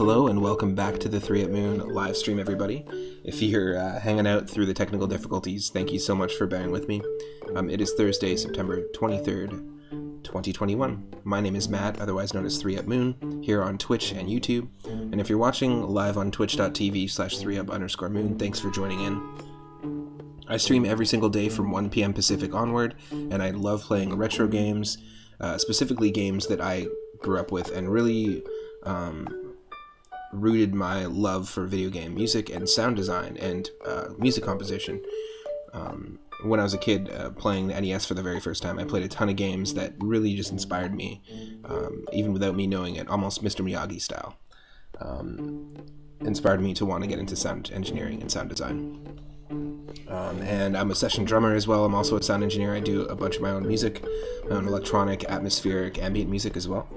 hello, and welcome back to the 3 at Moon live stream, everybody. If you're hanging out through the technical difficulties, thank you so much for bearing with me. It is Thursday, September 23rd, 2021. My name is Matt, otherwise known as 3 at Moon, here on Twitch and YouTube. And if you're watching live on twitch.tv/3up_moon, thanks for joining in. I stream every single day from 1 p.m. Pacific onward, and I love playing retro games, specifically games that I grew up with and really rooted my love for video game music and sound design and music composition. When I was a kid playing the NES for the very first time, I played a ton of games that really just inspired me, even without me knowing it, almost Mr. Miyagi style. Inspired me to want to get into sound engineering and sound design. And I'm a session drummer as well. I'm also a sound engineer. I do a bunch of my own music, my own electronic, atmospheric, ambient music as well.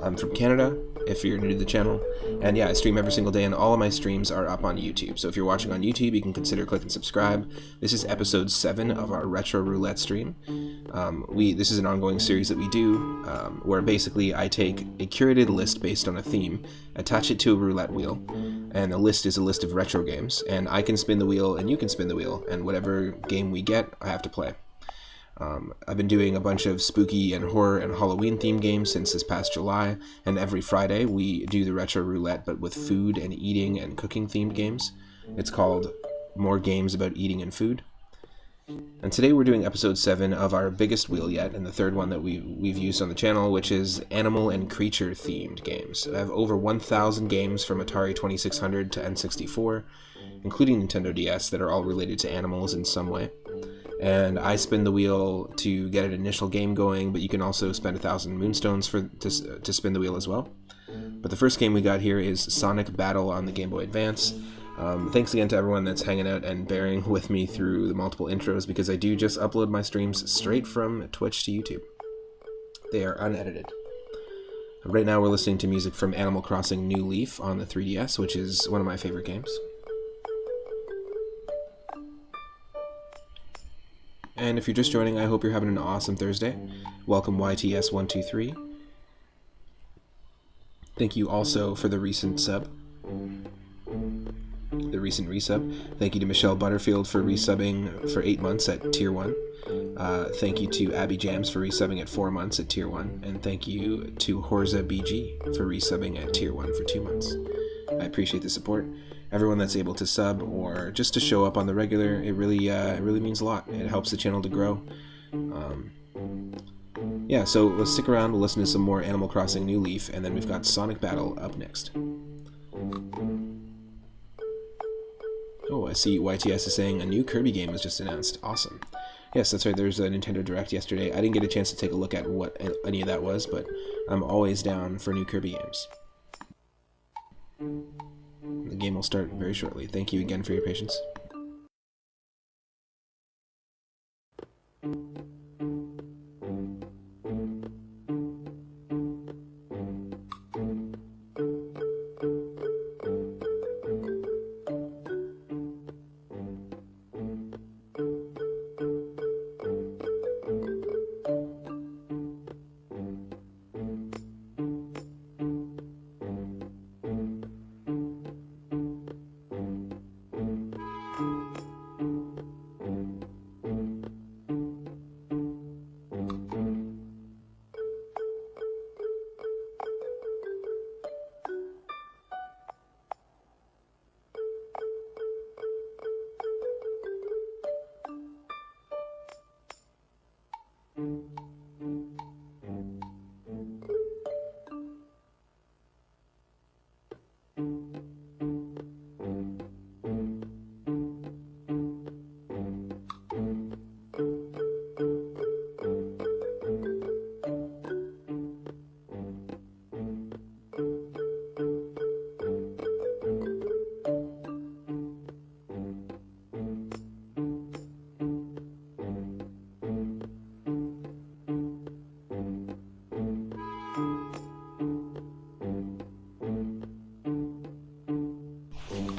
I'm from Canada, if you're new to the channel, and yeah, I stream every single day, and all of my streams are up on YouTube. So if you're watching on YouTube, you can consider clicking subscribe. This is episode 7 of our Retro Roulette stream. This is an ongoing series that we do, where basically I take a curated list based on a theme, attach it to a roulette wheel, and the list is a list of retro games, and I can spin the wheel, and you can spin the wheel, and whatever game we get, I have to play. I've been doing a bunch of spooky and horror and Halloween themed games since this past July, and every Friday we do the Retro Roulette, but with food and eating and cooking themed games. It's called More Games About Eating and Food. And today we're doing episode 7 of our biggest wheel yet, and the third one that we've used on the channel, which is animal and creature themed games. I have over 1,000 games from Atari 2600 to N64, including Nintendo DS, that are all related to animals in some way. And I spin the wheel to get an initial game going, but you can also spend 1,000 moonstones to spin the wheel as well. But the first game we got here is Sonic Battle on the Game Boy Advance. Thanks again to everyone that's hanging out and bearing with me through the multiple intros, because I do just upload my streams straight from Twitch to YouTube. They are unedited. Right now we're listening to music from Animal Crossing New Leaf on the 3DS, which is one of my favorite games. And if you're just joining, I hope you're having an awesome Thursday. Welcome YTS123. Thank you also for the recent resub. Thank you to Michelle Butterfield for resubbing for 8 months at Tier 1. Thank you to Abby Jams for resubbing at 4 months at Tier 1. And thank you to Horza BG for resubbing at Tier 1 for 2 months. I appreciate the support. Everyone that's able to sub or just to show up on the regular, it really means a lot. It helps the channel to grow. Yeah, so let's stick around. We'll listen to some more Animal Crossing New Leaf, and then we've got Sonic Battle up next. Oh, I see YTS is saying a new Kirby game was just announced. Awesome. Yes, that's right. There's a Nintendo Direct yesterday. I didn't get a chance to take a look at what any of that was, but I'm always down for new Kirby games. The game will start very shortly. Thank you again for your patience.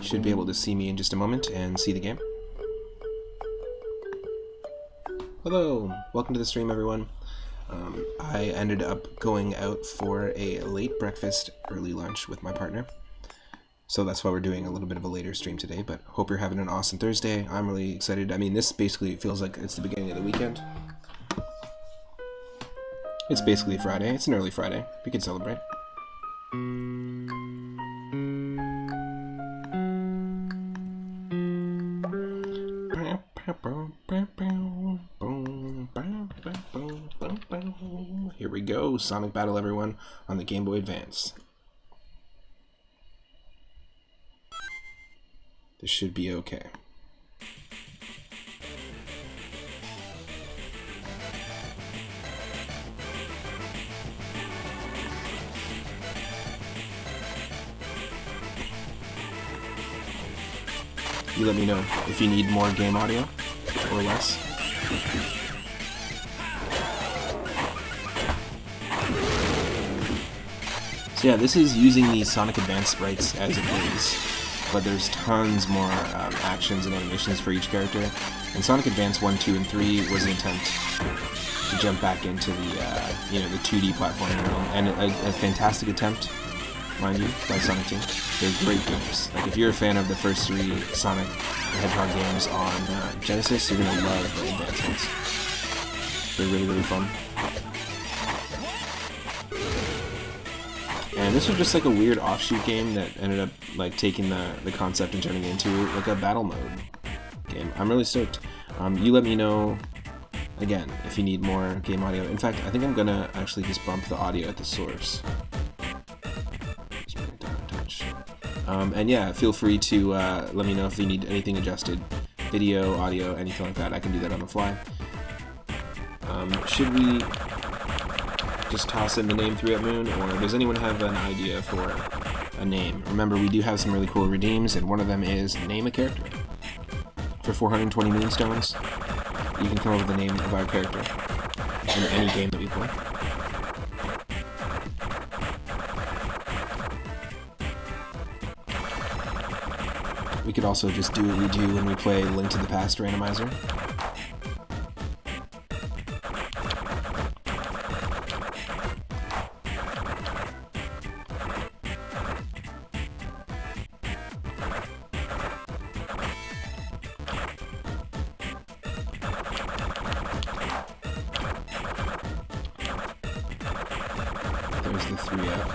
Should be able to see me in just a moment and see the game. Hello, welcome to the stream, everyone. I ended up going out for a late breakfast, early lunch with my partner. So that's why we're doing a little bit of a later stream today, but hope you're having an awesome Thursday. I'm really excited. I mean, this basically feels like it's the beginning of the weekend. It's basically Friday. It's an early Friday. We can celebrate. Here we go. Sonic Battle, everyone, on the Game Boy Advance. This should be okay. You let me know if you need more game audio or less. So yeah, this is using the Sonic Advance sprites as it is, but there's tons more actions and animations for each character. And Sonic Advance 1, 2, and 3 was an attempt to jump back into the the 2D platforming realm, and a fantastic attempt, mind you, by Sonic Team. They're great games. Like, if you're a fan of the first 3 Sonic the Hedgehog games on Genesis, you're gonna love the Advance ones. They're really, really fun. And this was just like a weird offshoot game that ended up like taking the concept and turning it into like a battle mode game. I'm really stoked. You let me know again if you need more game audio. In fact, I think I'm gonna actually just bump the audio at the source. Just bring it down a touch. And yeah, feel free to let me know if you need anything adjusted, video, audio, anything like that. I can do that on the fly. Should we just toss in the name 3 Up Moon, or does anyone have an idea for a name? Remember, we do have some really cool redeems, and one of them is name a character. For 420 Moonstones, you can come up with the name of our character in any game that we play. We could also just do what we do when we play Link to the Past randomizer. There's the 3 Up.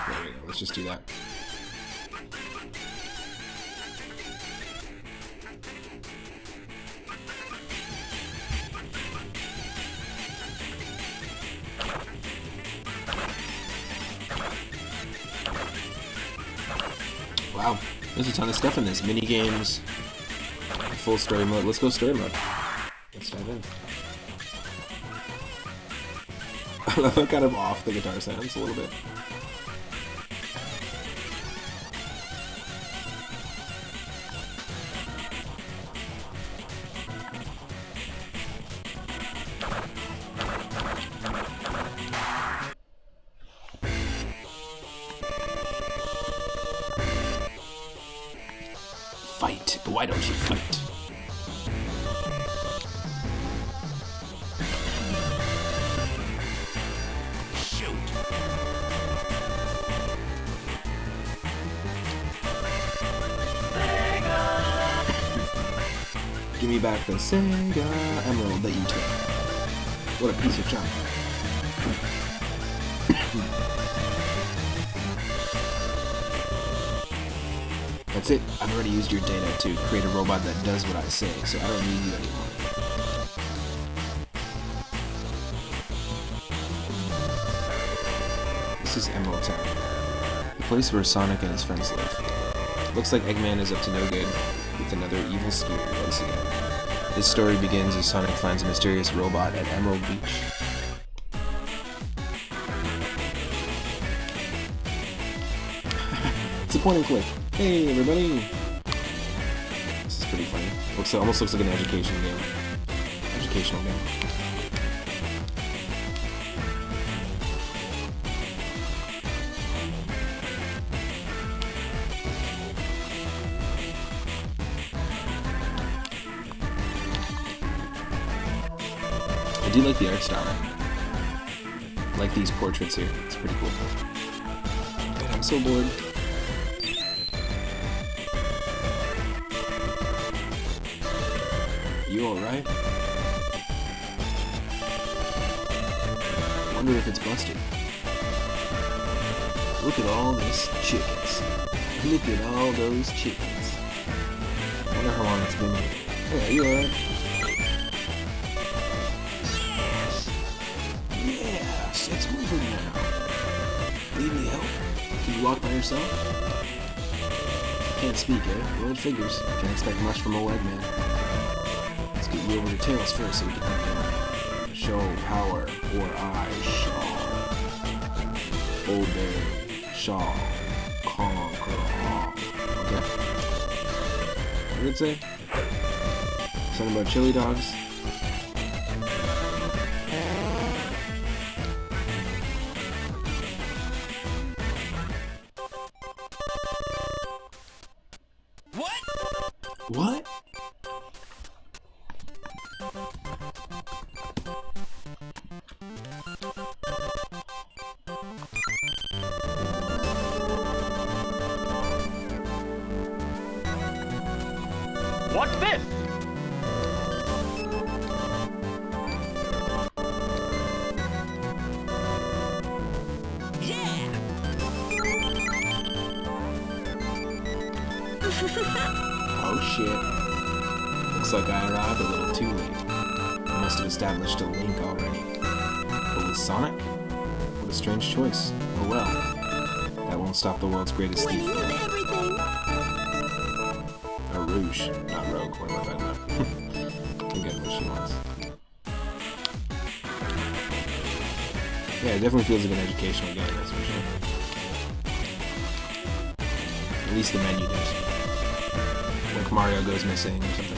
There we go, let's just do that. Wow, there's a ton of stuff in this. Mini games, full story mode. Let's go story mode. Let's dive in. I love how kind of off the guitar sounds a little bit. Fight. Why don't you fight? Shoot. Give me back the Sega Emerald that you took. What a piece of junk. That's it. I've already used your data to create a robot that does what I say, so I don't need you anymore. This is Emerald Town, the place where Sonic and his friends live. Looks like Eggman is up to no good with another evil scheme once again. This story begins as Sonic finds a mysterious robot at Emerald Beach. It's a point and click. Hey everybody! This is pretty funny. Almost looks like an education game. Educational game. I do like the art style. I like these portraits here. It's pretty cool. Man, I'm so bored. You alright? Wonder if it's busted. Look at all these chickens. Look at all those chickens. I wonder how long it's been here. Hey, are you alright? Yes, it's moving now. Need any help? Can you walk by yourself? Can't speak, eh? Well, it figures. Can't expect much from a white man. Let's get you over your tails first so we can show power, or I shall obey, shall conquer all. Okay. What did it say? Something about chili dogs? What? What's this? Yeah! Oh shit. Looks like I arrived a little too late. I must have established a link already. But with Sonic? What a strange choice. Oh well. That won't stop the world's greatest thief. Everything. A Rouge, not Rogue. What am I talking about? I'm getting what she wants. Yeah, it definitely feels like an educational game, that's for sure. At least the menu does. Like Mario goes missing or something.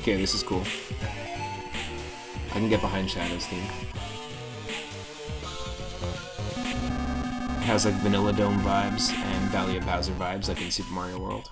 Okay, this is cool. I can get behind Shadow's theme. It has like Vanilla Dome vibes and Valley of Bowser vibes, like in Super Mario World.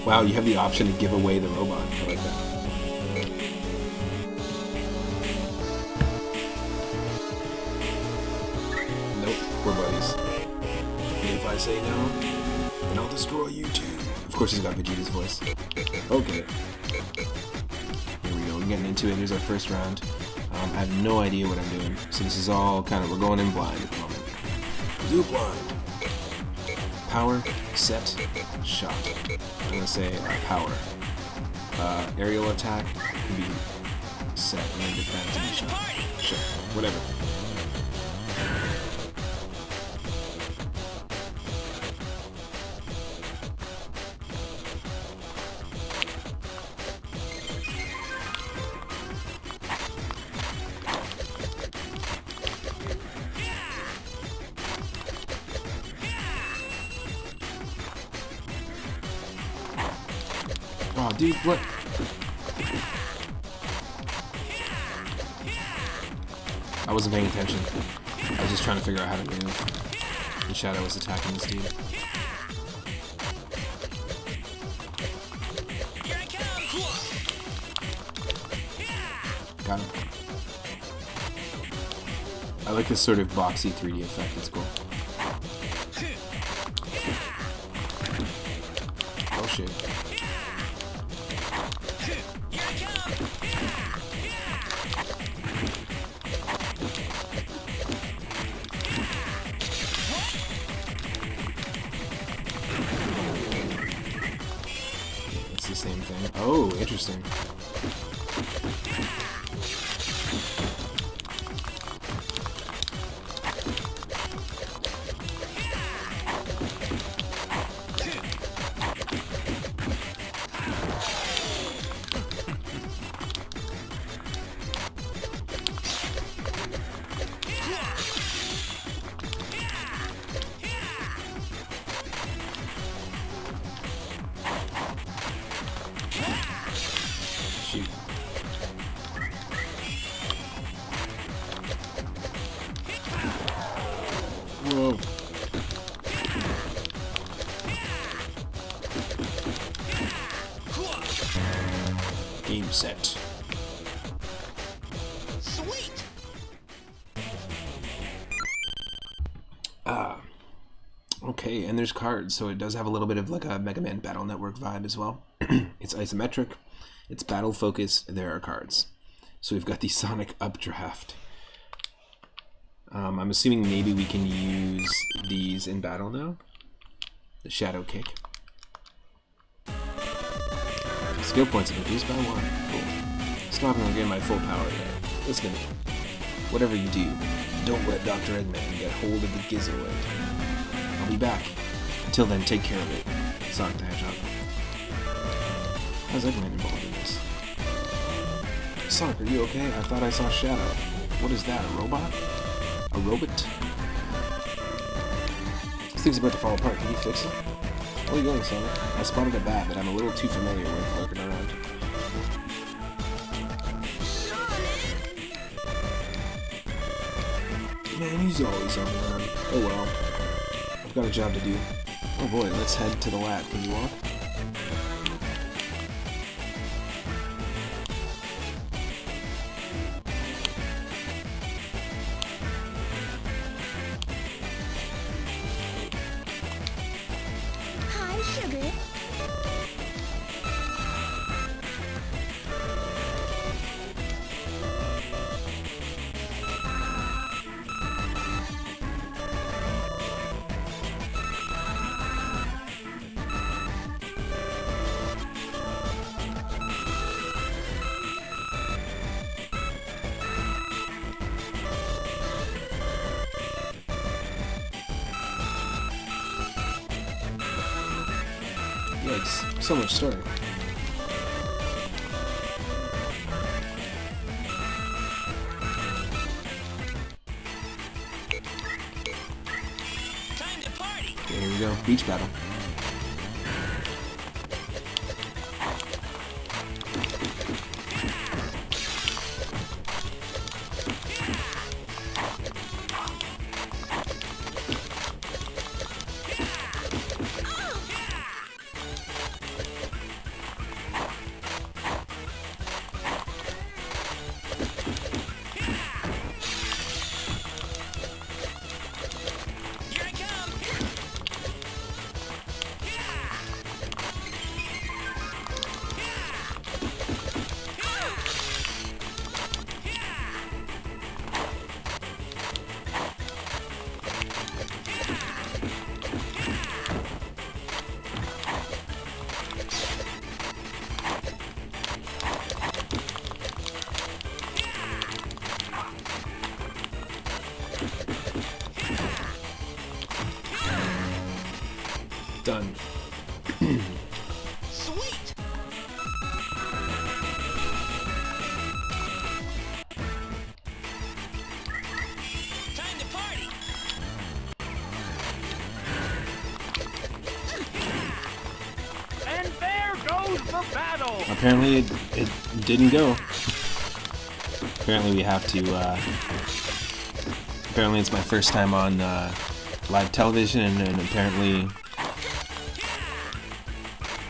Wow, you have the option to give away the robot. I like that. Nope, we're buddies. And if I say no, then I'll destroy you too. Of course he's got Vegeta's voice. Okay. Here we go, we're getting into it. Here's our first round. I have no idea what I'm doing. So this is all kind of, we're going in blind at the moment. Do blind. Power, set, shot. I'm gonna say power. Aerial attack can be set, and then defense and shot. Sure, whatever. Oh, dude, what? I wasn't paying attention. I was just trying to figure out how to move. And Shadow was attacking this dude. Got him. I like this sort of boxy 3D effect. It's cool. Oh shit. same thing. Oh, interesting. Shoot. Whoa. Game set. Sweet. Okay, and there's cards, so it does have a little bit of like a Mega Man Battle Network vibe as well. It's isometric, it's battle focused, there are cards. So we've got the Sonic Updraft. I'm assuming maybe we can use these in battle now. The Shadow Kick. Skill points have increased by 1. Cool. Still haven't regained my full power yet. Listen to me. Whatever you do, don't let Dr. Eggman get hold of the Gizoid. I'll be back. Until then, take care of it. Sonic the Hedgehog. How's Eggman involved in this? Sonic, are you okay? I thought I saw Shadow. What is that, a robot? A robot? This thing's about to fall apart. Can you fix it? Where are you going, Sonic? I spotted a bat that I'm a little too familiar with lurking around. Man, he's always on around. Oh well. I've got a job to do. Oh boy, let's head to the lab. Can you walk? Hi, sugar. Yikes, so much story. Time to party. Okay, here we go. Beach battle. Here I come. Done. Sweet. Time to party. And there goes the battle! Apparently it didn't go. Apparently we have to, apparently it's my first time on live television, and apparently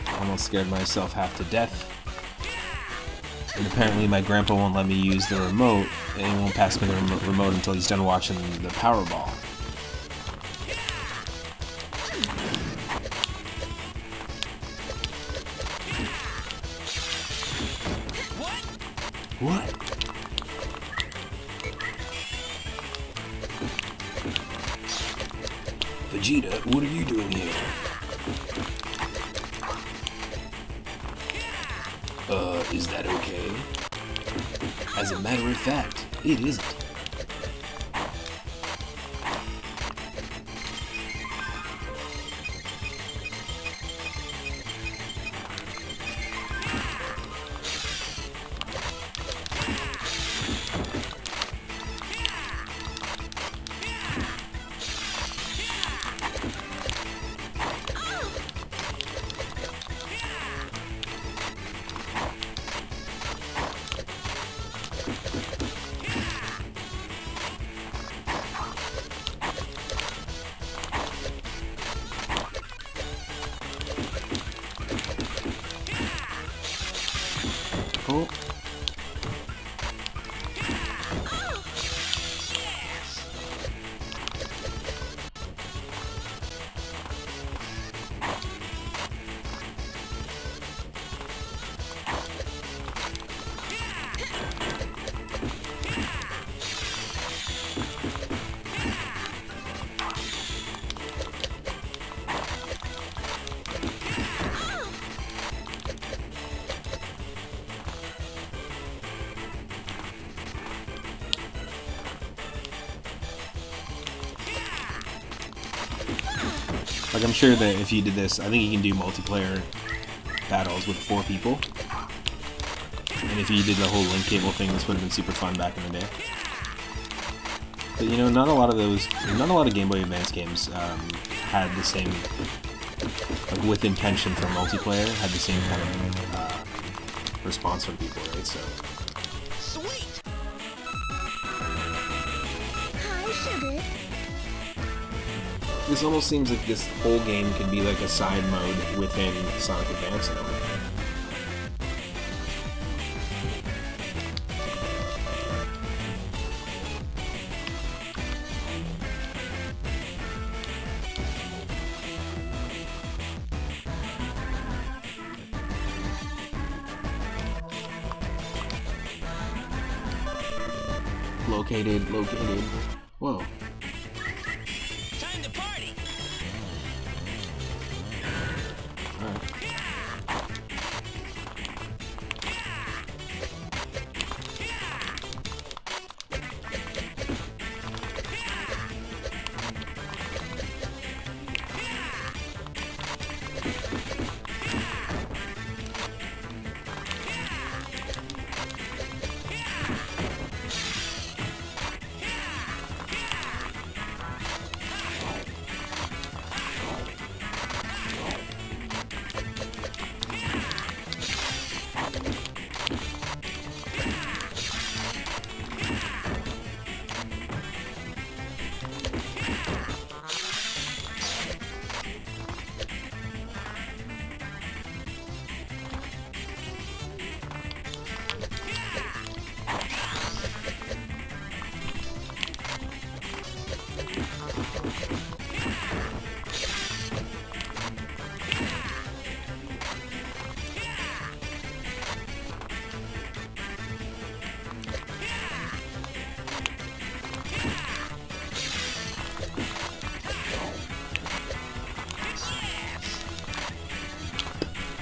I almost scared myself half to death. And apparently my grandpa won't let me use the remote, and he won't pass me the remote until he's done watching the Powerball. What? Vegeta, what are you doing here? Is that okay? As a matter of fact, it isn't. Oh. Like, I'm sure that if you did this, I think you can do multiplayer battles with 4 people. And if you did the whole link cable thing, this would have been super fun back in the day. But you know, not a lot of Game Boy Advance games had the same, like, with intention for multiplayer, had the same kind of response from people, right? So. Sweet! Hi, Sugar. This almost seems like this whole game could be like a side mode within Sonic Advance in a way. Located. Whoa. Time to party! Alright.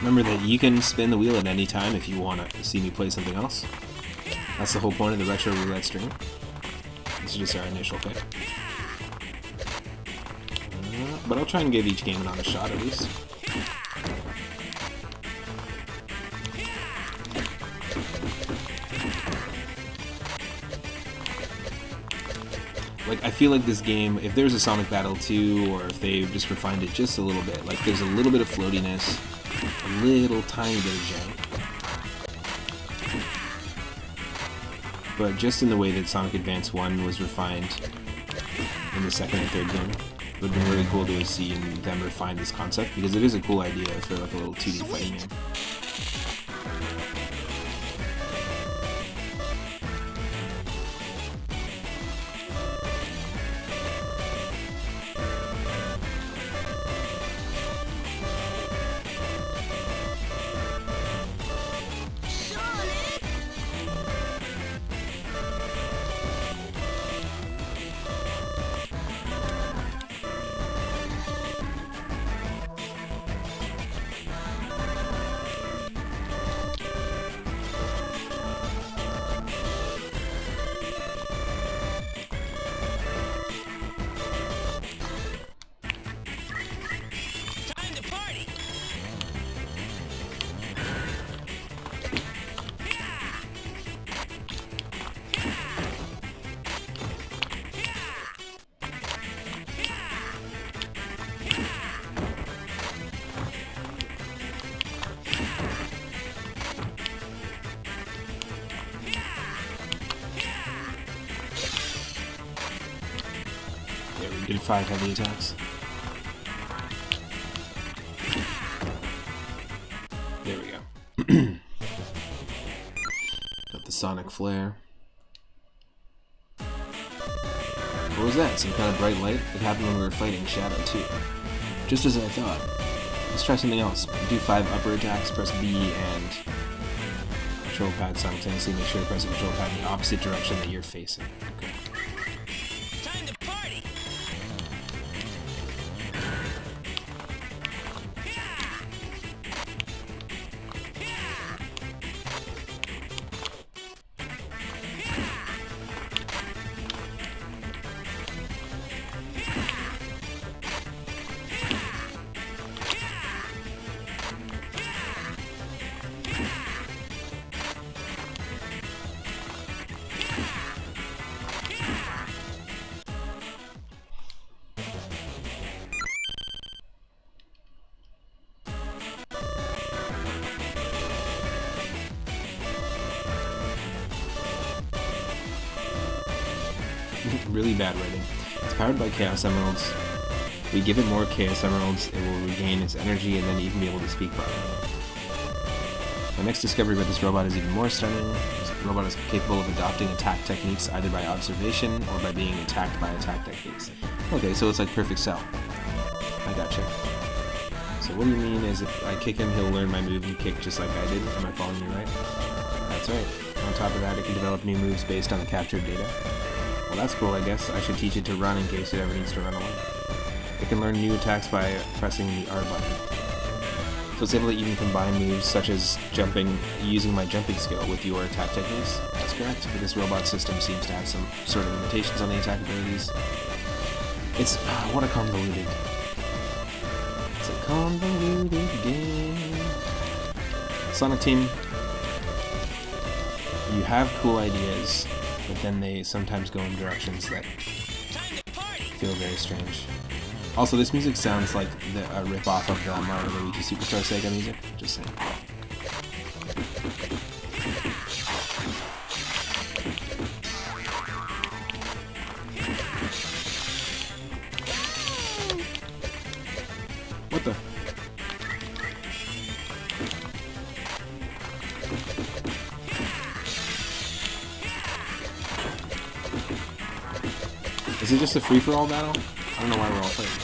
Remember that you can spin the wheel at any time if you want to see me play something else. That's the whole point of the Retro Roulette stream. This is just our initial pick. But I'll try and give each game another shot at least. Like, I feel like this game, if there's a Sonic Battle 2, or if they've just refined it just a little bit, like there's a little bit of floatiness, a little tiny bit of jank. But just in the way that Sonic Advance 1 was refined in the second and third game, it would have been really cool to see them refine this concept, because it is a cool idea for like a little 2D fighting game. did 5 heavy attacks. There we go. Got the sonic flare. What was that? Some kind of bright light? It happened when we were fighting Shadow too. Just as I thought. Let's try something else. Do 5 upper attacks, press B and control pad simultaneously. Make sure to press the control pad in the opposite direction that you're facing. Okay. Time to party. Really bad writing. It's powered by Chaos Emeralds. We give it more Chaos Emeralds, it will regain its energy and then even be able to speak properly. My next discovery about this robot is even more stunning. This robot is capable of adopting attack techniques either by observation or by being attacked by attack techniques. Okay, so it's like Perfect Cell. I gotcha. So what do you mean is if I kick him, he'll learn my move and kick just like I did? Am I following you right? That's right. On top of that, it can develop new moves based on the captured data. Well, that's cool, I guess. I should teach it to run in case it ever needs to run away. It can learn new attacks by pressing the R button. So it's able to even combine moves such as jumping, using my jumping skill with your attack techniques. That's correct, but this robot system seems to have some sort of limitations on the attack abilities. It's, what a convoluted. It's a convoluted game. Sonic Team, you have cool ideas, but then they sometimes go in directions that feel very strange. Also, this music sounds like a rip-off of the Mario & Luigi Superstar Sega music. Just saying. What the? Is it just a free-for-all battle? I don't know why we're all fighting.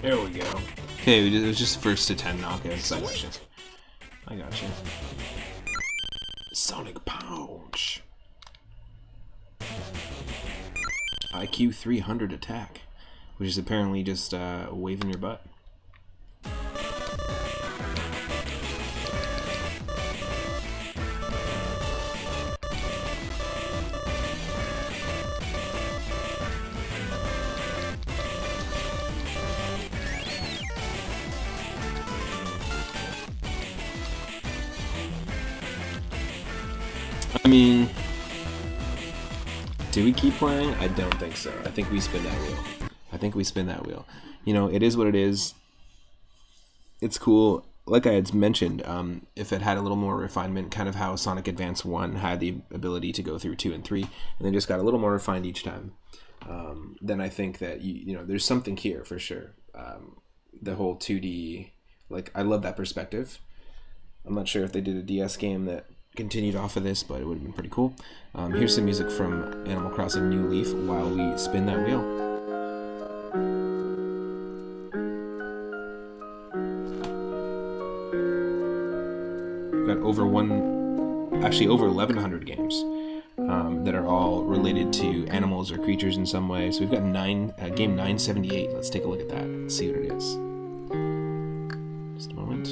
There we go. Okay, it was just first to 10 knockouts. I gotcha. I gotcha. Sonic Punch. IQ 300 attack, which is apparently just waving your butt. I mean, do we keep playing? I don't think so. I think we spin that wheel. I think we spin that wheel. You know, it is what it is. It's cool. Like I had mentioned, if it had a little more refinement, kind of how Sonic Advance 1 had the ability to go through 2 and 3, and then just got a little more refined each time, then I think that, you know, there's something here for sure. The whole 2D, like, I love that perspective. I'm not sure if they did a DS game that continued off of this, but it would have been pretty cool. Here's some music from Animal Crossing New Leaf while we spin that wheel. Got over 1,100 games that are all related to animals or creatures in some way. So we've got game 978. Let's take a look at that and see what it is. Just a moment.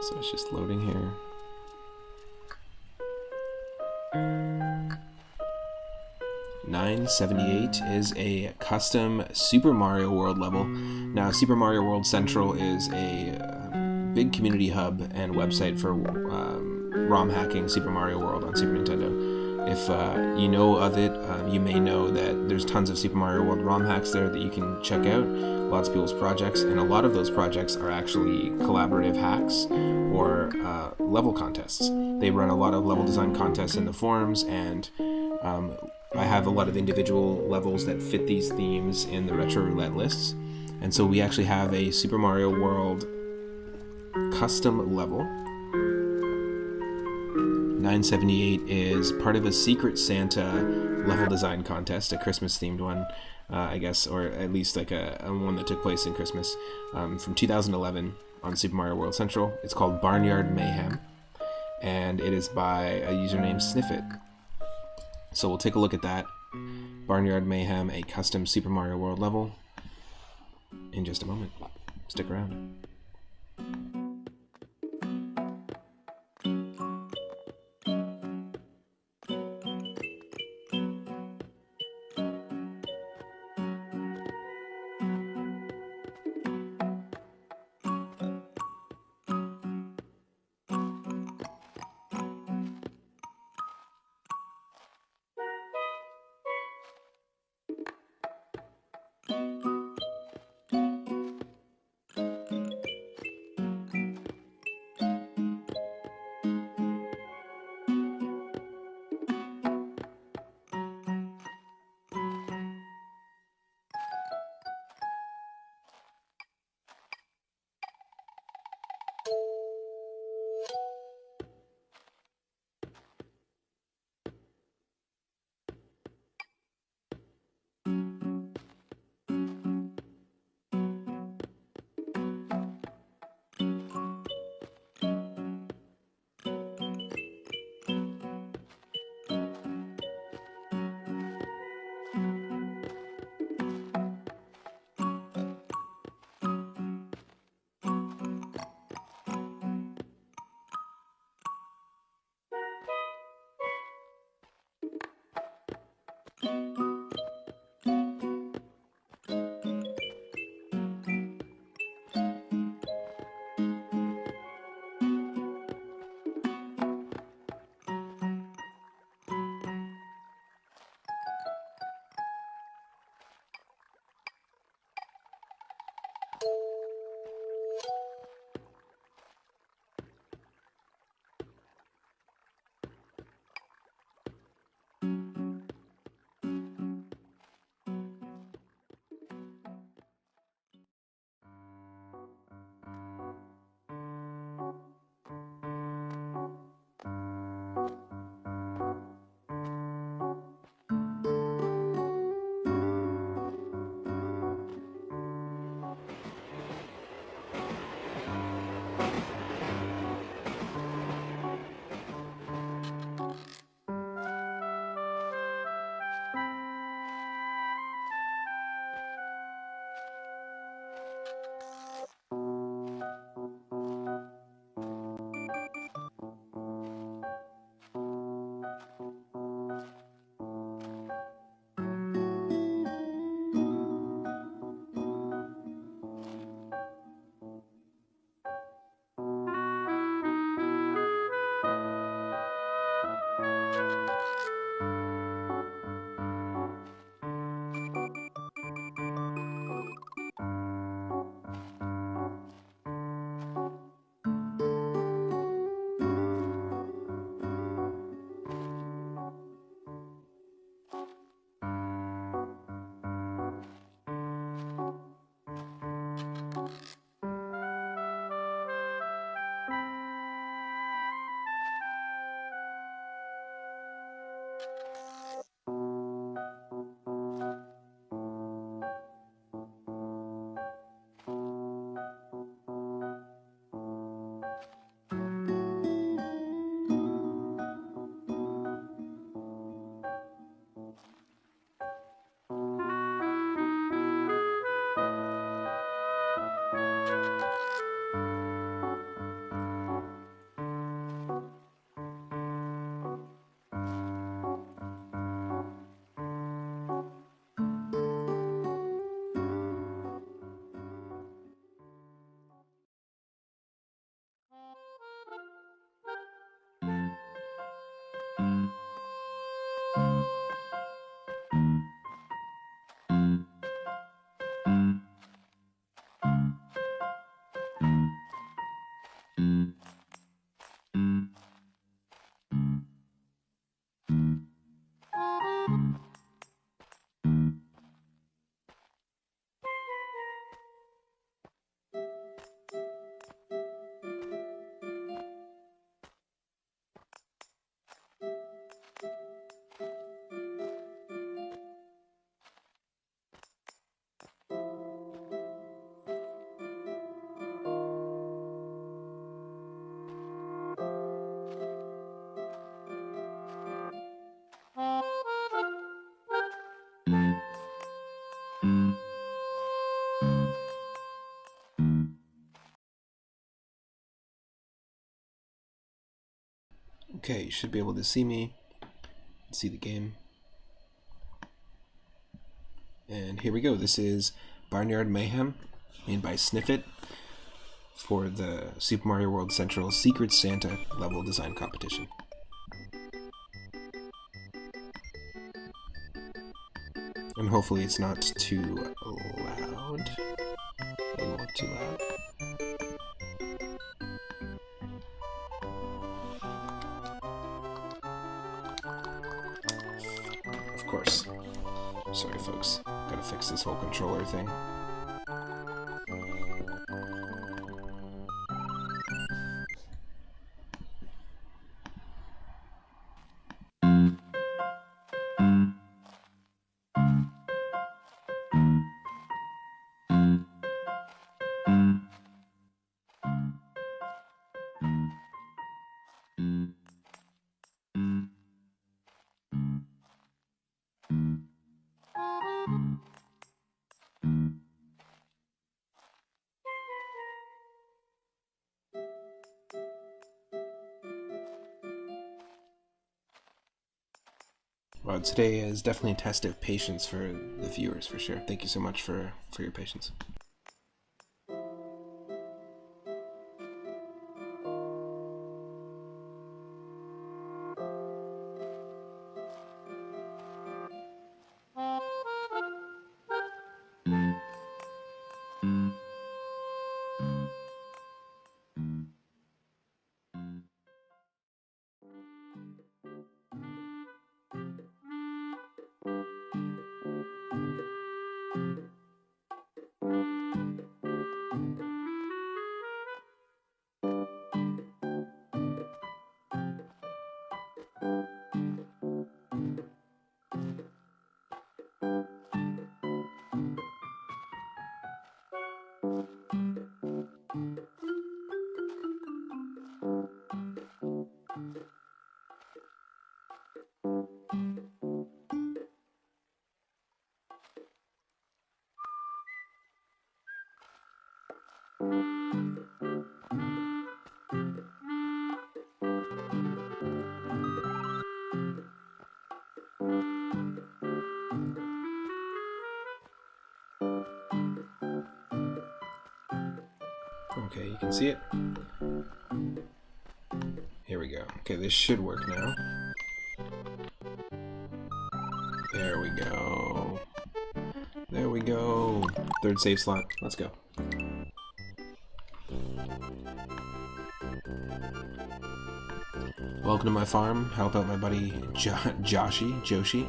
So it's just loading here. .978 is a custom Super Mario World level. Now, Super Mario World Central is a big community hub and website for ROM hacking Super Mario World on Super Nintendo. If you know of it, you may know that there's tons of Super Mario World ROM hacks there that you can check out. Lots of people's projects, and a lot of those projects are actually collaborative hacks or level contests. They run a lot of level design contests in the forums, and I have a lot of individual levels that fit these themes in the Retro Roulette lists. And so we actually have a Super Mario World custom level. 978 is part of a Secret Santa level design contest, a Christmas-themed one, I guess, or at least like a one that took place in Christmas, from 2011 on Super Mario World Central. It's called Barnyard Mayhem, and it is by a user named Sniffit. So we'll take a look at that. Barnyard Mayhem, a custom Super Mario World level, in just a moment. Stick around. Okay, you should be able to see me, see the game. And here we go. This is Barnyard Mayhem, made by Sniffit for the Super Mario World Central Secret Santa level design competition. And hopefully it's not too loud. Doesn't look too loud. Of course. Sorry folks, gotta fix this whole controller thing. Well, today is definitely a test of patience for the viewers, for sure. Thank you so much for your patience. Okay, you can see it. Here we go. Okay, this should work now. There we go. There we go. Third save slot. Let's go. Welcome to my farm. Help out my buddy Joshi.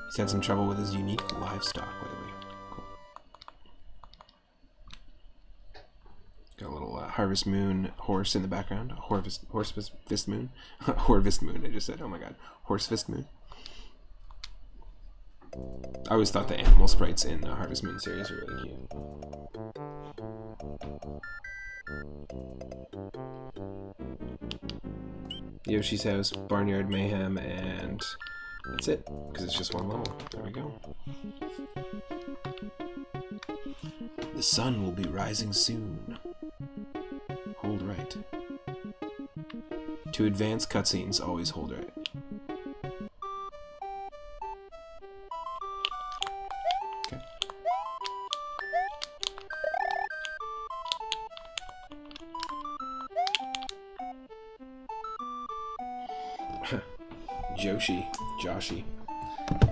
He's had some trouble with his unique livestock lately. Got a little Harvest Moon horse in the background. Horse-Fist Moon. Horvist Moon, I just said. Oh my god. Horse-Fist Moon. I always thought the animal sprites in the Harvest Moon series were really cute. Yoshi's House, Barnyard Mayhem, and that's it, because it's just one level. There we go. The sun will be rising soon. Hold right. To advance cutscenes, always hold right.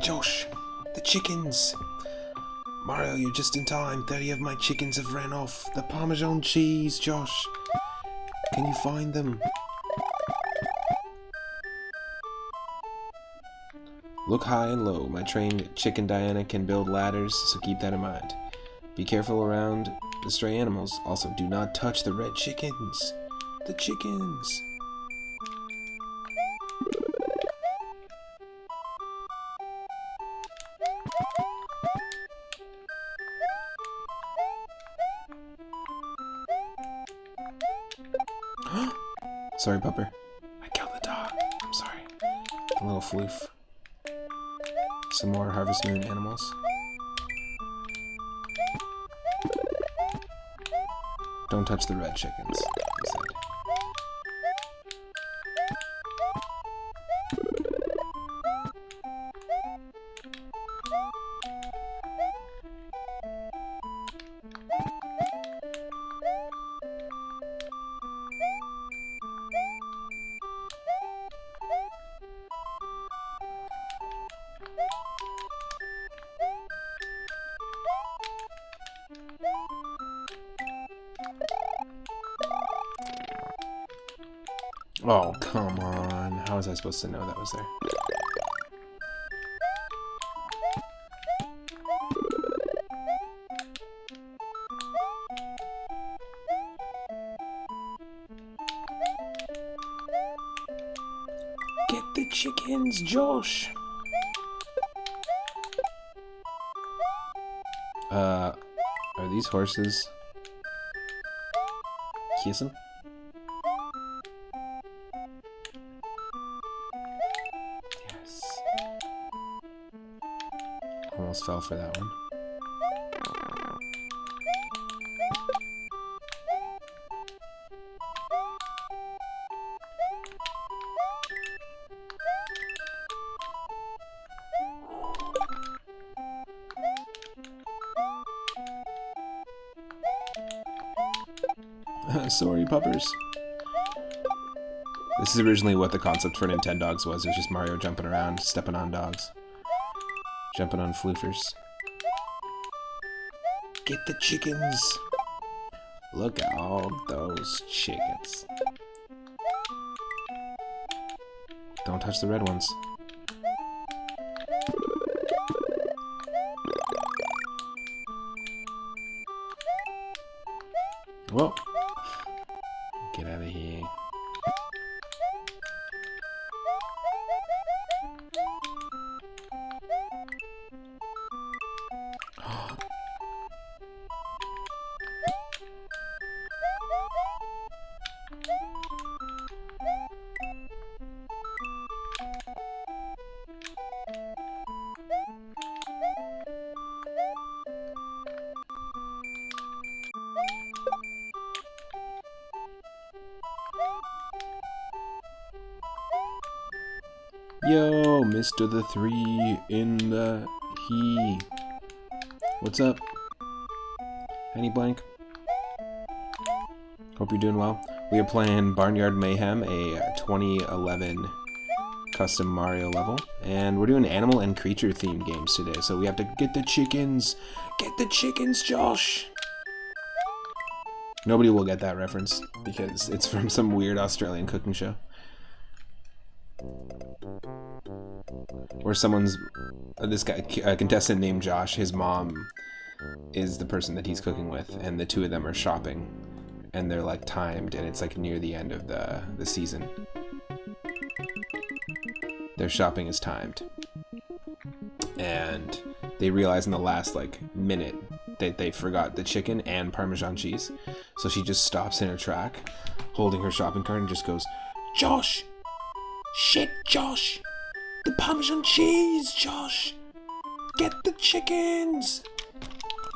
Josh, the chickens! Mario, you're just in time. 30 of my chickens have ran off. The Parmesan cheese, Josh. Can you find them? Look high and low. My trained chicken Diana can build ladders, so keep that in mind. Be careful around the stray animals. Also, do not touch the red chickens. The chickens! Sorry, Pupper. I killed the dog. I'm sorry. A little floof. Some more Harvest Moon animals. Don't touch the red chickens, he said. Oh, come on. How was I supposed to know that was there? Get the chickens, Josh! Are these horses kissing? Yes. Almost fell for that one. Sorry, puppers. This is originally what the concept for Nintendogs was. It was just Mario jumping around, stepping on dogs. Jumping on floofers. Get the chickens! Look at all those chickens. Don't touch the red ones. Well, get out of here. Yo, Mr. the 3 in the he. What's up? Any blank? Hope you're doing well. We are playing Barnyard Mayhem, a 2011 custom Mario level, and we're doing animal and creature themed games today. So we have to get the chickens. Get the chickens, Josh. Nobody will get that reference because it's from some weird Australian cooking show. Or someone's, this guy, a contestant named Josh, his mom is the person that he's cooking with, and the two of them are shopping, and they're like timed, and it's like near the end of the season. Their shopping is timed, and they realize in the last like minute that they forgot the chicken and Parmesan cheese, so she just stops in her track, holding her shopping cart, and just goes, "Josh! Shit, Josh! The Parmesan cheese, Josh! Get the chickens!"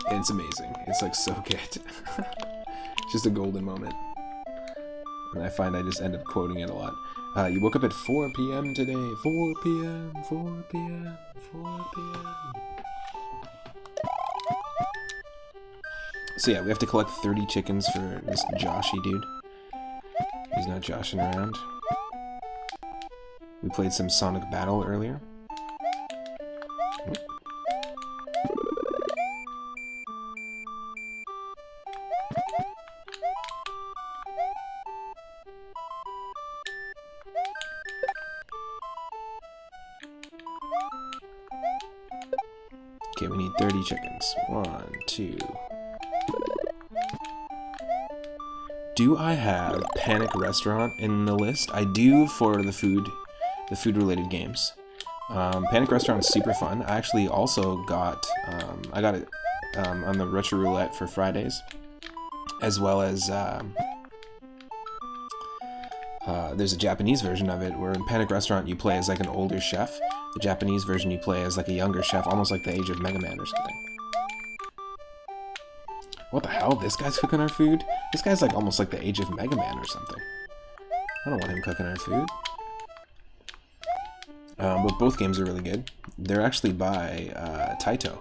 And it's amazing. It's like so good. It's just a golden moment. And I find I just end up quoting it a lot. You woke up at 4 p.m. today. 4 p.m., 4 p.m., 4 p.m. So yeah, we have to collect 30 chickens for this Joshy dude. He's not joshing around. We played some Sonic Battle earlier. Okay, we need 30 chickens. 1, 2. Do I have Panic Restaurant in the list? I do for the food-related games. Panic Restaurant is super fun. I actually also got, I got it on the Retro Roulette for Fridays, as well as there's a Japanese version of it where in Panic Restaurant you play as like an older chef. The Japanese version you play as like a younger chef, almost like the age of Mega Man or something. What the hell? This guy's cooking our food? This guy's like almost like the age of Mega Man or something. I don't want him cooking our food. But both games are really good. They're actually by Taito,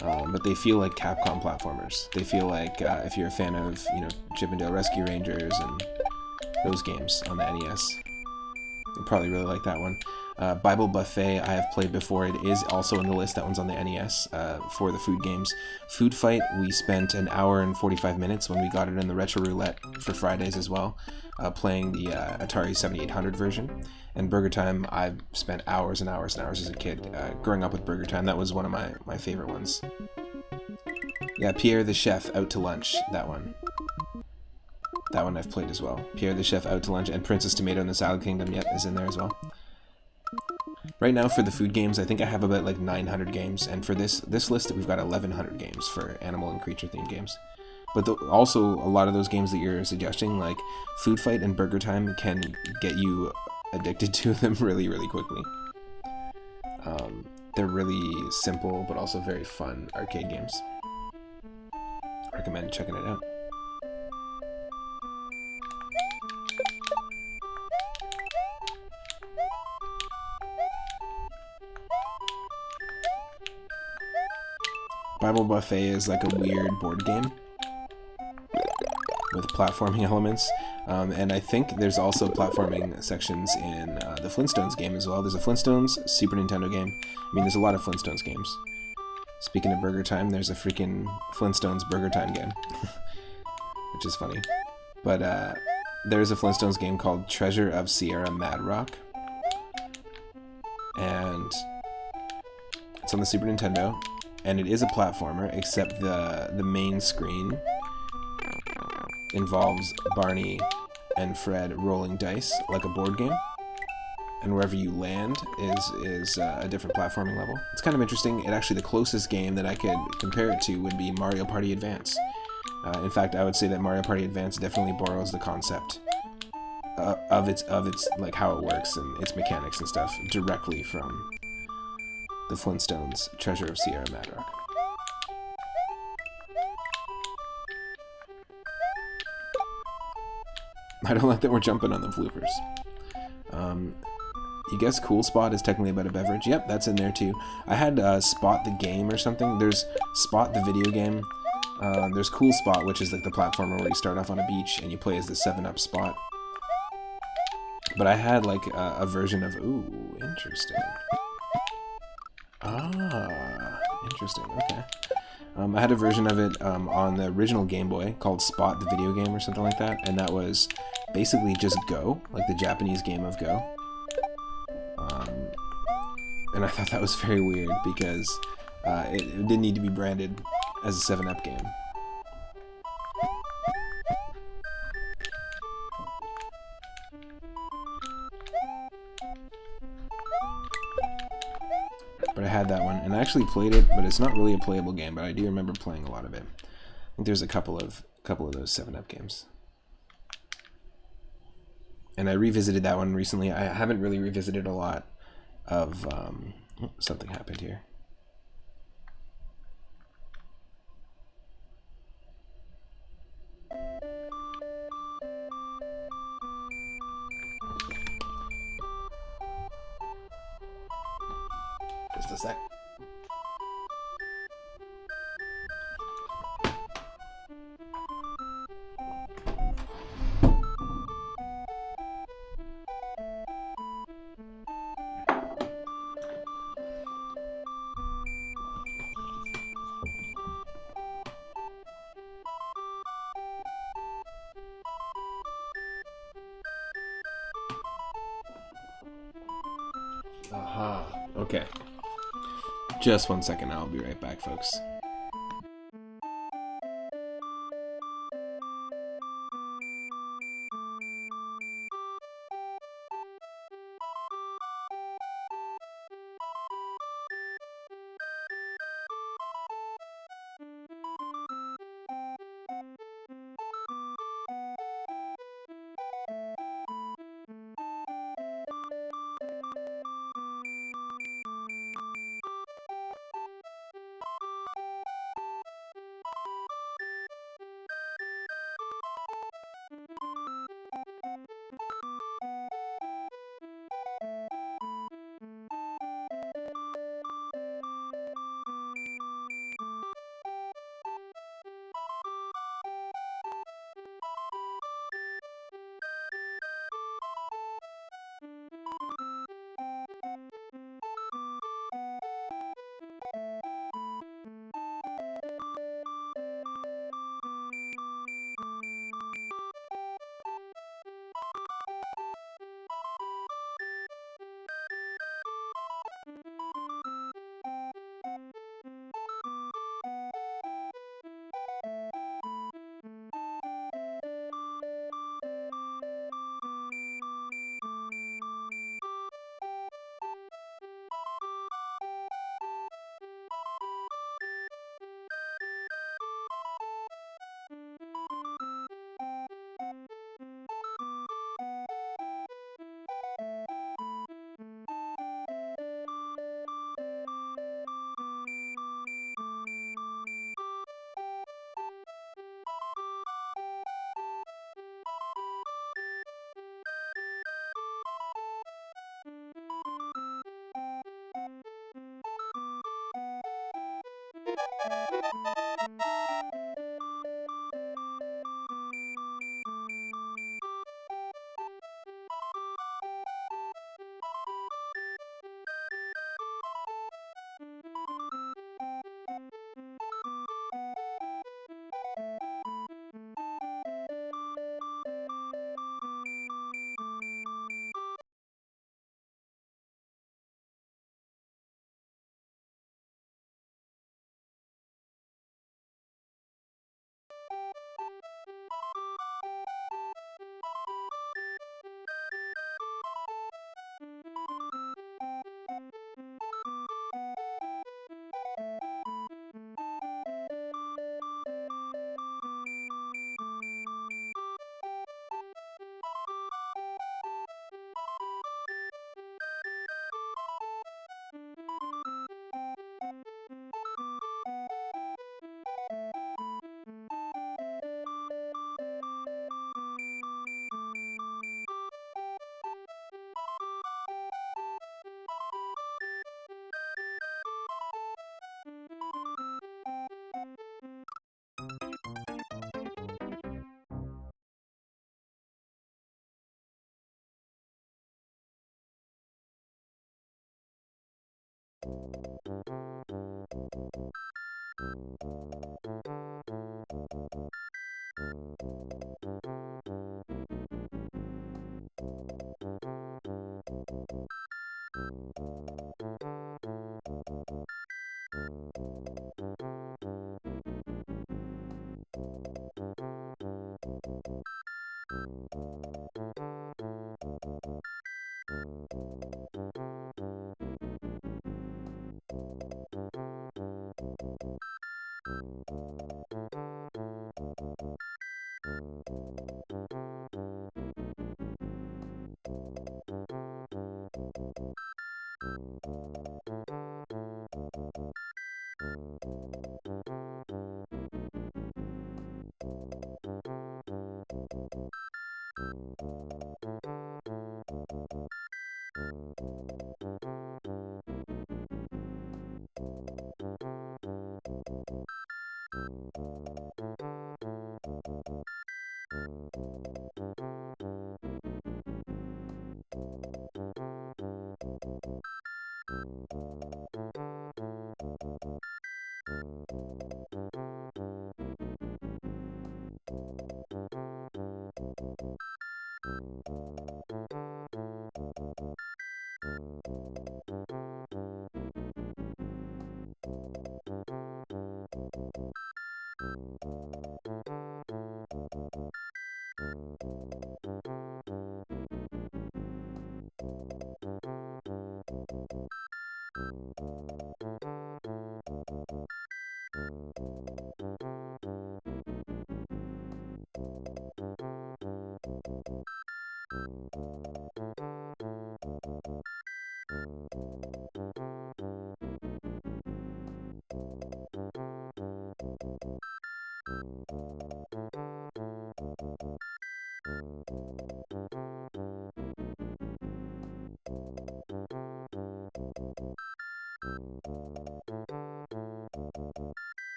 but they feel like Capcom platformers. They feel like if you're a fan of, you know, Chip and Dale Rescue Rangers and those games on the NES. You'll probably really like that one. Bible Buffet I have played before. It is also in the list. That one's on the NES for the food games. Food Fight, we spent an hour and 45 minutes when we got it in the Retro Roulette for Fridays as well, playing the Atari 7800 version. And Burger Time, I've spent hours and hours and hours as a kid growing up with Burger Time. That was one of my favorite ones. Yeah, Pierre the Chef, Out to Lunch, that one. That one I've played as well. Pierre the Chef, Out to Lunch, and Princess Tomato in the Salad Kingdom, yep, is in there as well. Right now for the food games, I think I have about like 900 games, and for this list we've got 1100 games for animal and creature themed games. But also a lot of those games that you're suggesting, like Food Fight and Burger Time, can get you addicted to them really, really quickly. They're really simple but also very fun arcade games. Recommend checking it out. Bible Buffet is like a weird board game with platforming elements, and I think there's also platforming sections in the Flintstones game as well. There's a Flintstones Super Nintendo game. I mean, there's a lot of Flintstones games. Speaking of Burger Time, there's a freaking Flintstones Burger Time game, which is funny. But there's a Flintstones game called Treasure of Sierra Mad Rock, and it's on the Super Nintendo. And it is a platformer, except the main screen involves Barney and Fred rolling dice like a board game, and wherever you land is a different platforming level. It's kind of interesting. Actually, the closest game that I could compare it to would be Mario Party Advance. In fact, I would say that Mario Party Advance definitely borrows the concept of its like how it works and its mechanics and stuff directly from the Flintstones Treasure of Sierra Mad Rock. I don't like that we're jumping on the bloopers. You guess Cool Spot is technically about a beverage. Yep, that's in there too. I had Spot the Game or something. There's Spot the video game. There's Cool Spot, which is like the platformer where you start off on a beach and you play as the 7-Up Spot. But I had like a version of... Ooh, interesting. Ah, interesting, okay. I had a version of it on the original Game Boy called Spot the Video Game or something like that, and that was basically just Go, like the Japanese game of Go. And I thought that was very weird because it didn't need to be branded as a 7-Up game. But I had that one, and I actually played it, but it's not really a playable game, but I do remember playing a lot of it. I think there's a couple of those 7-Up games. And I revisited that one recently. I haven't really revisited a lot of... something happened here. Just a sec. Aha. Okay. Just 1 second, I'll be right back, folks.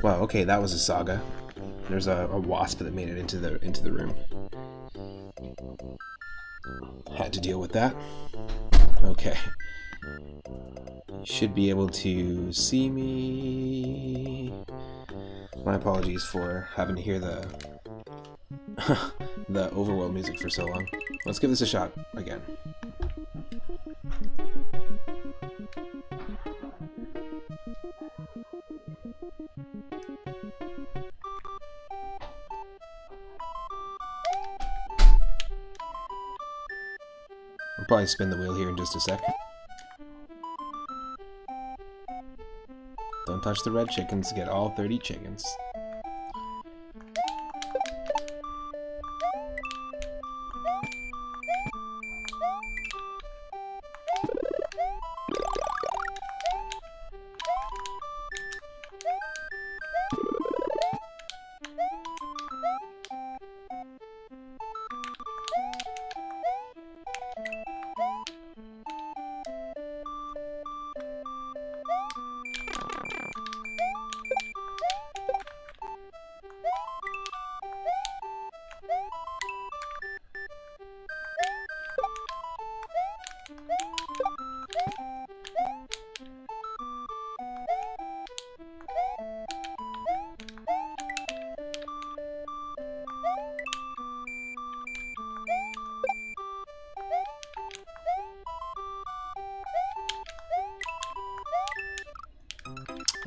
Wow, okay, that was a saga. There's a wasp that made it into the room. Had to deal with that. Okay. You should be able to see me. My apologies for having to hear the the overworld music for so long. Let's give this a shot again. We'll probably spin the wheel here in just a sec. Don't touch the red chickens, get all 30 chickens.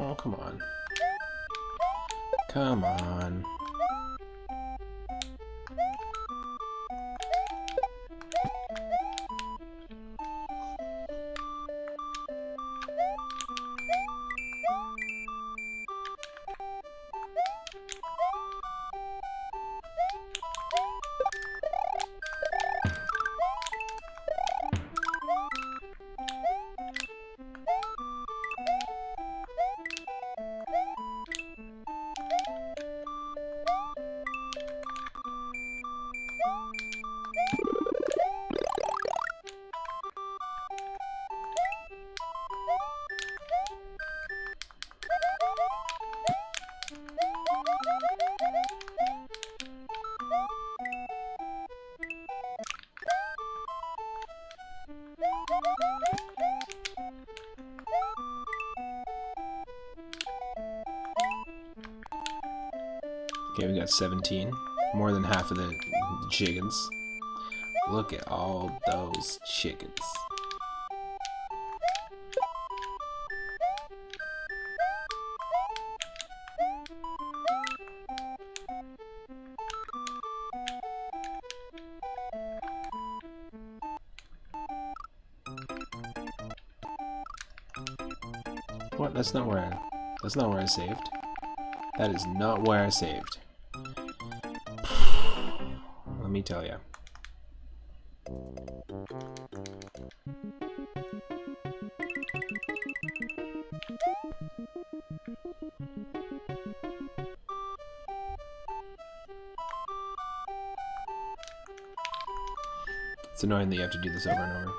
Oh, come on. Come on. Okay, we got 17. More than half of the chickens. Look at all those chickens. What? That's not where I saved. That is not where I saved. Let me tell you. It's annoying that you have to do this over and over.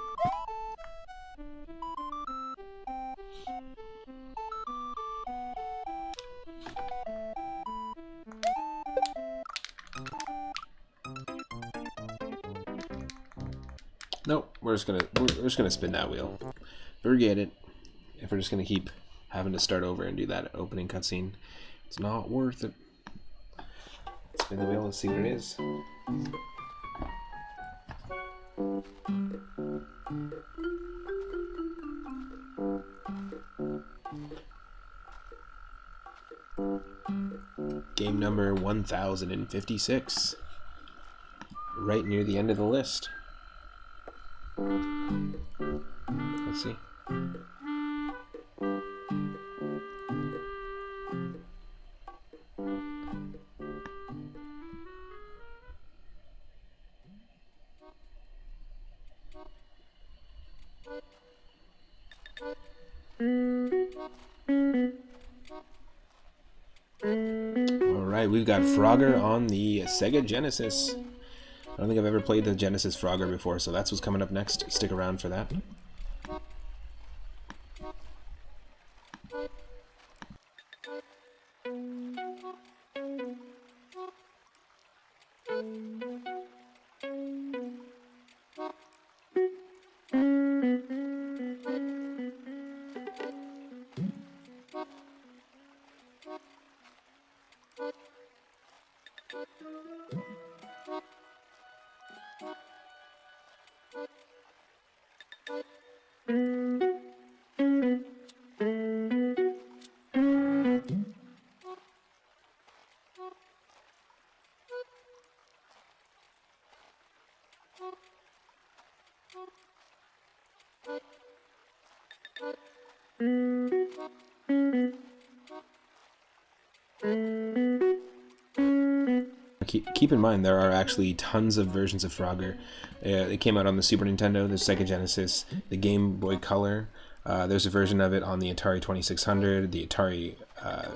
Nope, we're just gonna spin that wheel. Forget it. If we're just gonna keep having to start over and do that opening cutscene, it's not worth it. Spin the wheel and see what it is. Game number 1056. Right near the end of the list. Let's see. Alright, we've got Frogger on the Sega Genesis. I don't think I've ever played the Genesis Frogger before, so that's what's coming up next. Stick around for that. Keep in mind, there are actually tons of versions of Frogger. It came out on the Super Nintendo, the Sega Genesis, the Game Boy Color. There's a version of it on the Atari 2600, the Atari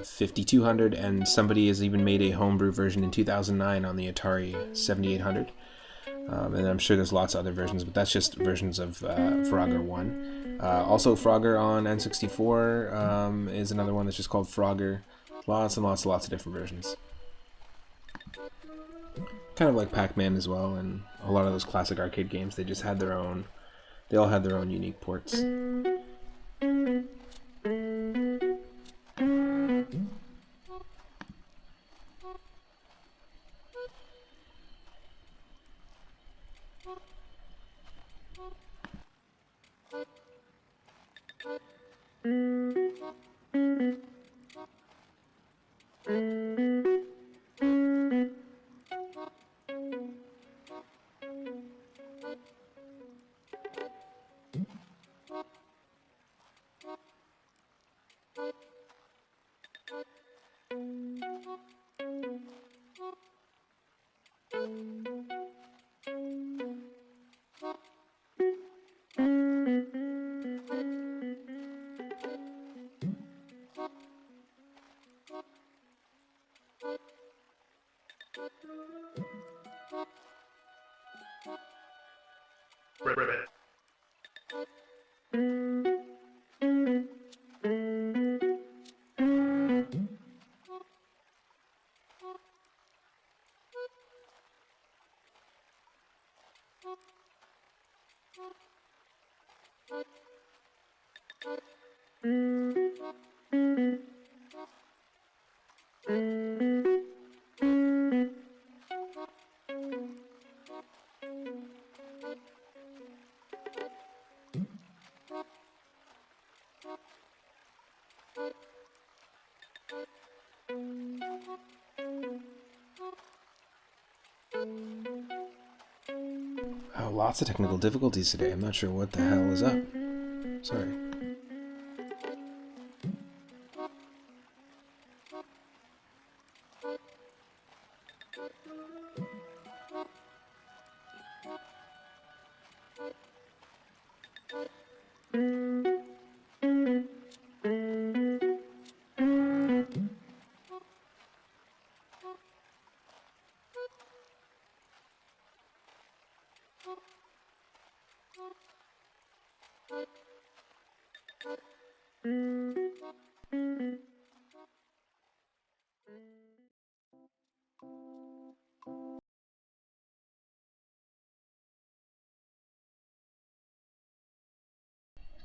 5200, and somebody has even made a homebrew version in 2009 on the Atari 7800. And I'm sure there's lots of other versions, but that's just versions of Frogger 1. Also, Frogger on N64 is another one that's just called Frogger. Lots and lots of different versions. Kind of like Pac-Man as well, and a lot of those classic arcade games, they just had their own, they all had their own unique ports. Ribbit. Oh, lots of technical difficulties today. I'm not sure what the hell is up. Sorry.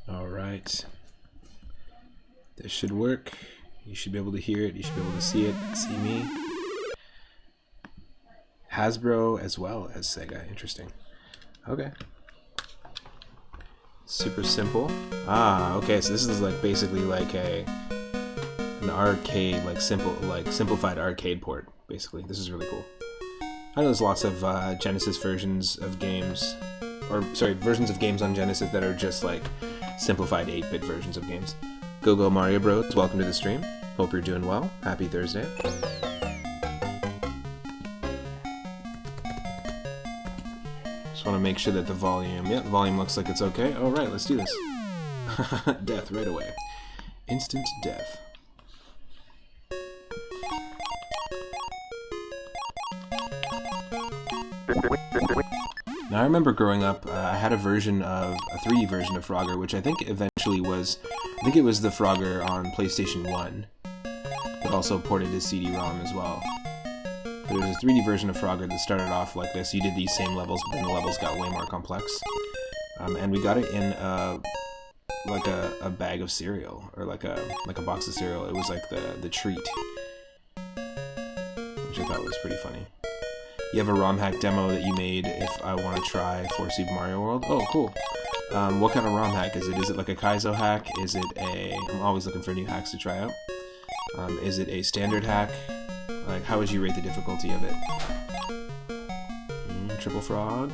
Alright. This should work. You should be able to hear it. You should be able to see it. See me. Hasbro as well as Sega. Interesting. Okay. Super simple. Ah, okay, so this is like basically like an arcade, like simplified arcade port, basically. This is really cool. I know there's lots of Genesis versions of games, or sorry, versions of games on Genesis that are just like simplified 8-bit versions of games. Go Mario Bros, welcome to the stream. Hope you're doing well. Happy Thursday. Just want to make sure that the volume, yeah, the volume looks like it's okay. Alright, let's do this. Death right away. Instant death. Now I remember growing up, I had a 3D version of Frogger, which I think eventually was, I think it was the Frogger on PlayStation 1, but also ported to CD-ROM as well. But it was a 3D version of Frogger that started off like this. You did these same levels, but then the levels got way more complex. And we got it in like a bag of cereal, or like a box of cereal. It was like the treat, which I thought was pretty funny. You have a ROM hack demo that you made if I want to try for Super Mario World. Oh, cool. What kind of ROM hack is it? Is it like a Kaizo hack? Is it I'm always looking for new hacks to try out. Is it a standard hack? Like, how would you rate the difficulty of it? Triple frog.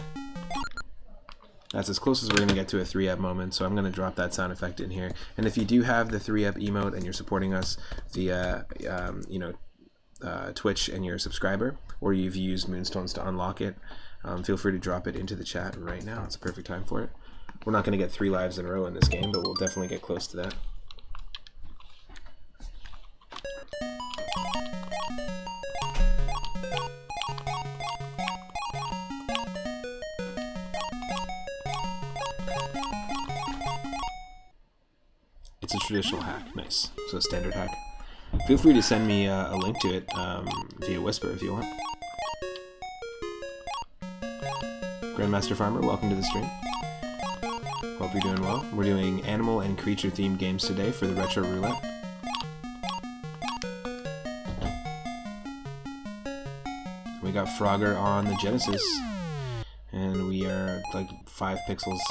That's as close as we're going to get to a 3-up moment, so I'm going to drop that sound effect in here. And if you do have the 3-up emote and you're supporting us via, Twitch and you're a subscriber, or you've used Moonstones to unlock it, feel free to drop it into the chat right now. It's a perfect time for it. We're not going to get 3 lives in a row in this game, but we'll definitely get close to that. It's a traditional hack. Nice. So a standard hack. Feel free to send me a link to it via Whisper if you want. Grandmaster Farmer, welcome to the stream. Hope you're doing well. We're doing animal and creature themed games today for the Retro Roulette. We got Frogger on the Genesis, and we are like 5 pixels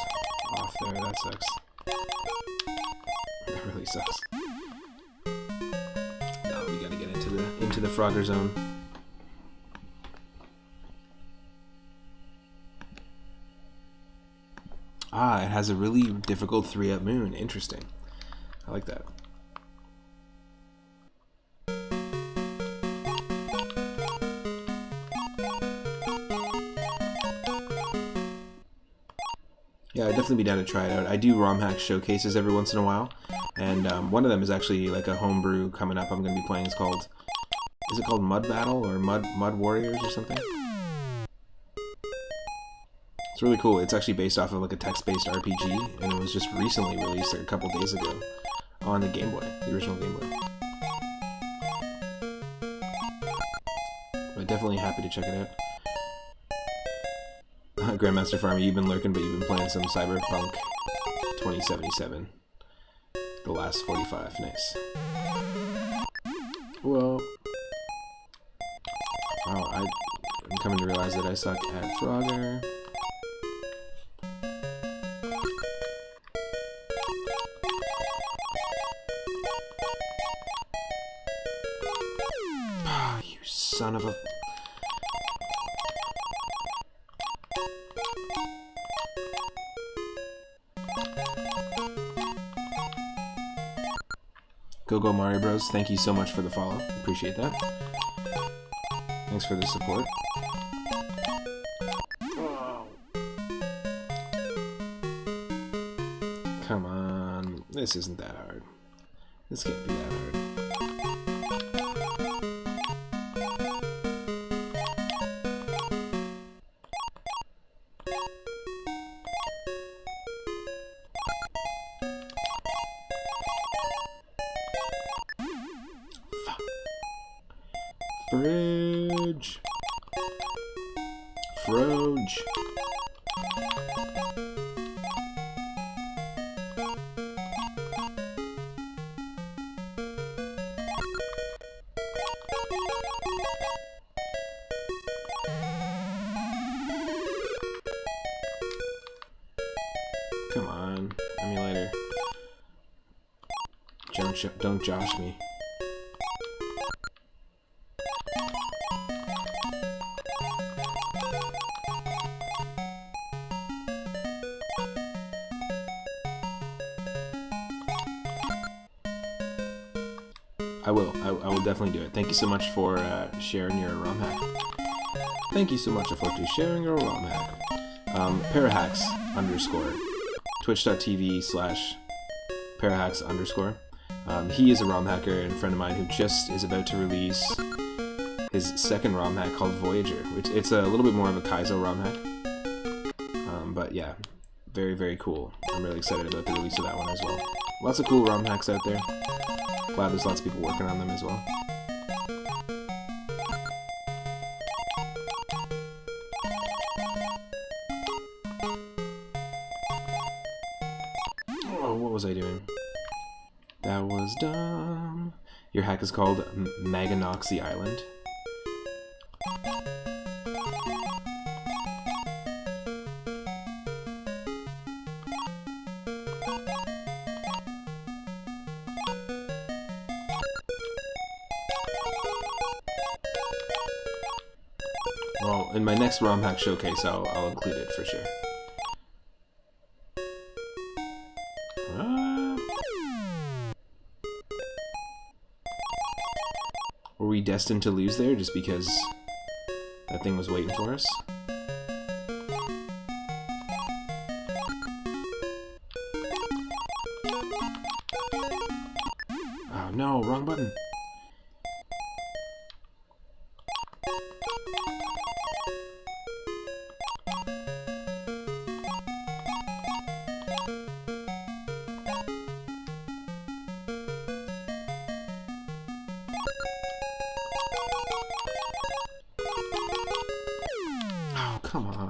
off there. That sucks. That really sucks. No, we gotta get into the Frogger zone. Ah, it has a really difficult 3-up moon. Interesting. I like that. Yeah, I'd definitely be down to try it out. I do ROM hack showcases every once in a while, and one of them is actually like a homebrew coming up. I'm going to be playing. It's called, is it called Mud Battle or Mud Warriors or something? It's really cool. It's actually based off of like a text-based RPG, and it was just recently released like a couple days ago on the Game Boy, the original Game Boy. But definitely happy to check it out. Grandmaster Farmer, you've been lurking, but you've been playing some Cyberpunk 2077. The last 45. Nice. Whoa. Wow, I'm coming to realize that I suck at Frogger. You son of a... Go Mario Bros, thank you so much for the follow. Appreciate that. Thanks for the support. Come on. This isn't that hard. This can't be that hard. Fridge. Froge. Come on, emulator. Don't josh me. I will definitely do it. Thank you so much for sharing your ROM hack. Thank you so much for sharing your ROM hack. Parahacks _ twitch.tv/parahacks_. He is a ROM hacker and a friend of mine who just is about to release his second ROM hack called Voyager, which it's a little bit more of a Kaizo ROM hack. But yeah, very, very cool. I'm really excited about the release of that one as well. Lots of cool ROM hacks out there. Glad there's lots of people working on them as well. Oh, what was I doing? That was dumb. Your hack is called Maganoxy Island. Well, in my next ROM hack showcase, I'll include it for sure. Were we destined to lose there just because that thing was waiting for us? Oh no, wrong button. Oh, come on.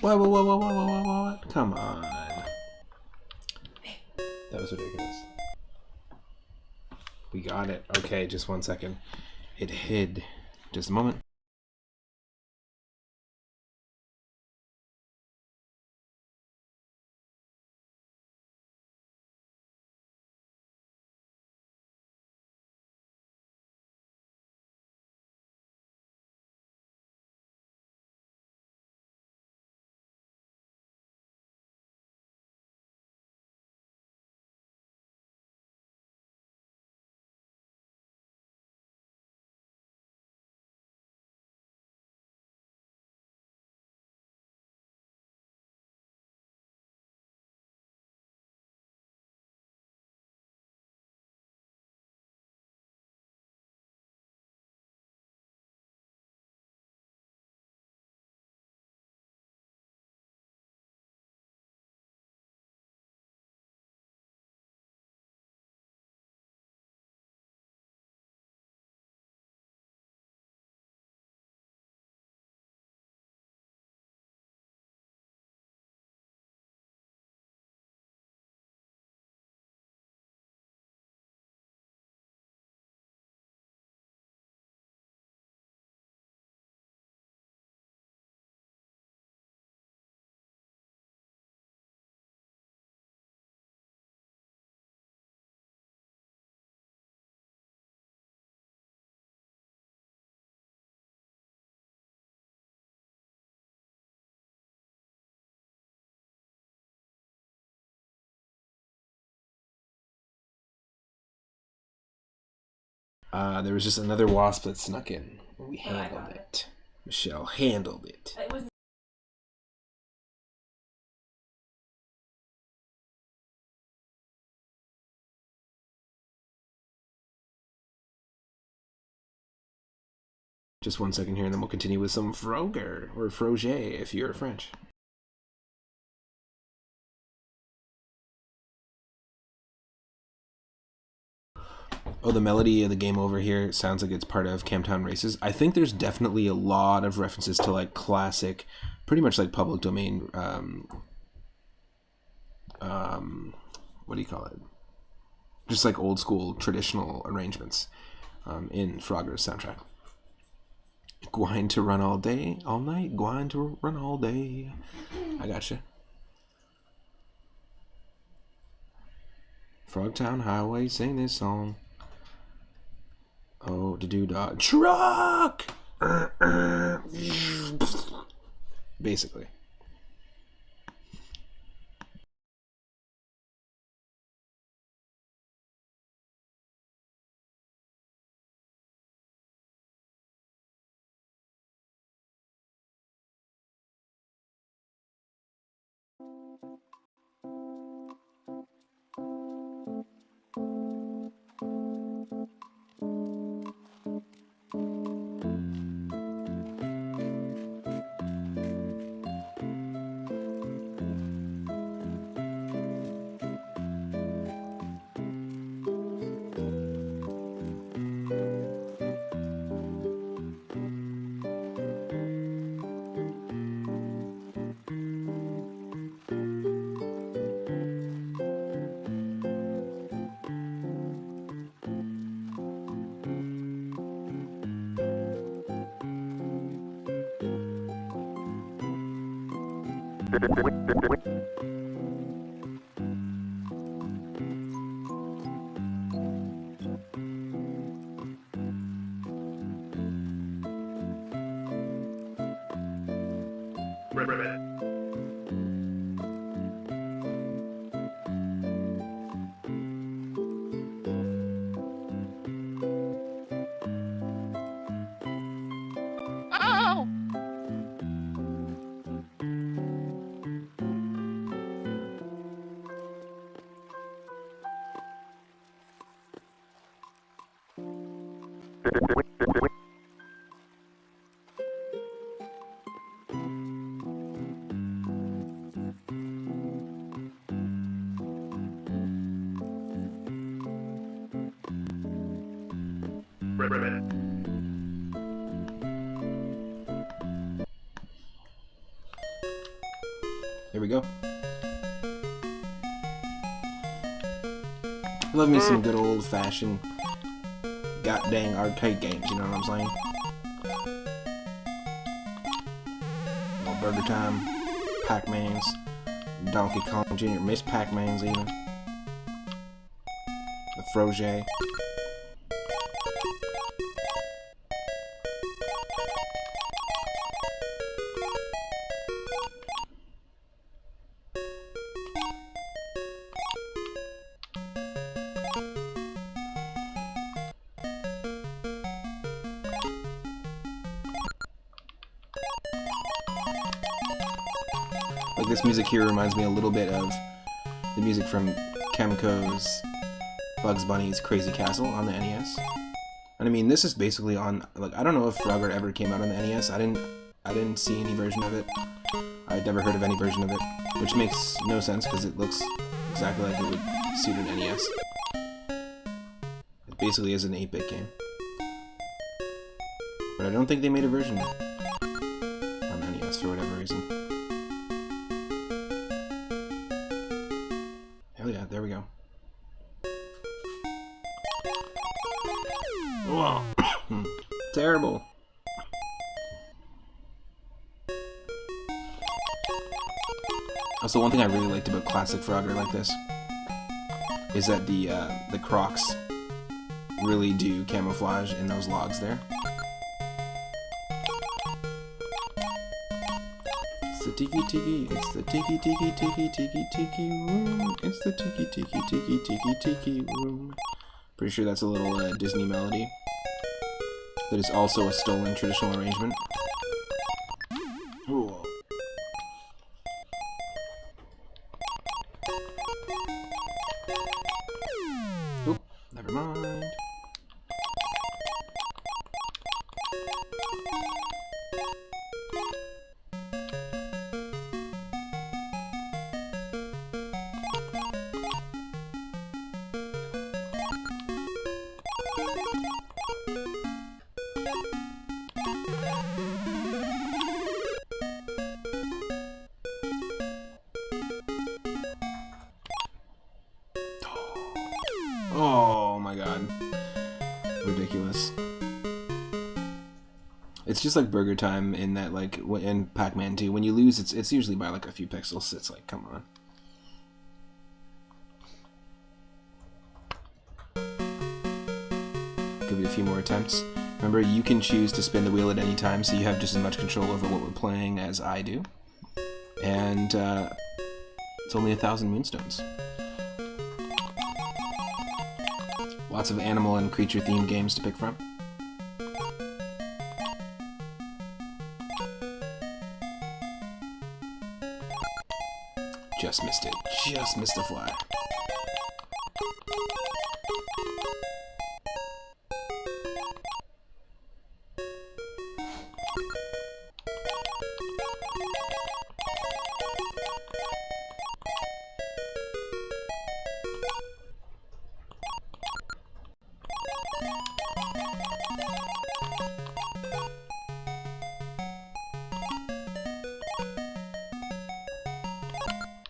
What? Come on. That was ridiculous. We got it. Okay, just 1 second. It hid. Just a moment. There was just another wasp that snuck in. We handled it. Michelle handled it. Just 1 second here, and then we'll continue with some Froger, or Froger if you're French. Oh, the melody of the game over here sounds like it's part of Camptown Races. I think there's definitely a lot of references to like classic pretty much like public domain. What do you call it? Just like old school traditional arrangements in Frogger's soundtrack. Gwine to run all day, all night. Gwine to run all day. I gotcha. Frogtown Highway, sing this song. Oh, the doo-dah. Truck! Basically. Here we go. Love me some good old-fashioned god-dang arcade games, you know what I'm saying? Little Burger Time, Pac-Mans, Donkey Kong Jr., Miss Pac-Mans even. The Froger. Like, this music here reminds me a little bit of the music from Kemco's Bugs Bunny's Crazy Castle on the NES. And I mean, this is basically on, like, I don't know if Frogger ever came out on the NES. I didn't see any version of it. I'd never heard of any version of it, which makes no sense because it looks exactly like it would suit an NES. It basically is an 8-bit game. But I don't think they made a version on NES for whatever reason. Hell yeah, there we go. Whoa. Terrible. Also, one thing I really liked about classic Frogger like this is that the crocs really do camouflage in those logs there. It's the tiki tiki, it's the tiki tiki tiki tiki tiki room. It's the tiki tiki tiki tiki tiki room. Pretty sure that's a little Disney melody that is also a stolen traditional arrangement. Ooh. Oop, never mind. ridiculous. It's just like Burger Time in that, like, in Pac-Man 2. When you lose, it's usually by like a few pixels. It's like, come on. Give it a few more attempts. Remember, you can choose to spin the wheel at any time, so you have just as much control over what we're playing as I do. And it's only 1,000 moonstones. Lots of animal and creature-themed games to pick from. Just missed it. Just missed the fly.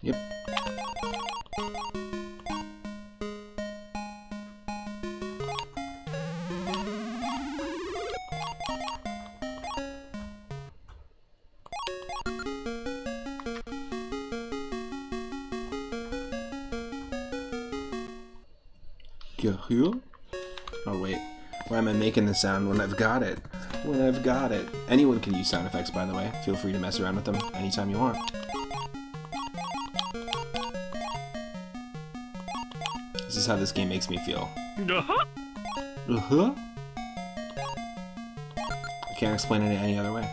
Yep. Oh wait, why am I making the sound when I've got it? When I've got it. Anyone can use sound effects, by the way. Feel free to mess around with them anytime you want. This is how this game makes me feel. I can't explain it any other way.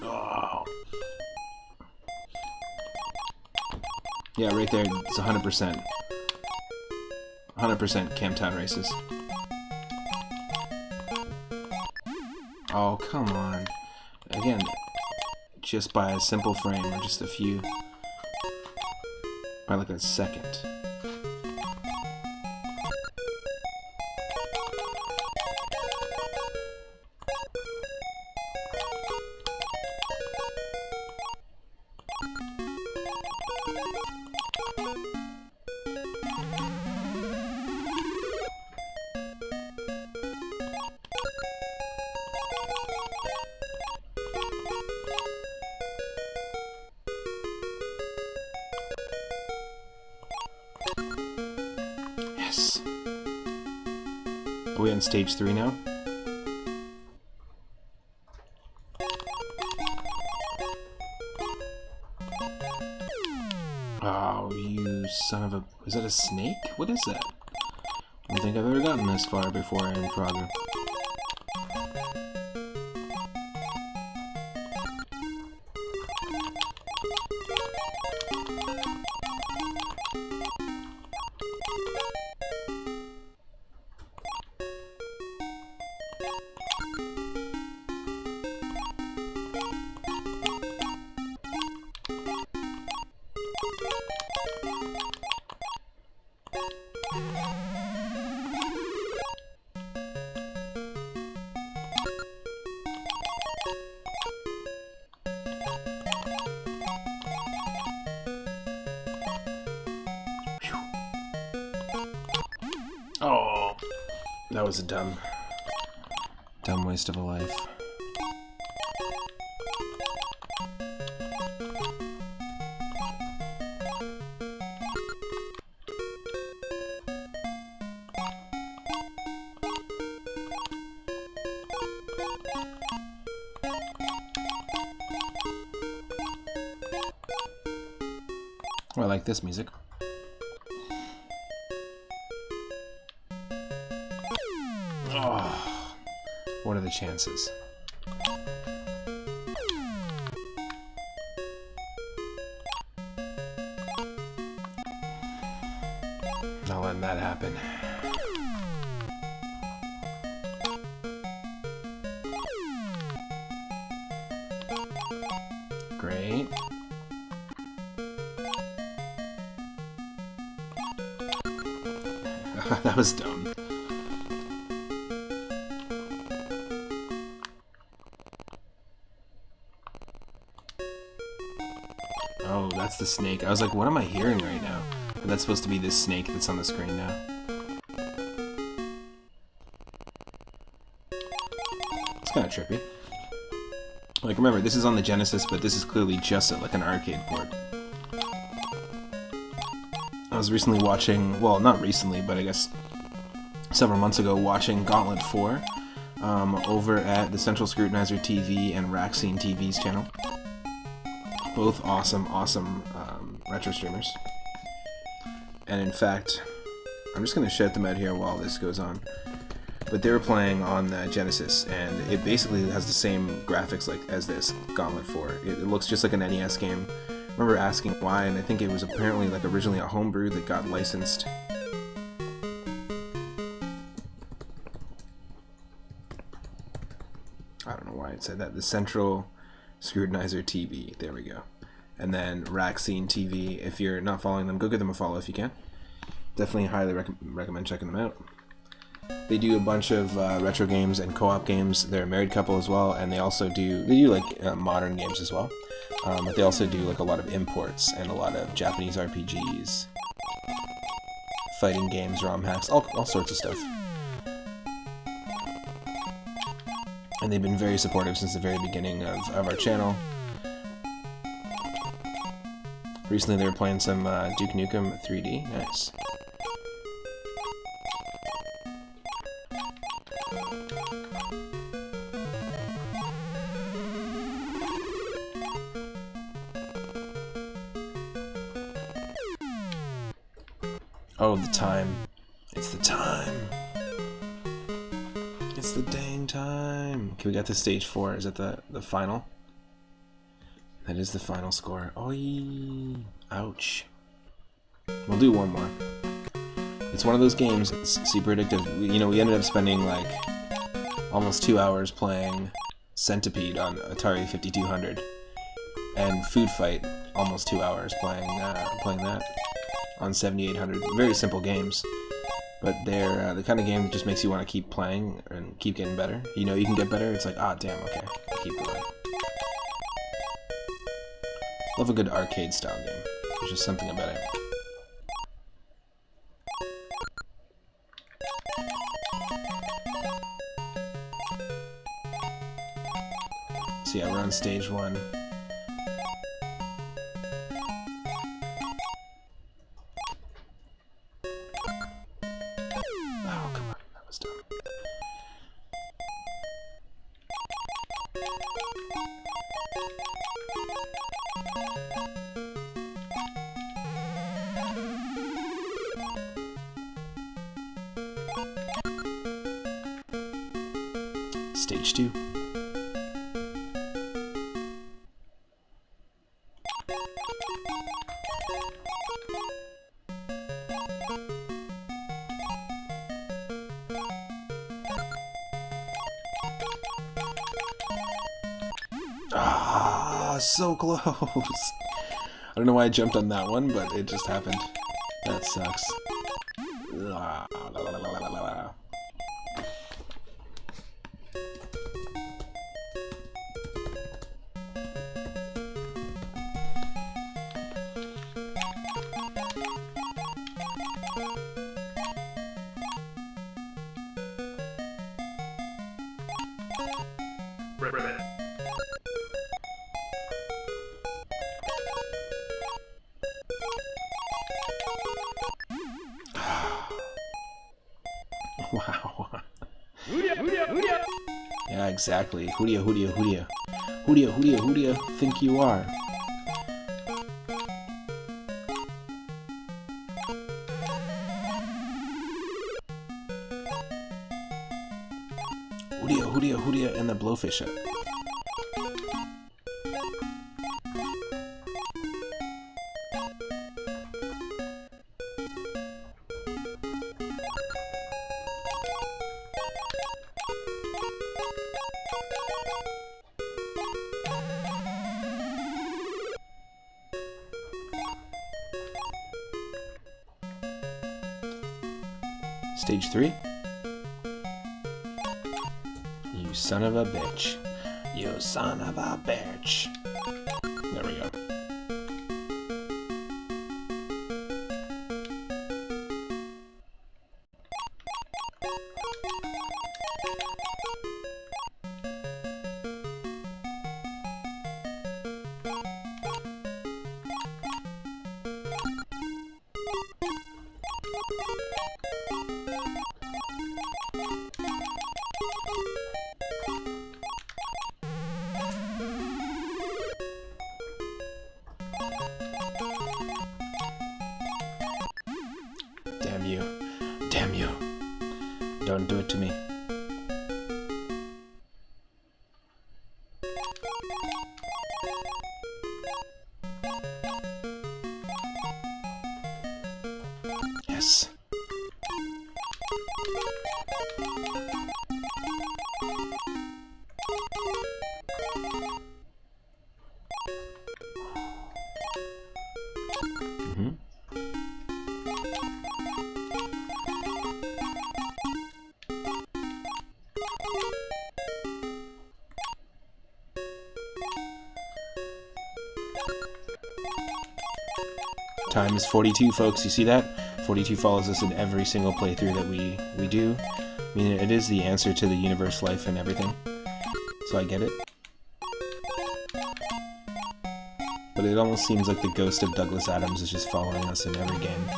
Oh. Yeah, right there, it's 100%. 100% Camptown races. Oh, come on. Again, just by a simple frame, or just a few. By like a second. Yes. Are we on stage 3 now? Oh, you son of a... Is that a snake? What is that? I don't think I've ever gotten this far before in Frogger. Oh, that was a dumb waste of a life. Oh, I like this music. Oh, what are the chances? Not letting that happen. Great. That was dumb. Oh, that's the snake. I was like, what am I hearing right now? But that's supposed to be this snake that's on the screen now. It's kind of trippy. Like, remember, this is on the Genesis, but this is clearly just like an arcade port. I was recently watching, well, not recently, but I guess several months ago, watching Gauntlet 4 over at the Central Scrutinizer TV and Rack Scene TV's channel. Both awesome retro streamers. And in fact, I'm just going to shout them out here while this goes on. But they were playing on the Genesis, and it basically has the same graphics like as this Gauntlet 4. It looks just like an NES game. I remember asking why, and I think it was apparently like originally a homebrew that got licensed. I don't know why it said that. The Central Scrutinizer TV. There we go. And then Rack Scene TV. If you're not following them, go give them a follow if you can. Definitely highly recommend checking them out. They do a bunch of retro games and co-op games. They're a married couple as well, and they do like modern games as well. But they also do like a lot of imports and a lot of Japanese RPGs, fighting games, ROM hacks, all sorts of stuff. And they've been very supportive since the very beginning of our channel. Recently they were playing some Duke Nukem 3D. Nice. Oh, the time. It's the time. It's the dang time. Okay, we got to stage 4. Is that the final? That is the final score. Oi! Ouch. We'll do one more. It's one of those games. It's super addictive. We ended up spending like almost 2 hours playing Centipede on Atari 5200, and Food Fight almost 2 hours playing that on 7800. Very simple games, but they're the kind of game that just makes you want to keep playing and keep getting better. You know you can get better. It's like, ah, damn, okay, I'll keep going. Love a good arcade style game. There's just something about it. So yeah, we're on stage 1. Oh, come on, that was dumb. Stage 2. Ah, so close. I don't know why I jumped on that one, but it just happened. That sucks. Ah, la, la, la, la, la, la. Wow. Yeah, exactly. Who do you think you are? Who do you, and the blowfish it. Stage 3. You son of a bitch. You son of a bitch. There we go. Damn you. Damn you. Don't do it to me. Yes. Time is 42, folks. You see that? 42 follows us in every single playthrough that we do. I mean, it is the answer to the universe, life, and everything. So I get it. But it almost seems like the ghost of Douglas Adams is just following us in every game.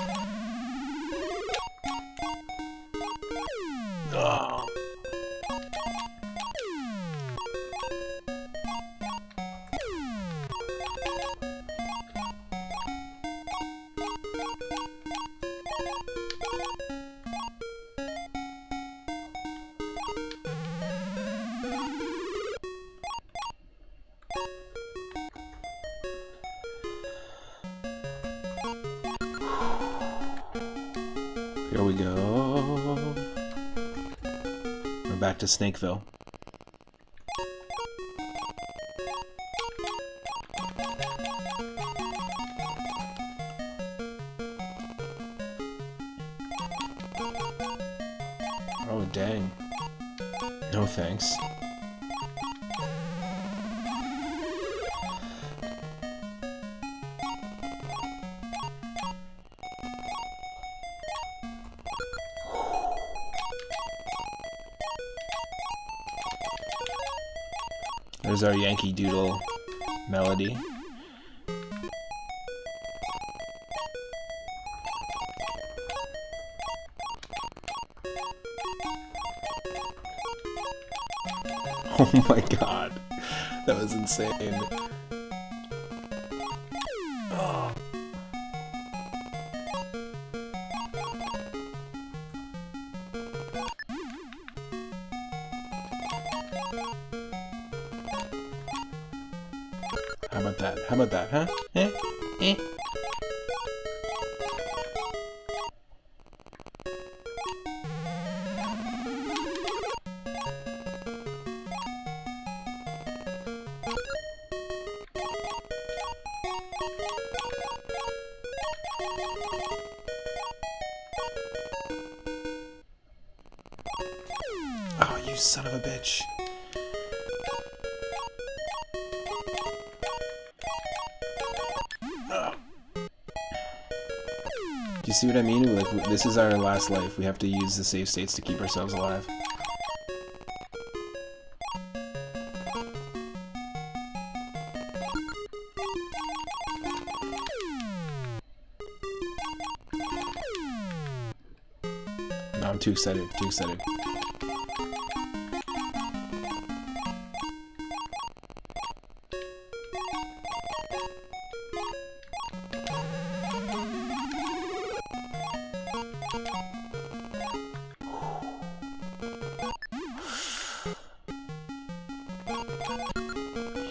Ugh. Here we go. We're back to Snakeville. Oh, dang. No thanks. There's our Yankee Doodle melody. Oh my god, that was insane. Oh. How about that? How about that, huh? Eh? Eh? Oh, you son of a bitch. Do you see what I mean? Like, this is our last life. We have to use the save states to keep ourselves alive. No, I'm too excited. Too excited.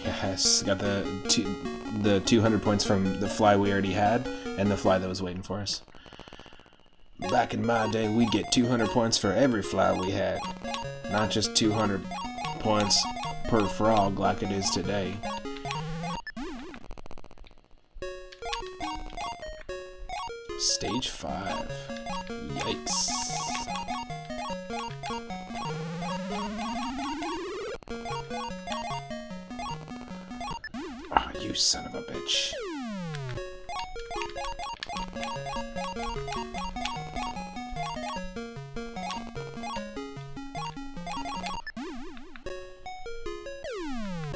Yes, got the 200 points from the fly we already had, and the fly that was waiting for us. Back in my day, we'd get 200 points for every fly we had. Not just 200 points per frog like it is today. Stage 5. Yikes. Oh, you son of a bitch.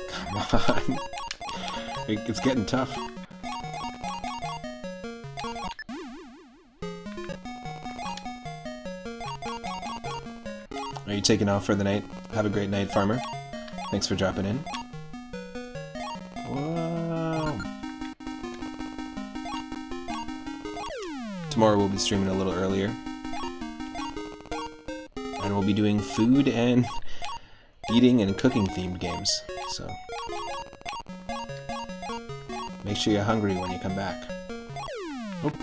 Come on. It's getting tough. Are you taking off for the night? Have a great night, Farmer. Thanks for dropping in. Whoa. Tomorrow we'll be streaming a little earlier. And we'll be doing food and eating and cooking themed games. So make sure you're hungry when you come back. Oh.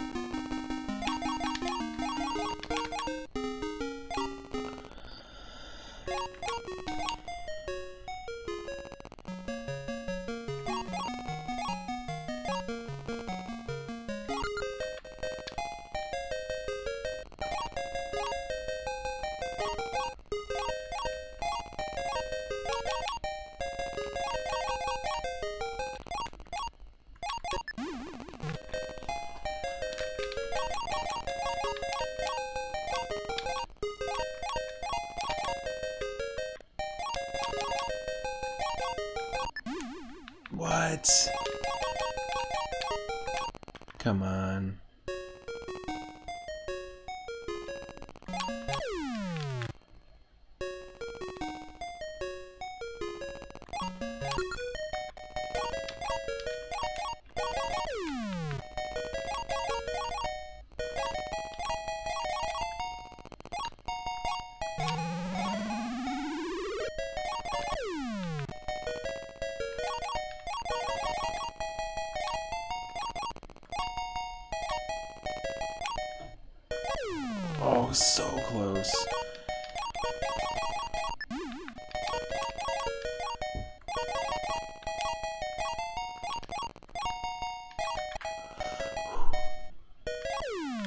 What? Come on. Oh, so close.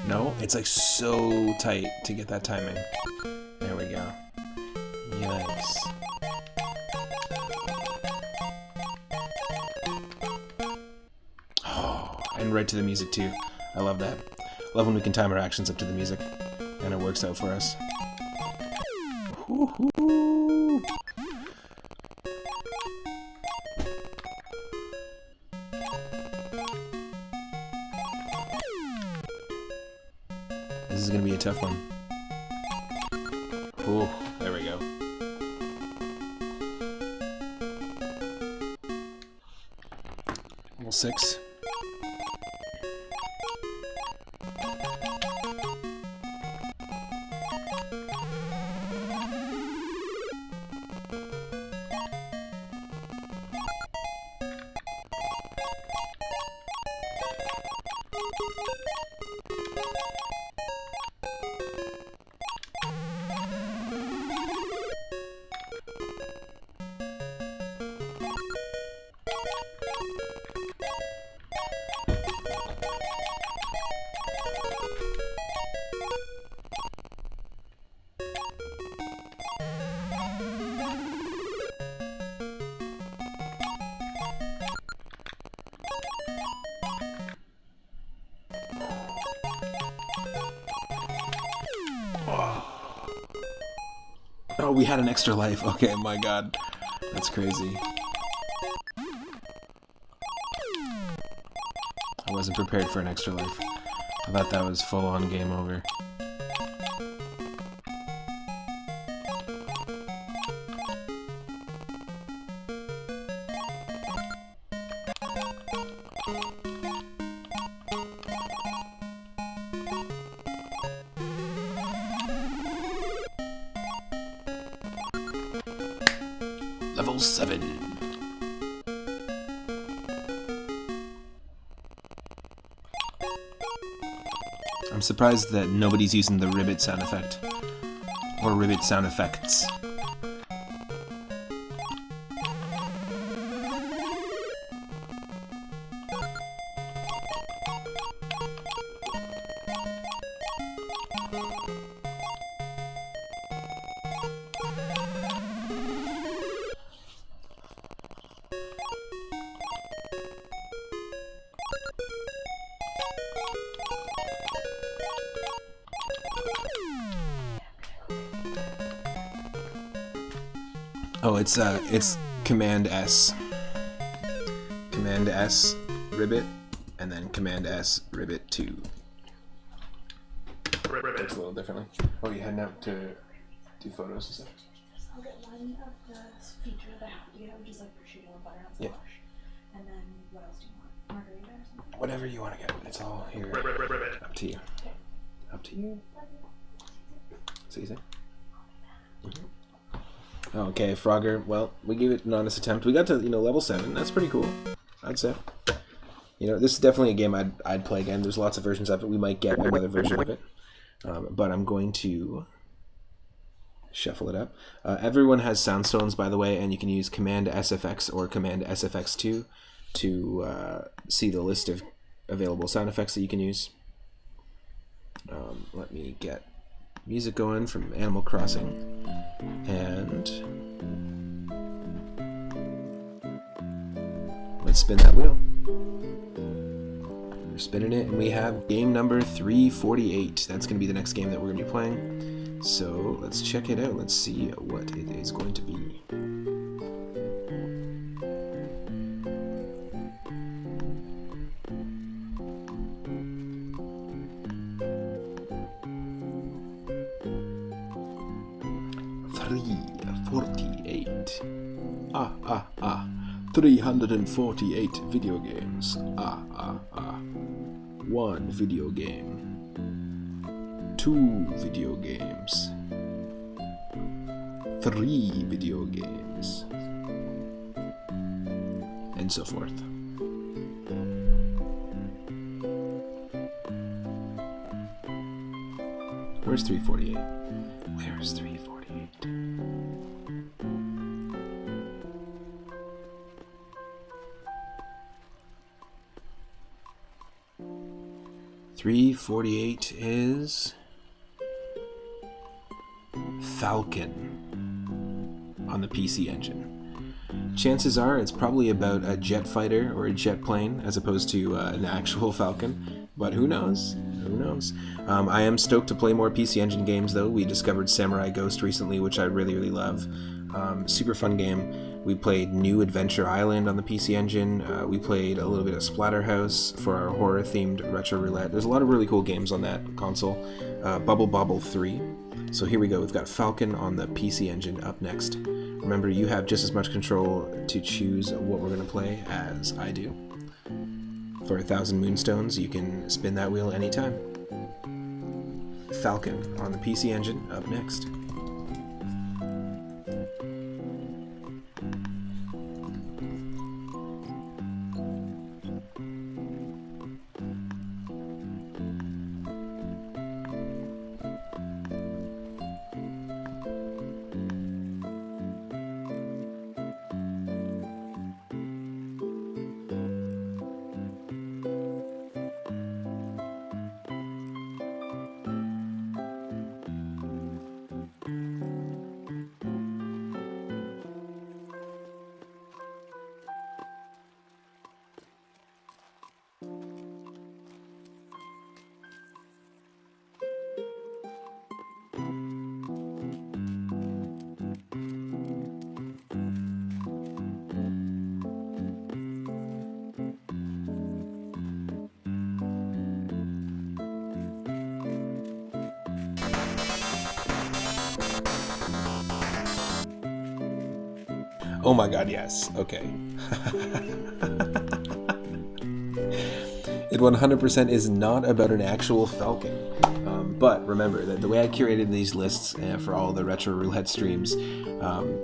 No, it's like so tight to get that timing. There we go. Yikes. Oh, and right to the music too. I love that. Love when we can time our actions up to the music. And it works out for us. Woo-hoo. This is gonna be a tough one. Ooh, there we go. Level 6. Oh, we had an extra life. Okay, my god. That's crazy. I wasn't prepared for an extra life. I thought that was full-on game over. Level 7. I'm surprised that nobody's using the ribbit sound effect. Or ribbit sound effects. Oh, it's Command S. Command S, ribbit, and then Command S, ribbit 2. It's a little differently. Oh, you heading out to do photos and stuff? I'll get one of the feature that I have to get, which is like prosciutto and butter on squash. And then what else do you want? Margarita or something? Whatever you want to get. It's all here. Up to you. Up to you. So you say? Okay, Frogger. Well, we gave it an honest attempt. We got to, level 7. That's pretty cool, I'd say. This is definitely a game I'd play again. There's lots of versions of it. We might get another version of it. But I'm going to shuffle it up. Everyone has soundstones, by the way, and you can use Command SFX or Command SFX2 to see the list of available sound effects that you can use. Let me get music going from Animal Crossing, and let's spin that wheel. We're spinning it, and we have game number 348. That's going to be the next game that we're going to be playing. So let's check it out. Let's see what it is going to be. Ah, ah, ah. 348 video games. Ah, ah, ah. 1 video game. 2 video games. 3 video games. And so forth. Where's 348? Where's 348? 348 is Falcon on the PC Engine. Chances are it's probably about a jet fighter or a jet plane as opposed to an actual Falcon, but who knows? Who knows? I am stoked to play more PC Engine games, though. We discovered Samurai Ghost recently, which I really, really love. Super fun game. We played New Adventure Island on the PC Engine. We played a little bit of Splatterhouse for our horror-themed Retro Roulette. There's a lot of really cool games on that console. Bubble Bobble 3. So here we go. We've got Falcon on the PC Engine up next. Remember, you have just as much control to choose what we're going to play as I do. For 1,000 Moonstones, you can spin that wheel anytime. Falcon on the PC Engine up next. Oh my god, yes. Okay. It 100% is not about an actual Falcon. But remember that the way I curated these lists for all the Retro Roulette streams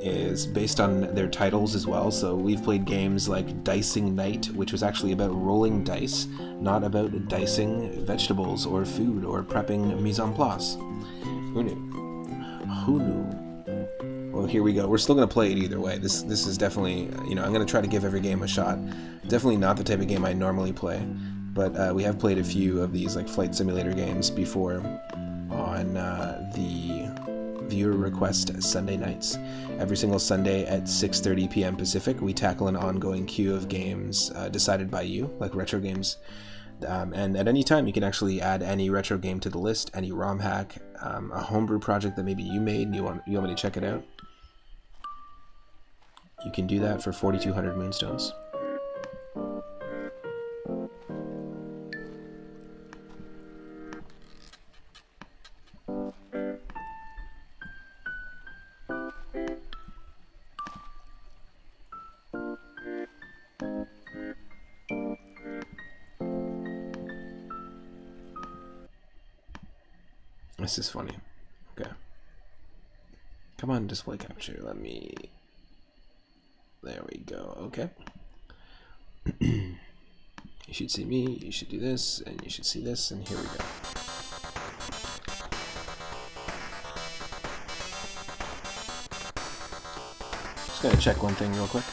is based on their titles as well. So we've played games like Dicing Night, which was actually about rolling dice, not about dicing vegetables or food or prepping mise en place. Who knew? Who knew? Well, here we go. We're still going to play it either way. This is definitely, I'm going to try to give every game a shot. Definitely not the type of game I normally play. But we have played a few of these like flight simulator games before on the viewer request Sunday nights. Every single Sunday at 6:30 p.m. Pacific, we tackle an ongoing queue of games decided by you, like retro games. And at any time, you can actually add any retro game to the list, any ROM hack, a homebrew project that maybe you made and you want me to check it out. You can do that for 4,200 Moonstones. This is funny. Okay. Come on, display capture. Let me... There we go. Okay. You should see me, you should do this, and you should see this, and here we go. Just gonna check one thing real quick.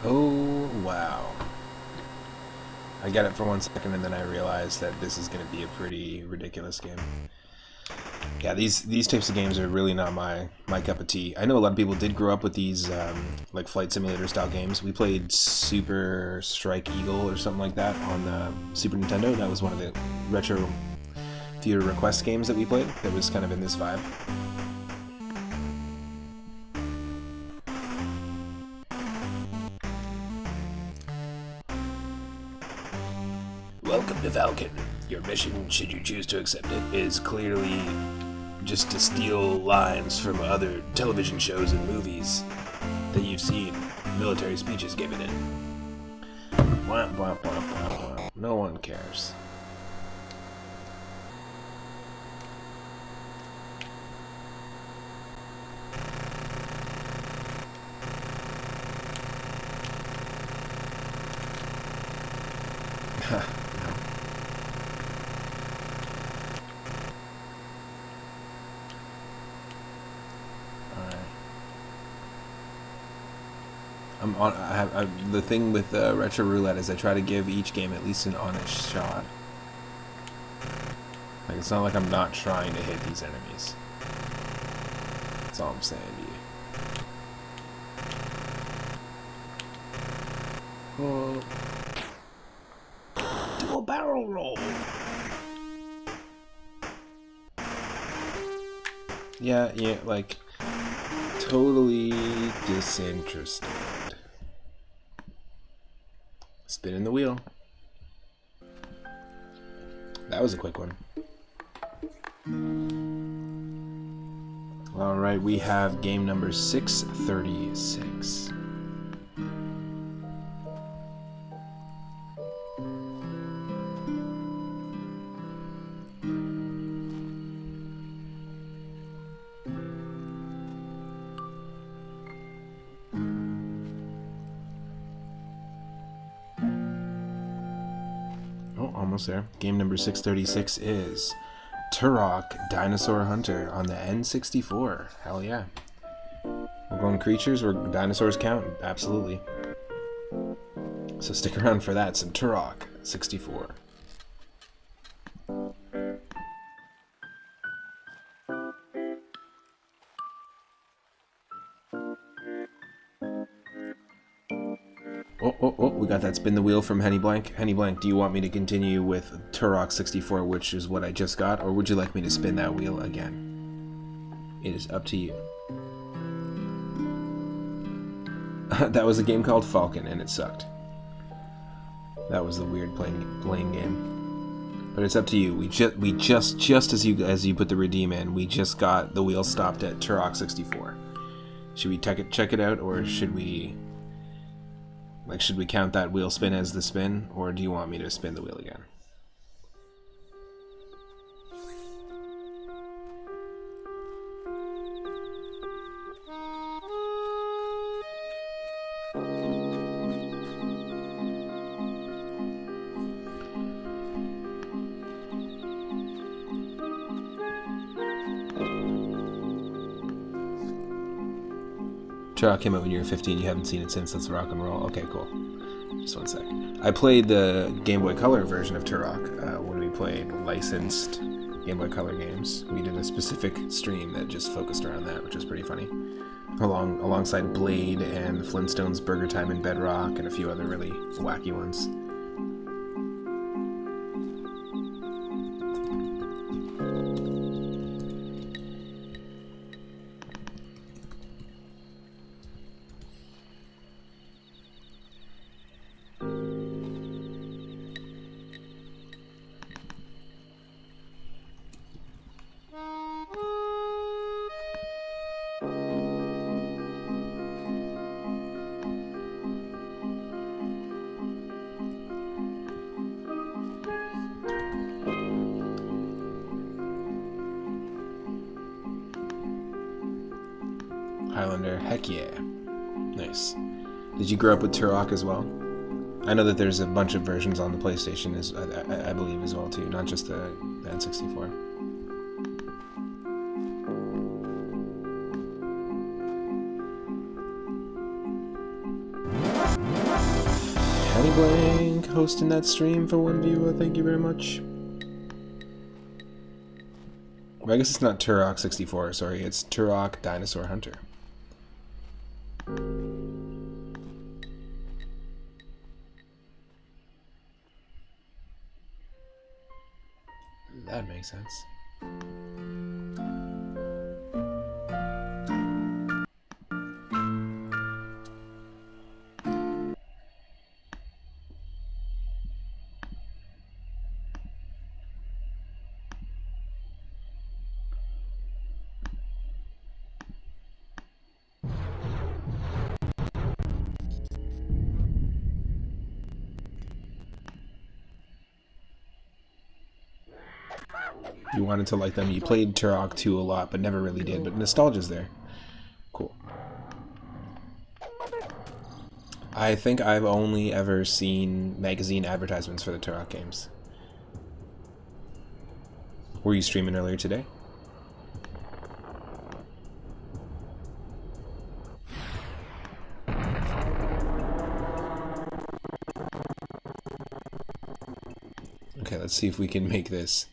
Oh, wow. I get it for 1 second and then I realized that this is going to be a pretty ridiculous game. Yeah, these types of games are really not my cup of tea. I know a lot of people did grow up with these like flight simulator style games. We played Super Strike Eagle or something like that on the Super Nintendo. That was one of the retro theater request games that we played that was kind of in this vibe. Welcome to Falcon. Your mission, should you choose to accept it, is clearly just to steal lines from other television shows and movies that you've seen military speeches given in. Womp, womp, womp, womp, womp. No one cares. The thing with Retro Roulette is I try to give each game at least an honest shot. Like, it's not like I'm not trying to hit these enemies. That's all I'm saying to you. Oh. Do a barrel roll! Yeah, like, totally disinterested. Spinning the wheel. That was a quick one. Alright, we have game number 636. Almost there. Game number 636 is Turok Dinosaur Hunter on the N64. Hell yeah. We're going creatures where dinosaurs count? Absolutely. So stick around for that. Some Turok 64. Oh, we got that spin the wheel from Henny Blank. Henny Blank, do you want me to continue with Turok 64, which is what I just got, or would you like me to spin that wheel again? It is up to you. That was a game called Falcon, and it sucked. That was the weird playing game. But it's up to you. We just as you put the redeem in, we just got the wheel stopped at Turok 64. Should we check it out, or should we count that wheel spin as the spin, or do you want me to spin the wheel again? Turok came out when you were 15. You haven't seen it since. Let's rock and roll. Okay, cool. Just one sec. I played the Game Boy Color version of Turok when we played licensed Game Boy Color games. We did a specific stream that just focused around that, which was pretty funny. Alongside Blade and Flintstones Burger Time and Bedrock and a few other really wacky ones. Highlander, heck yeah. Nice. Did you grow up with Turok as well? I know that there's a bunch of versions on the PlayStation, I believe, as well, too, not just the N64. Henny Blank hosting that stream for one viewer, thank you very much. Well, I guess it's not Turok 64, sorry, it's Turok Dinosaur Hunter. That makes sense. You wanted to like them. You played Turok 2 a lot, but never really did. But nostalgia's there. Cool. I think I've only ever seen magazine advertisements for the Turok games. Were you streaming earlier today? Okay, let's see if we can make this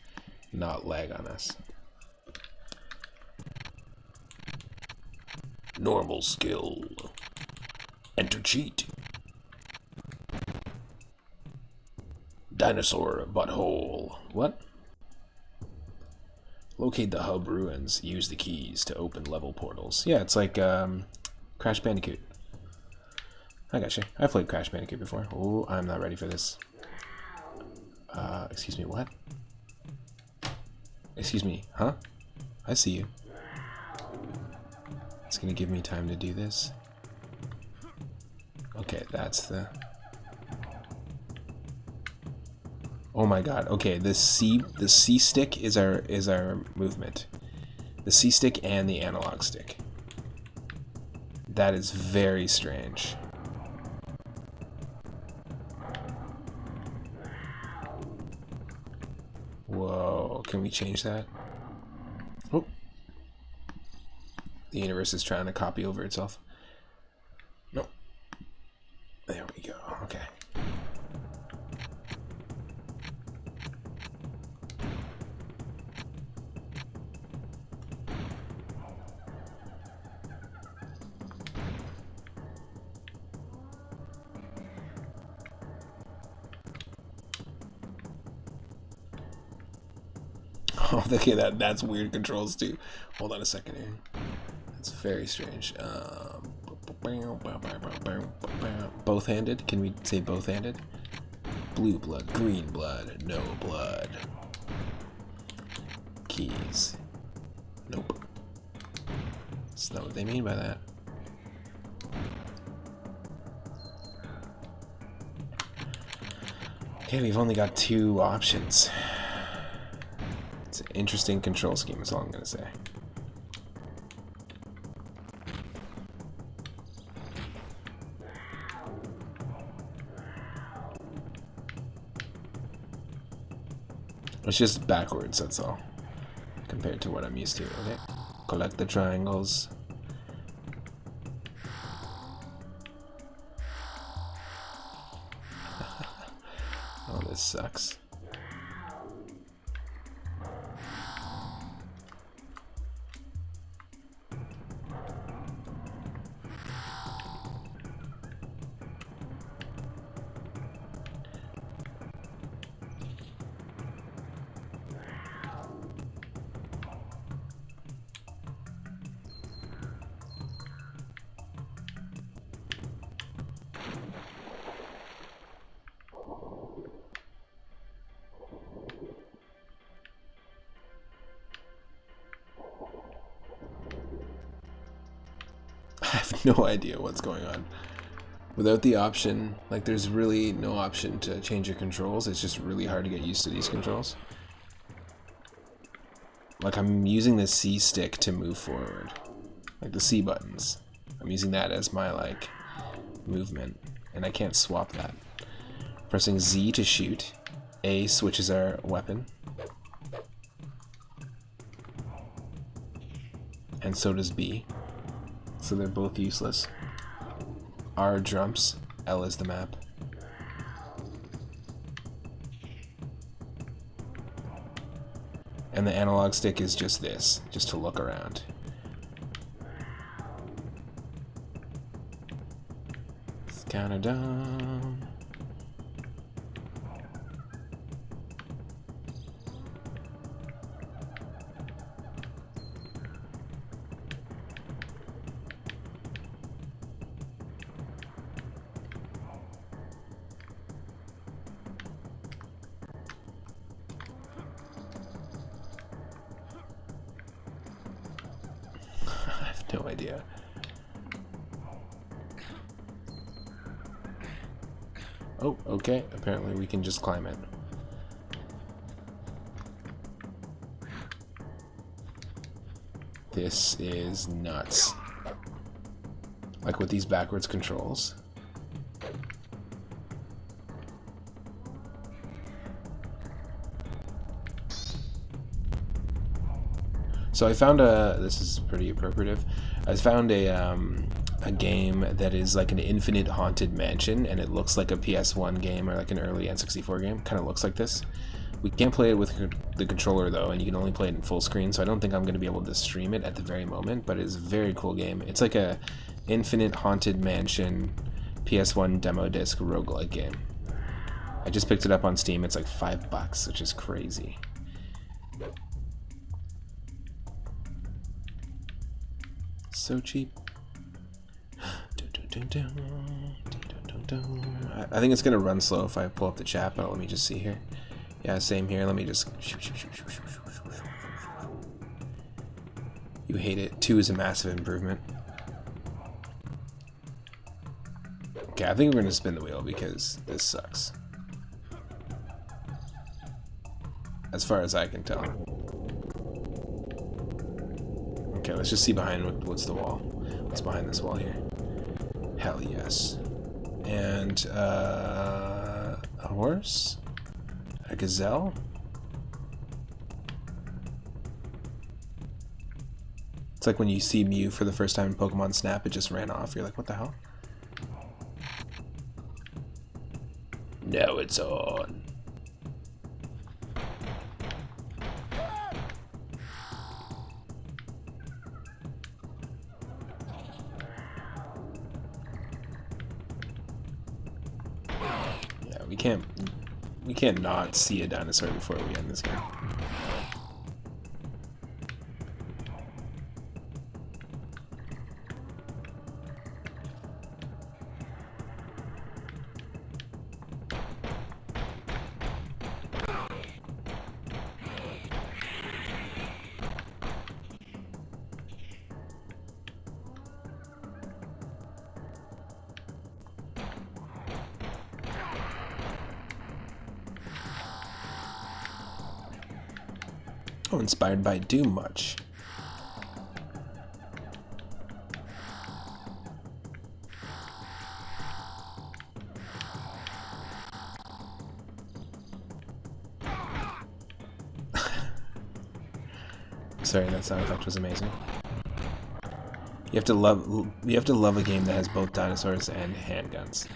not lag on us. Normal skill. Enter cheat. Dinosaur butthole. What? Locate the hub ruins. Use the keys to open level portals. Yeah, it's like Crash Bandicoot. I gotcha. I've played Crash Bandicoot before. Oh, I'm not ready for this. Excuse me, what? Excuse me, huh? I see you. It's gonna give me time to do this. Okay, that's the... Oh my god, okay, the C stick is our movement. The C stick and the analog stick. That is very strange. Whoa, can we change that? Oh. The universe is trying to copy over itself. No. There we go, okay. Oh, okay, that's weird controls too. Hold on a second here. That's very strange. Both-handed? Can we say both-handed? Blue blood, green blood, no blood. Keys. Nope. That's not what they mean by that. Okay, we've only got 2 options. It's an interesting control scheme, that's all I'm gonna say. It's just backwards, that's all, compared to what I'm used to. Okay, collect the triangles. Oh, this sucks. I have no idea what's going on. Without the option, like there's really no option to change your controls. It's just really hard to get used to these controls. Like I'm using the C stick to move forward. Like the C buttons. I'm using that as my like movement. And I can't swap that. Pressing Z to shoot. A switches our weapon. And so does B. So they're both useless. R jumps, L is the map. And the analog stick is just this, just to look around. Let's count it down. No idea. Oh, okay. Apparently we can just climb it. This is nuts. Like with these backwards controls. So I found this is pretty appropriative. I found a game that is like an infinite haunted mansion, and it looks like a PS1 game or like an early N64 game. Kind of looks like this. We can't play it with the controller though, and you can only play it in full screen, so I don't think I'm going to be able to stream it at the very moment, but it's a very cool game. It's like a infinite haunted mansion PS1 demo disc roguelike game. I just picked it up on Steam. It's like $5, which is crazy. So cheap. I think it's gonna run slow if I pull up the chat, but let me just see here. Yeah, same here. Let me just. You hate it. 2 is a massive improvement. Okay, I think we're gonna spin the wheel because this sucks. As far as I can tell. Okay, let's just see behind what's the wall. What's behind this wall here? Hell yes. And a horse? A gazelle? It's like when you see Mew for the first time in Pokemon Snap, it just ran off. You're like, what the hell? Now it's on. We can't not see a dinosaur before we end this game. Oh, inspired by Doom much. Sorry, that sound effect was amazing. You have to love a game that has both dinosaurs and handguns.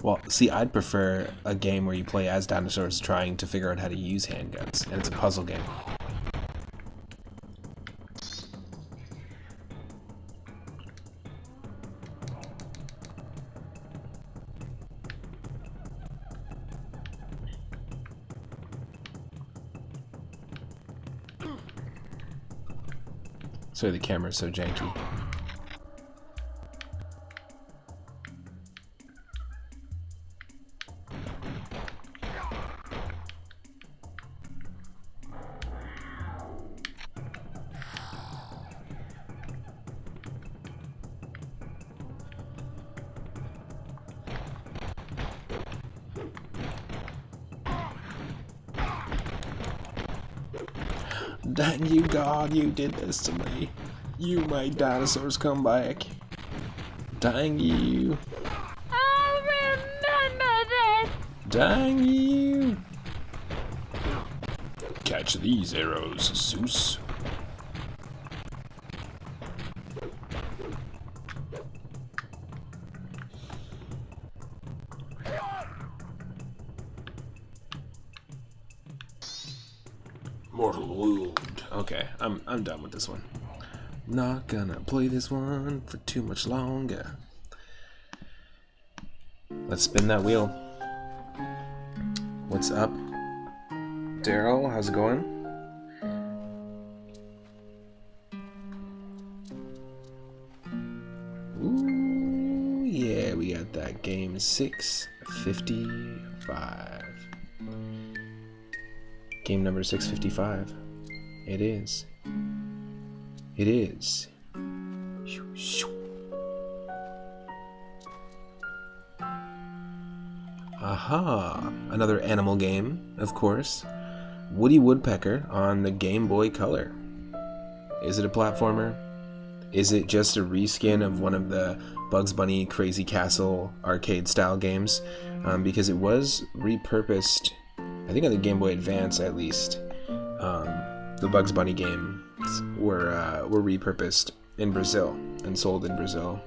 Well, see, I'd prefer a game where you play as dinosaurs trying to figure out how to use handguns, and it's a puzzle game. Sorry, the camera's so janky. Dang you, God, you did this to me. You made dinosaurs come back. Dang you. I'll remember this. Dang you. Catch these arrows, Zeus. Mortal wound. Okay, I'm done with this one. Not gonna play this one for too much longer. Let's spin that wheel. What's up, Daryl? How's it going? Ooh, yeah, we got that game 655. Game number 655. It is. It is. Aha! Another animal game, of course. Woody Woodpecker on the Game Boy Color. Is it a platformer? Is it just a reskin of one of the Bugs Bunny Crazy Castle arcade style games? Because it was repurposed, I think on the Game Boy Advance at least. The Bugs Bunny games were repurposed in Brazil and sold in Brazil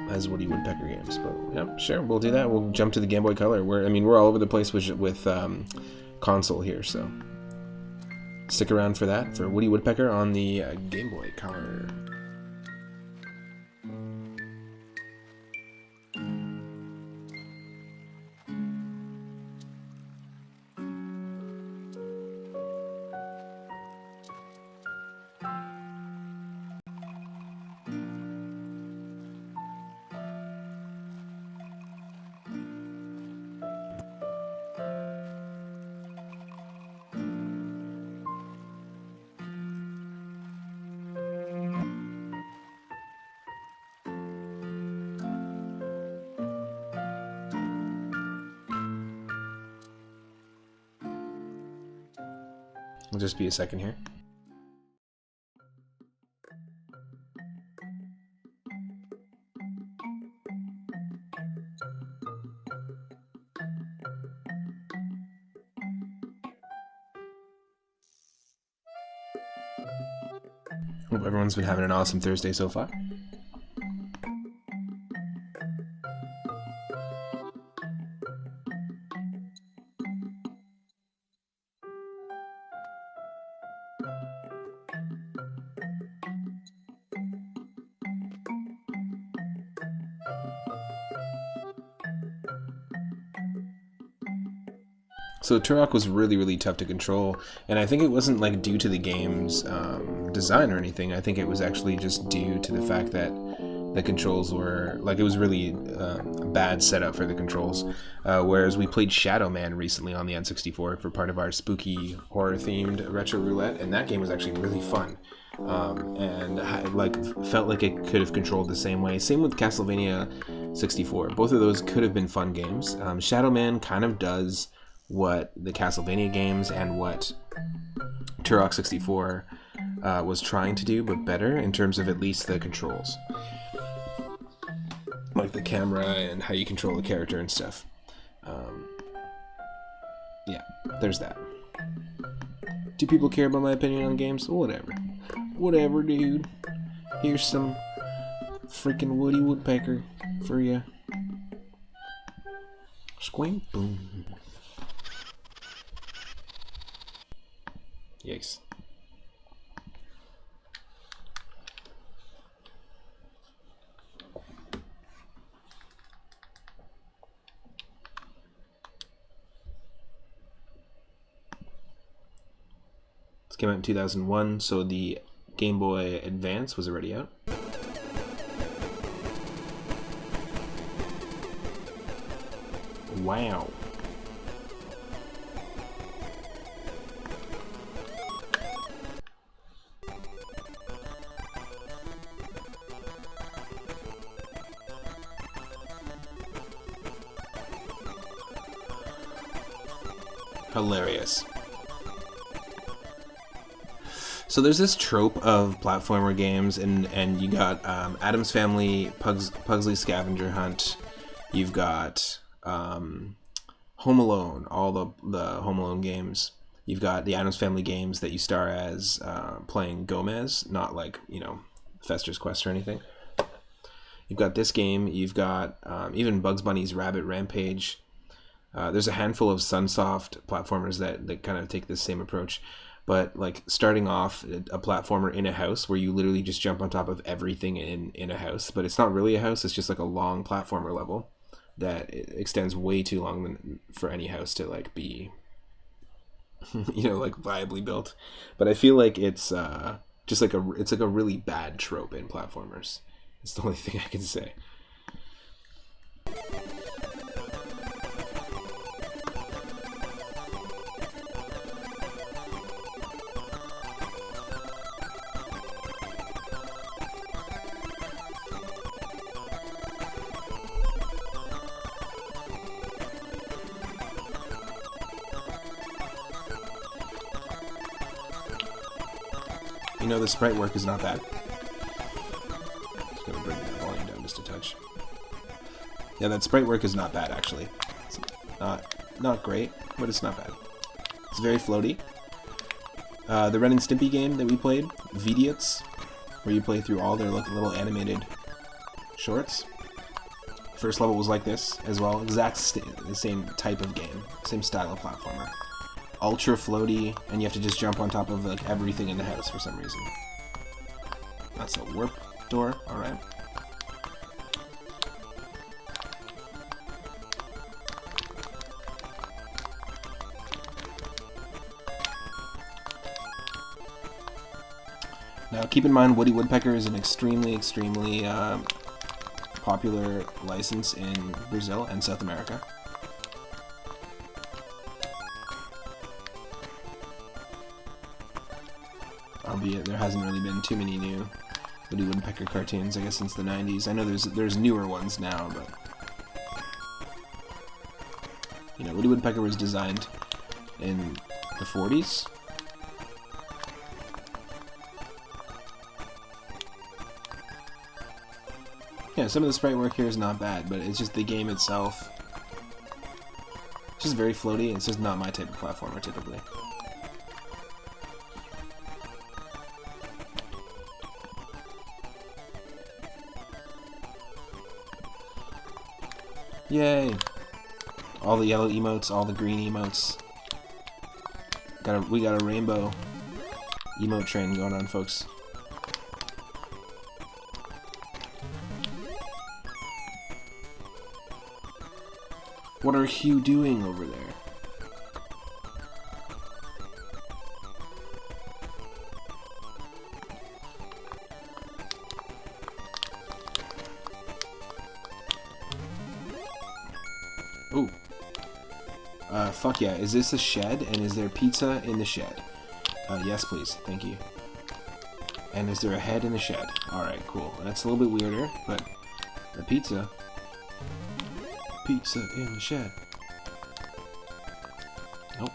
as Woody Woodpecker games. But yeah, sure, we'll do that. We'll jump to the Game Boy Color. We're all over the place with console here, so stick around for that, for Woody Woodpecker on the Game Boy Color. It'll just be a second here. Hope everyone's been having an awesome Thursday so far. So Turok was really tough to control, and I think it wasn't like due to the game's design or anything. I think it was actually just due to the fact that the controls were like, it was really a bad setup for the controls. Whereas we played Shadow Man recently on the N64 for part of our spooky horror themed Retro Roulette, and that game was actually really fun. And like felt like it could have controlled the same way. Same with Castlevania 64. Both of those could have been fun games. Shadow Man kind of does what the Castlevania games and what Turok 64 was trying to do, but better in terms of at least the controls. Like the camera and how you control the character and stuff. Yeah, there's that. Do people care about my opinion on games? Whatever. Whatever, dude. Here's some freaking Woody Woodpecker for you. Squink, boom. Yikes. This came out in 2001, so the Game Boy Advance was already out. Wow. Hilarious. So there's this trope of platformer games, and you got Addams Family, Pugsley's Scavenger Hunt. You've got Home Alone, all the Home Alone games. You've got the Addams Family games that you star as playing Gomez, not like, you know, Fester's Quest or anything. You've got this game. You've got even Bugs Bunny's Rabbit Rampage. There's a handful of Sunsoft platformers that kind of take this same approach. But like starting off a platformer in a house where you literally just jump on top of everything in a house, but it's not really a house, it's just like a long platformer level that extends way too long for any house to like be you know, like viably built. But I feel like it's just like it's like a really bad trope in platformers. It's the only thing I can say. You know, the sprite work is not bad. Just gonna bring that volume down just a touch. Yeah, that sprite work is not bad, actually. It's not great, but it's not bad. It's very floaty. The Ren and Stimpy game that we played, Vidiots, where you play through all their little animated shorts. First level was like this as well. The same type of game, same style of platformer. Ultra floaty, and you have to just jump on top of like everything in the house for some reason. That's a warp door, alright. Now keep in mind, Woody Woodpecker is an extremely popular license in Brazil and South America. Albeit there hasn't really been too many new Woody Woodpecker cartoons, I guess, since the 90s. I know there's newer ones now, but you know, Woody Woodpecker was designed in the 40s. Yeah, some of the sprite work here is not bad, but it's just the game itself. It's just very floaty. It's just not my type of platformer typically. Yay! All the yellow emotes, all the green emotes. We got a rainbow emote train going on, folks. What are Hugh doing over there? Ooh. Fuck yeah. Is this a shed? And is there pizza in the shed? Yes, please. Thank you. And is there a head in the shed? Alright, cool. That's a little bit weirder, but the pizza... Pizza in the shed. Nope.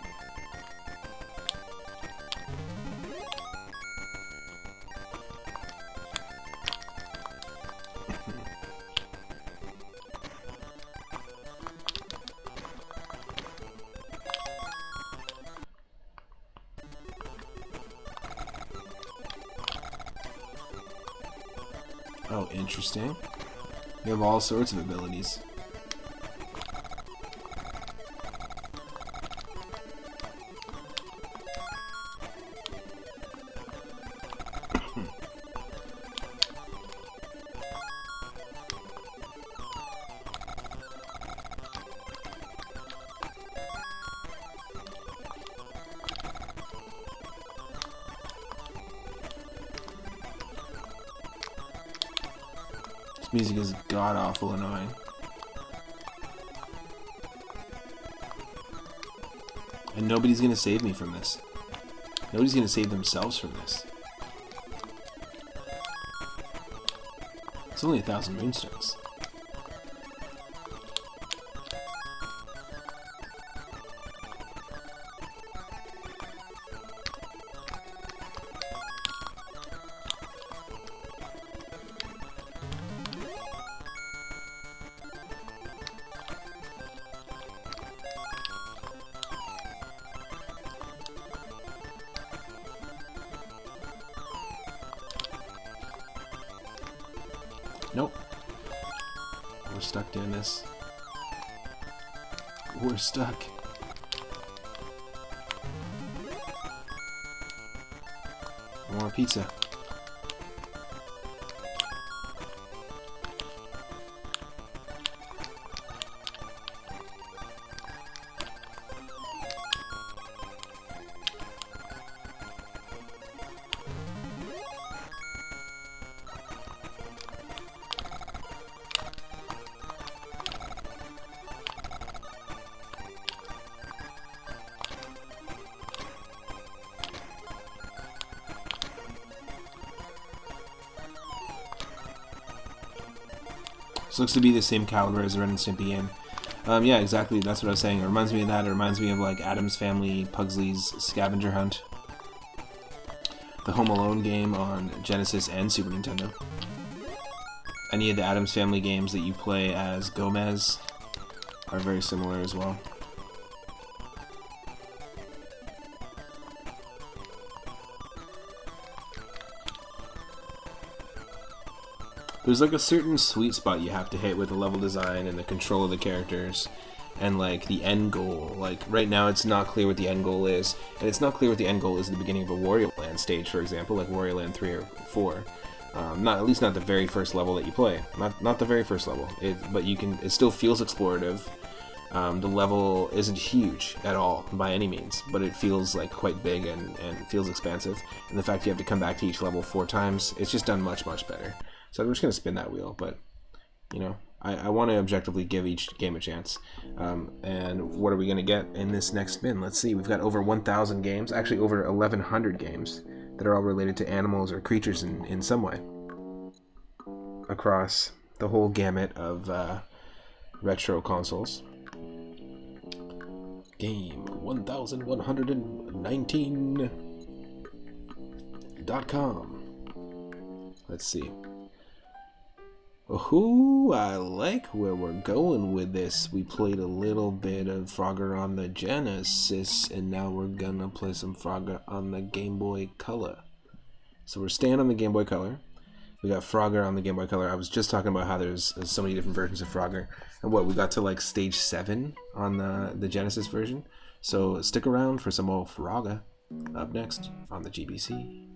Oh, interesting. You have all sorts of abilities. This music is god-awful annoying. And nobody's gonna save me from this. Nobody's gonna save themselves from this. It's only 1,000 moonstones. Nope. We're stuck doing this. We're stuck. More pizza. This looks to be the same caliber as the Ren and Stimpy game. Yeah, exactly. That's what I was saying. It reminds me of that. It reminds me of like Addams Family, Pugsley's Scavenger Hunt, the Home Alone game on Genesis and Super Nintendo. Any of the Addams Family games that you play as Gomez are very similar as well. There's like a certain sweet spot you have to hit with the level design and the control of the characters and like the end goal. Like right now it's not clear what the end goal is, and it's not clear what the end goal is at the beginning of a Wario Land stage, for example, like Wario Land 3 or 4. Not at least not the very first level that you play. Not the very first level. But you can. It still feels explorative. The level isn't huge at all by any means, but it feels like quite big and feels expansive. And the fact you have to come back to each level 4 times, it's just done much better. So I'm just gonna spin that wheel, but you know, I want to objectively give each game a chance. And what are we gonna get in this next spin? Let's see. We've got over 1,000 games, actually over 1,100 games that are all related to animals or creatures in some way across the whole gamut of retro consoles. Game 1119.com. Let's see. Ooh, I like where we're going with this. We played a little bit of Frogger on the Genesis, and now we're gonna play some Frogger on the Game Boy Color. So we're staying on the Game Boy Color. We got Frogger on the Game Boy Color. I was just talking about how there's so many different versions of Frogger. And what, we got to like stage 7 on the Genesis version. So stick around for some old Frogger up next on the GBC.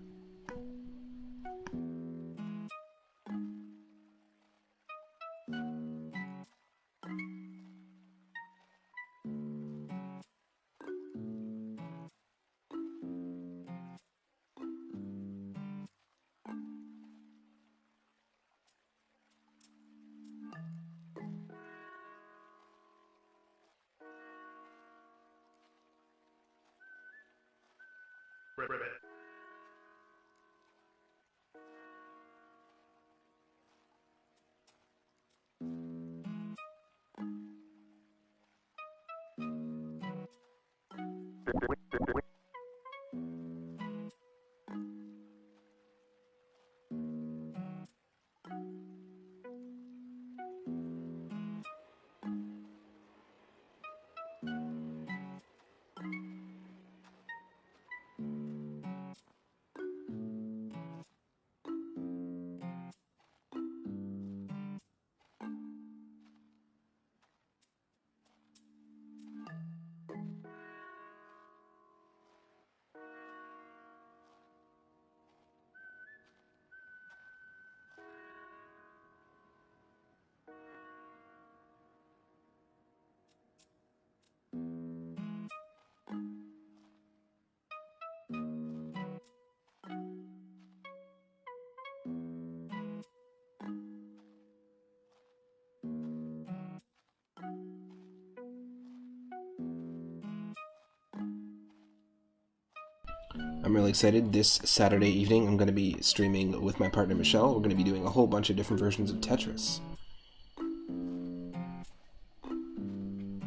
I'm really excited. This Saturday evening, I'm going to be streaming with my partner Michelle. We're going to be doing a whole bunch of different versions of Tetris.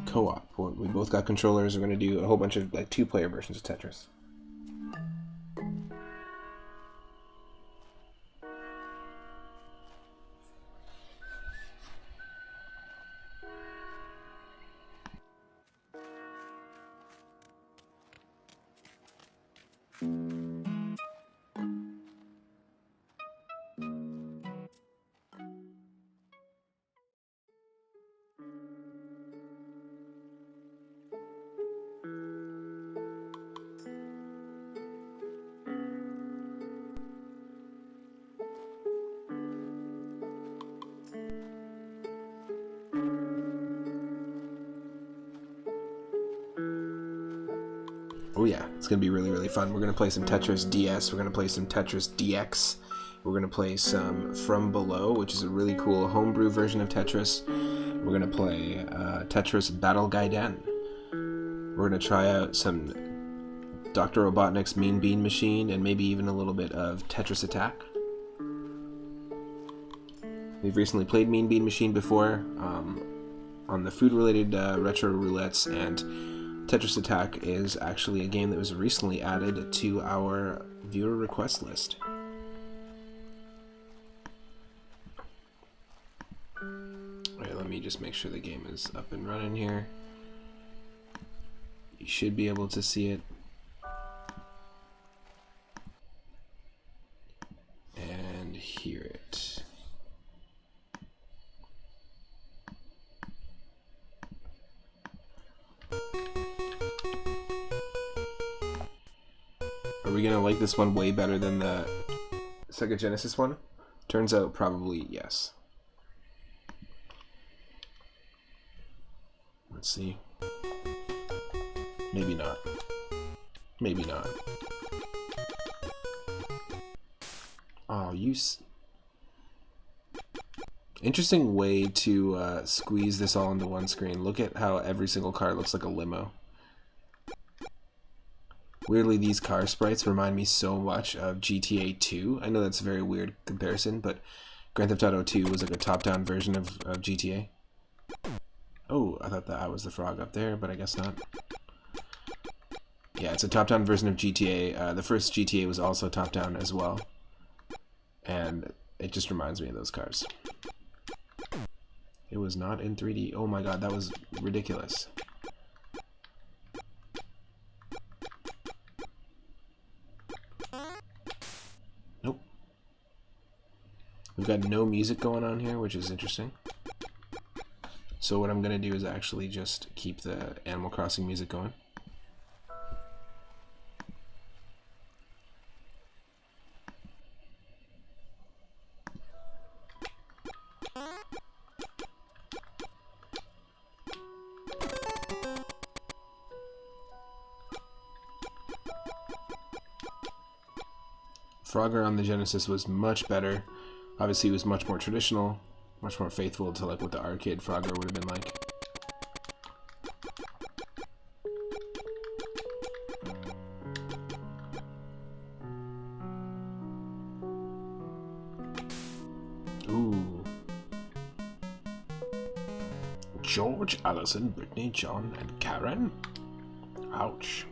Co-op. We both got controllers. We're going to do a whole bunch of like 2-player versions of Tetris. Oh yeah, it's going to be really, really fun. We're going to play some Tetris DS, we're going to play some Tetris DX, we're going to play some From Below, which is a really cool homebrew version of Tetris. We're going to play Tetris Battle Gaiden. We're going to try out some Dr. Robotnik's Mean Bean Machine, and maybe even a little bit of Tetris Attack. We've recently played Mean Bean Machine before on the food-related Retro Roulettes, and Tetris Attack is actually a game that was recently added to our viewer request list. Alright, let me just make sure the game is up and running here. You should be able to see it. And hear it. Are we gonna like this one way better than the Sega Genesis one? Turns out probably yes. Let's see. Maybe not. Maybe not. Oh, interesting way to squeeze this all into one screen. Look at how every single car looks like a limo. Weirdly, these car sprites remind me so much of GTA 2. I know that's a very weird comparison, but Grand Theft Auto 2 was like a top-down version of GTA. Oh, I thought that I was the frog up there, but I guess not. Yeah, it's a top-down version of GTA. The first GTA was also top-down as well. And it just reminds me of those cars. It was not in 3D. Oh my god, that was ridiculous. Nope. We've got no music going on here, which is interesting. So what I'm going to do is actually just keep the Animal Crossing music going. Frogger on the Genesis was much better. Obviously, it was much more traditional, much more faithful to like what the arcade Frogger would have been like. Ooh. George, Allison, Brittany, John, and Karen? Ouch.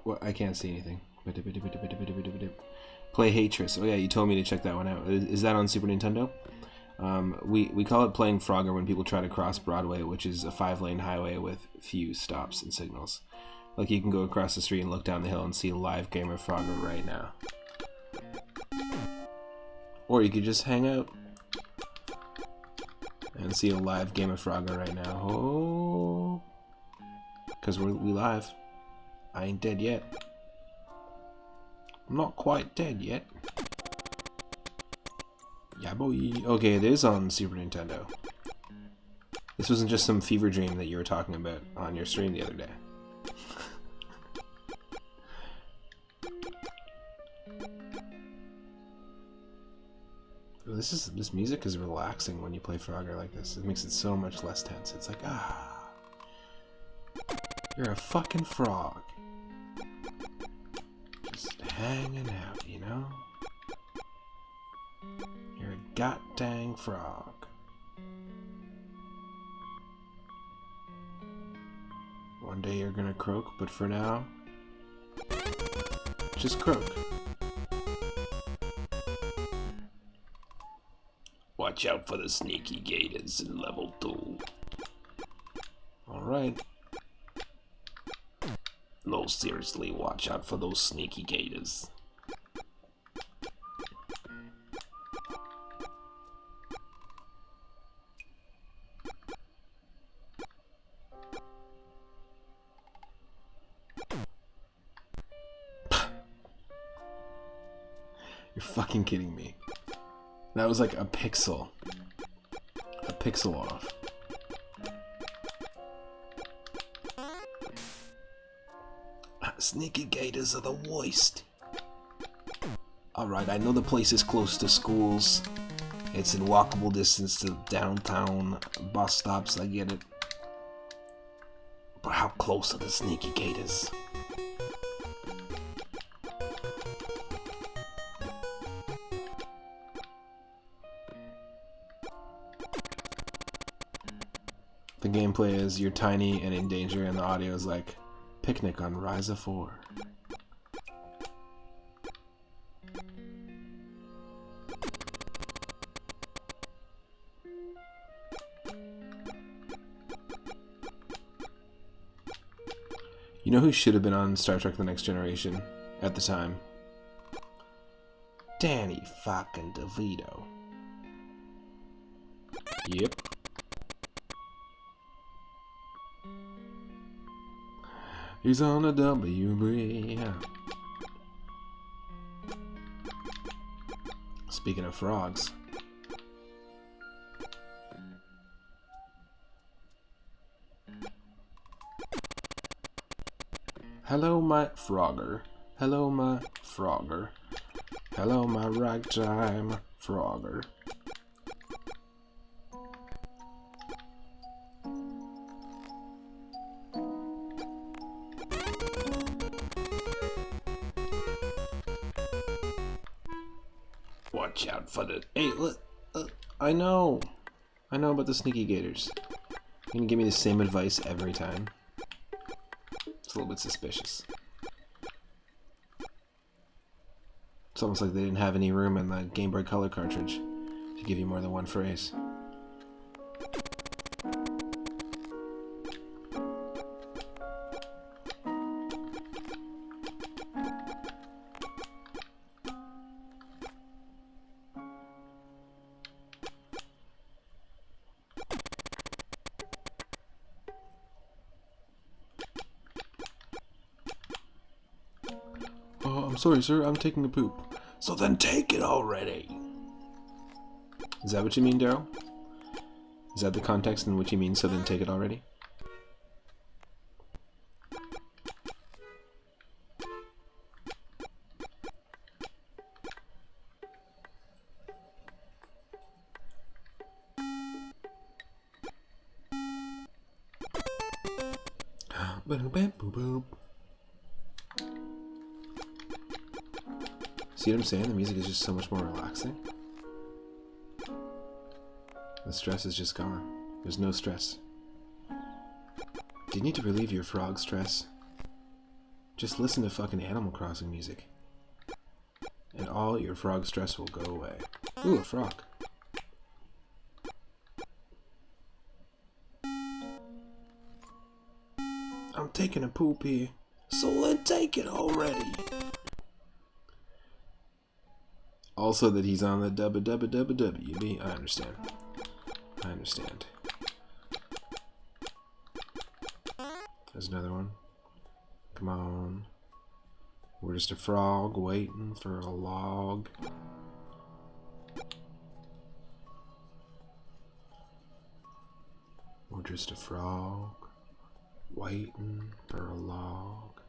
What? I can't see anything. Play Hatris. Oh yeah, you told me to check that one out. Is that on Super Nintendo? We call it playing Frogger when people try to cross Broadway, which is a 5-lane highway with few stops and signals. Like you can go across the street and look down the hill and see a live game of Frogger right now. Or you could just hang out and see a live game of Frogger right now. Oh, because we live. I ain't dead yet. I'm not quite dead yet. Yeah, boy. Okay, it is on Super Nintendo. This wasn't just some fever dream that you were talking about on your stream the other day. This music is relaxing when you play Frogger like this. It makes it so much less tense. It's like, ah, you're a fucking frog. Just hanging out, you know? You're a goddamn frog. One day you're gonna croak, but for now, just croak. Watch out for the sneaky gators in level 2. Alright. No, seriously, watch out for those sneaky gators. You're fucking kidding me. That was like a pixel. A pixel off. Sneaky gators are the worst. Alright, I know the place is close to schools. It's in walkable distance to downtown bus stops, I get it. But how close are the sneaky gators? The gameplay is you're tiny and in danger, and the audio is like picnic on Ryza 4. You know who should have been on Star Trek The Next Generation at the time? Danny fucking DeVito. Yep. He's on a WB. Speaking of frogs. Hello, my Frogger. Hello, my Frogger. Hello, my ragtime Frogger. Watch out for the... Hey, look, I know about the sneaky gators. You can give me the same advice every time. It's a little bit suspicious. It's almost like they didn't have any room in the Game Boy Color cartridge to give you more than one phrase. Oh, I'm sorry, sir. I'm taking a poop. So then take it already. Is that what you mean, Daryl? Is that the context in which you mean, so then take it already? See what I'm saying? The music is just so much more relaxing. The stress is just gone. There's no stress. Do you need to relieve your frog stress? Just listen to fucking Animal Crossing music. And all your frog stress will go away. Ooh, a frog. I'm taking a poop here. So let's take it already. Also that he's on the WWWB. I understand. I understand. There's another one. Come on. We're just a frog waiting for a log. We're just a frog waiting for a log.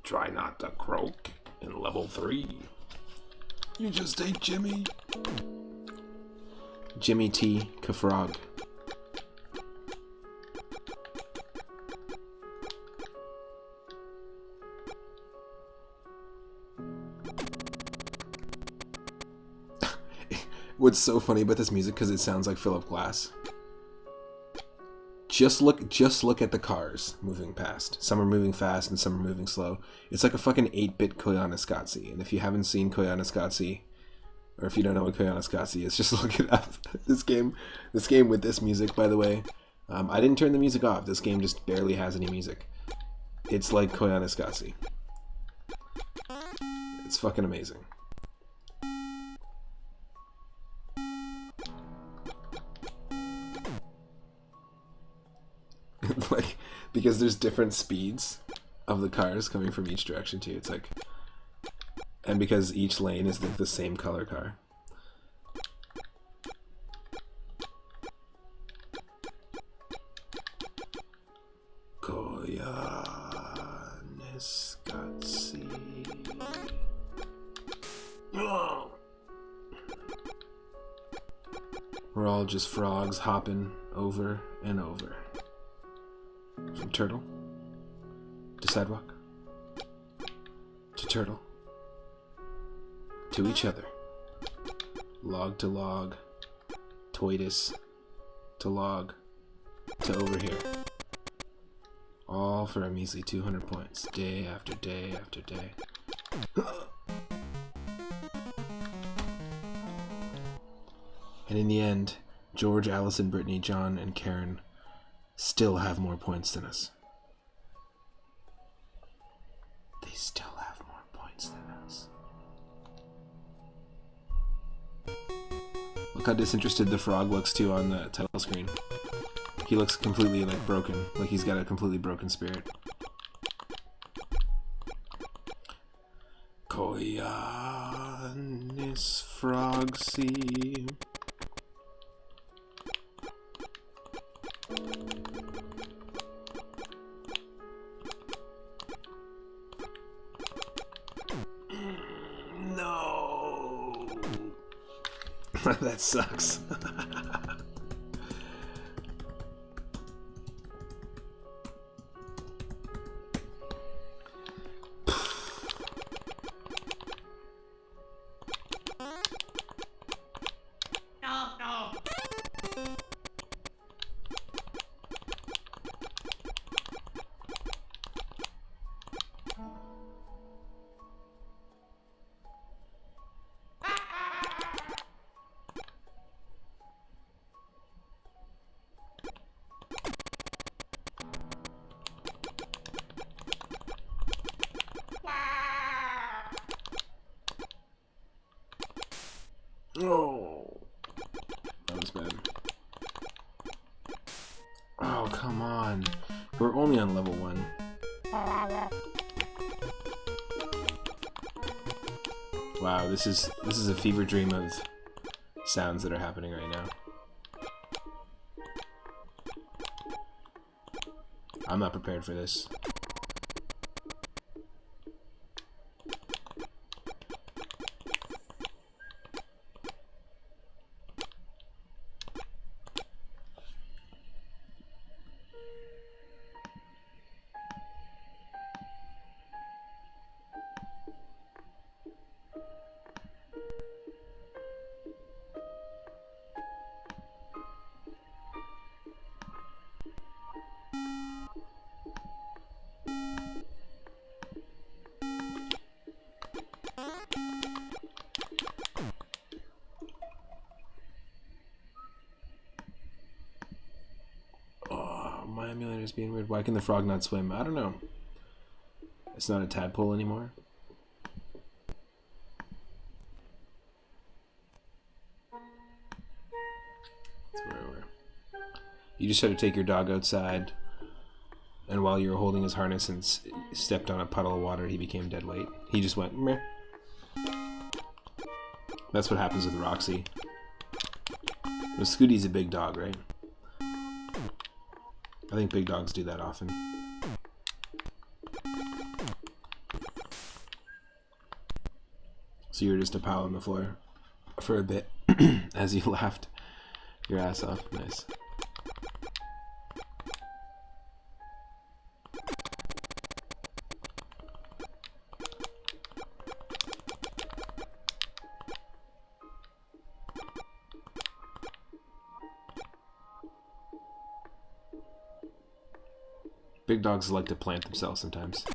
Try not to croak in level 3. You just ate Jimmy. Jimmy T. Kafrog. What's so funny about this music, because it sounds like Philip Glass. Just look at the cars moving past. Some are moving fast and some are moving slow. It's like a fucking 8-bit Koyaanisqatsi. And if you haven't seen Koyaanisqatsi, or if you don't know what Koyaanisqatsi is, just look it up. This game with this music, by the way, I didn't turn the music off. This game just barely has any music. It's like Koyaanisqatsi. It's fucking amazing. Like, because there's different speeds of the cars coming from each direction too. It's like, and because each lane is the same color car. Koyaanisqatsi. Oh. We're all just frogs hopping over and over. From turtle to sidewalk to turtle to each other, log to log, toitus to log to over here, all for a measly 200 points, day after day after day. And in the end, George, Allison, Brittany, John, and Karen still have more points than us. They still have more points than us. Look how disinterested the frog looks too on the title screen. He looks completely like broken, like he's got a completely broken spirit. Koyaanisqatsi. No. That sucks. Oh, that was bad. Oh, come on. We're only on level 1. Wow, this is a fever dream of sounds that are happening right now. I'm not prepared for this. water's being weird. Why can the frog not swim? I don't know. It's not a tadpole anymore. You just had to take your dog outside, and while you were holding his harness and stepped on a puddle of water, he became dead weight. He just went meh. That's what happens with Roxy. But Scooty's a big dog, right? I think big dogs do that often. So you were just a pile on the floor for a bit as you laughed your ass off. Nice. Big dogs like to plant themselves sometimes.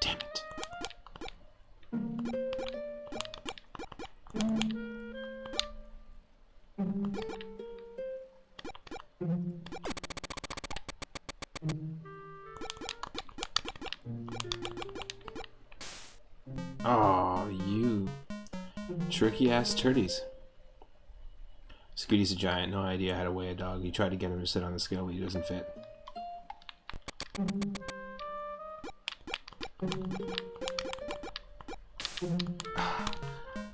Damn it. Oh, you tricky ass turdies. Scooty's a giant, no idea how to weigh a dog. You try to get him to sit on the scale, but he doesn't fit.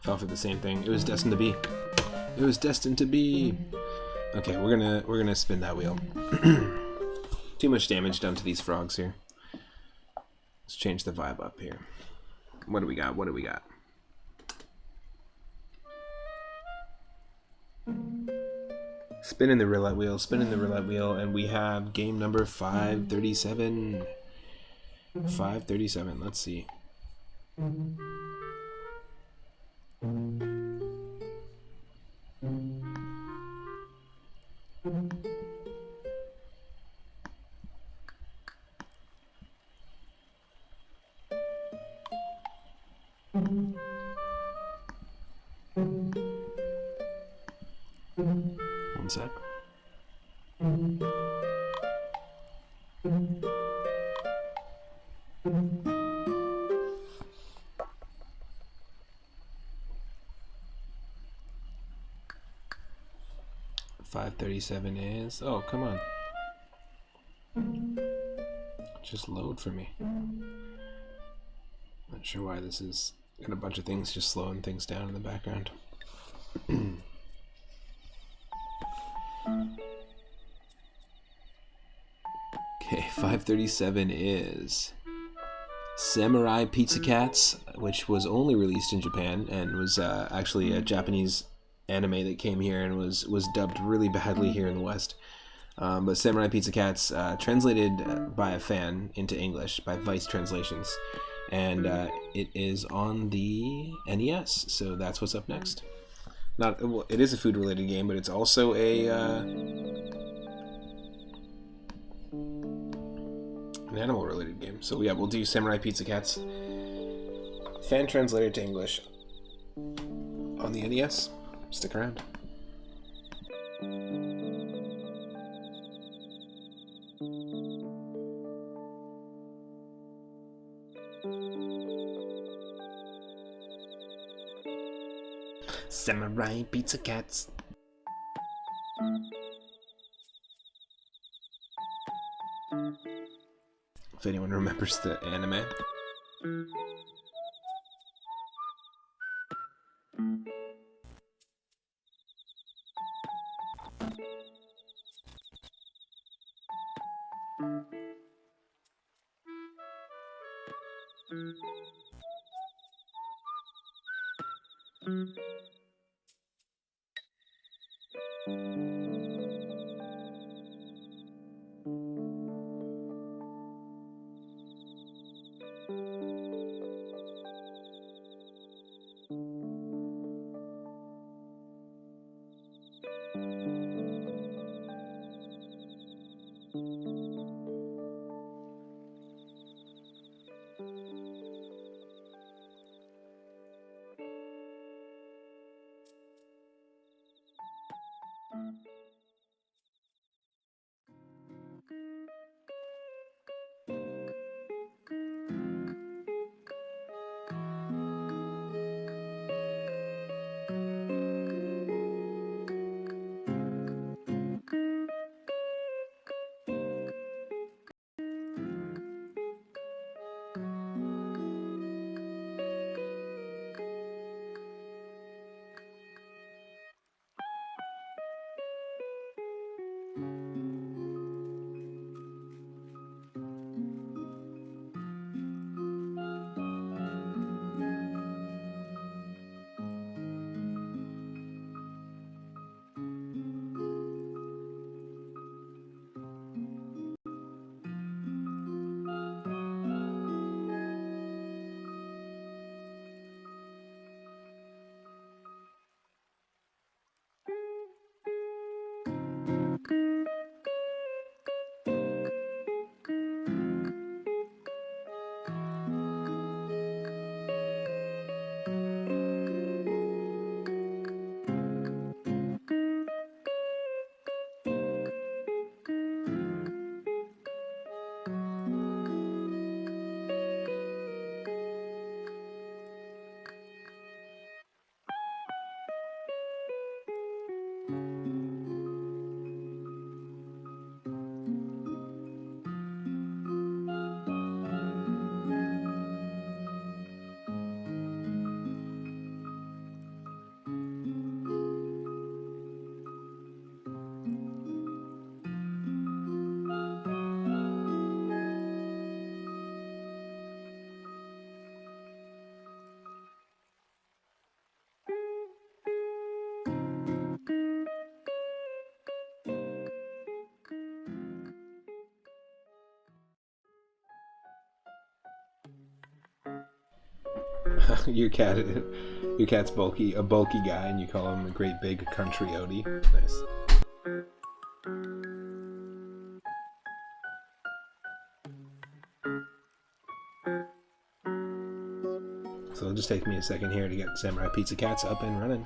Fell for the same thing. It was destined to be. It was destined to be. Okay, we're gonna spin that wheel. Too much damage done to these frogs here. Let's change the vibe up here. What do we got? What do we got? Spinning the roulette wheel, spinning the roulette wheel, and we have game number 537. 537, let's see. One sec. $5.37 is. Oh, come on. Just load for me. Not sure why this is. Got a bunch of things just slowing things down in the background. Okay, 537 is Samurai Pizza Cats, which was only released in Japan and was actually a Japanese anime that came here and was dubbed really badly here in the West. But Samurai Pizza Cats, translated by a fan into English by Vice Translations, and it is on the NES. So that's what's up next. Well, it is a food-related game, but it's also an animal-related game. So yeah, we'll do Samurai Pizza Cats, fan translated to English on the NES. Stick around. Samurai Pizza Cats. If anyone remembers the anime. Your cat's bulky, a bulky guy, and you call him a great big country Odie. Nice. So it'll just take me a second here to get Samurai Pizza Cats up and running.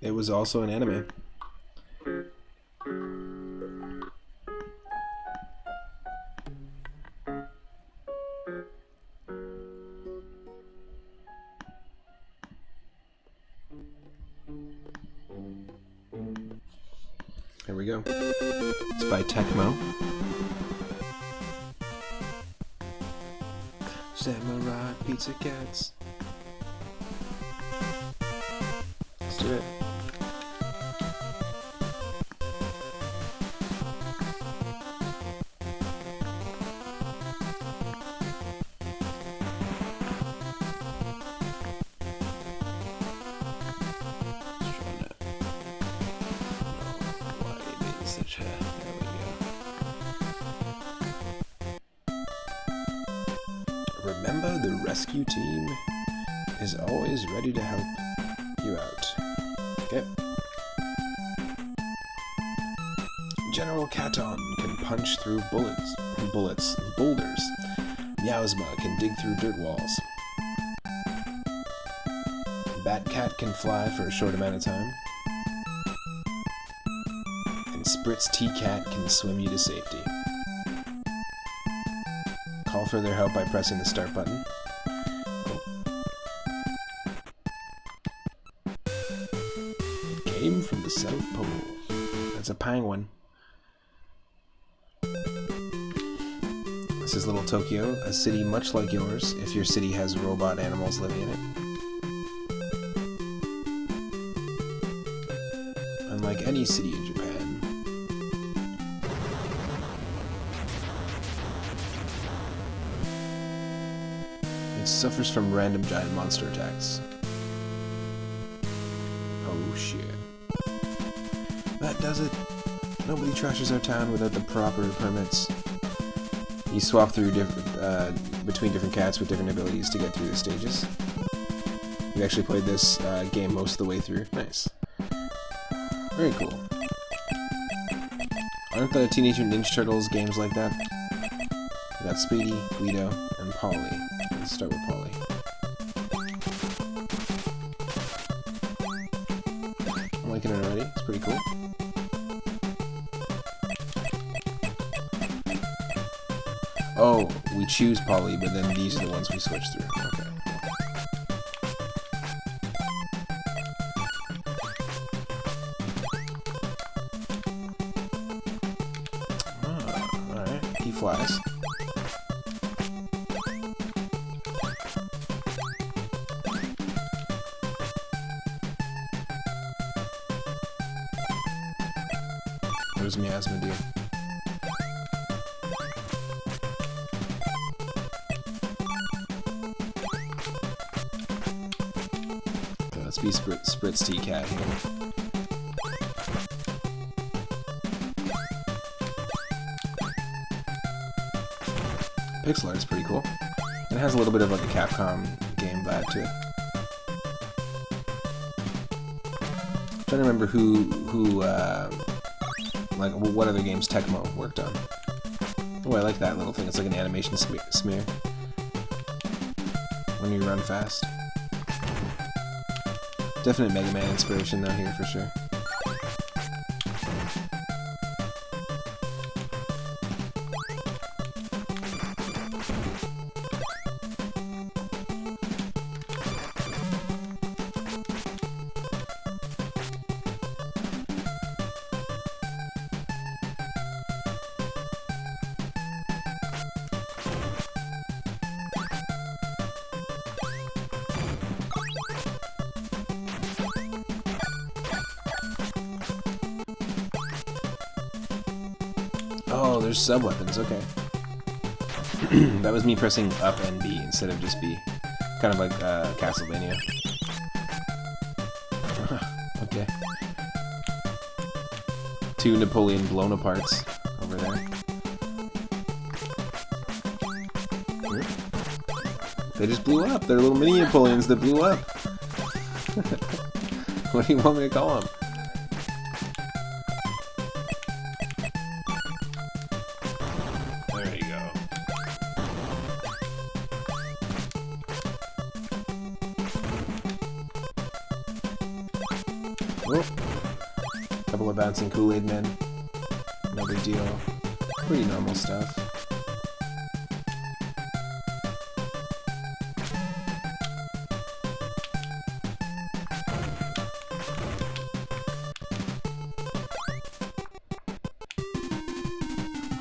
It was also an anime. Here we go. It's by Tecmo. Samurai Pizza Cats. Let's do it. Remember, the rescue team is always ready to help you out. Okay. General Katon can punch through boulders. Meowsma can dig through dirt walls. Batcat can fly for a short amount of time. And Spritz T-Cat can swim you to safety. Call for their help by pressing the start button. Cool. It came from the South Pole. That's a penguin. This is Little Tokyo, a city much like yours, if your city has robot animals living in it. Unlike any city in Japan. It suffers from random giant monster attacks. Oh shit. That does it. Nobody trashes our town without the proper permits. You swap through between different cats with different abilities to get through the stages. You actually played this game most of the way through. Nice. Very cool. Aren't the Teenage Mutant Ninja Turtles games like that? We got Speedy, Guido, and Polly. Let's start with Polly. I'm liking it already. It's pretty cool. Oh, we choose Polly, but then these are the ones we switch through. Okay. Alright. He flies. Where's Miasma dude? Let's be Spritz T-Cat here. Pixel art is pretty cool. And it has a little bit of like a Capcom game vibe to it. I'm trying to remember like what other games Tecmo worked on. Oh, I like that little thing. It's like an animation smear when you run fast. Definite Mega Man inspiration though here for sure. Oh, there's sub-weapons, okay. That was me pressing up and B instead of just B. Kind of like Castlevania. Okay. 2 Napoleon blown-aparts over there. They just blew up. They're little mini Napoleons that blew up. What do you want me to call them? There you go. Oh. Couple of bouncing Kool-Aid men. No big deal. Pretty normal stuff.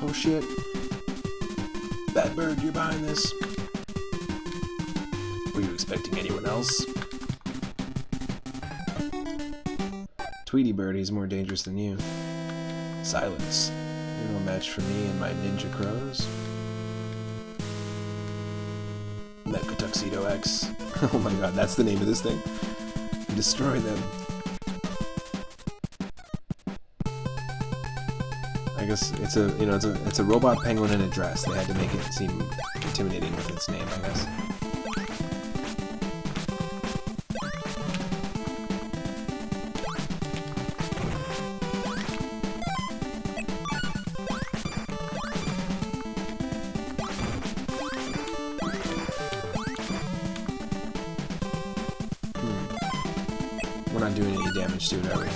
Oh shit. Bad Bird, you're behind this. Were you expecting anyone else? Tweety Bird, he's more dangerous than you. Silence. You're no match for me and my ninja crows. Mecha Tuxedo X. Oh my god, that's the name of this thing. Destroy them. I guess it's a, you know, it's a robot penguin in a dress. They had to make it seem intimidating with its name, I guess. We're not doing any damage to it, are we?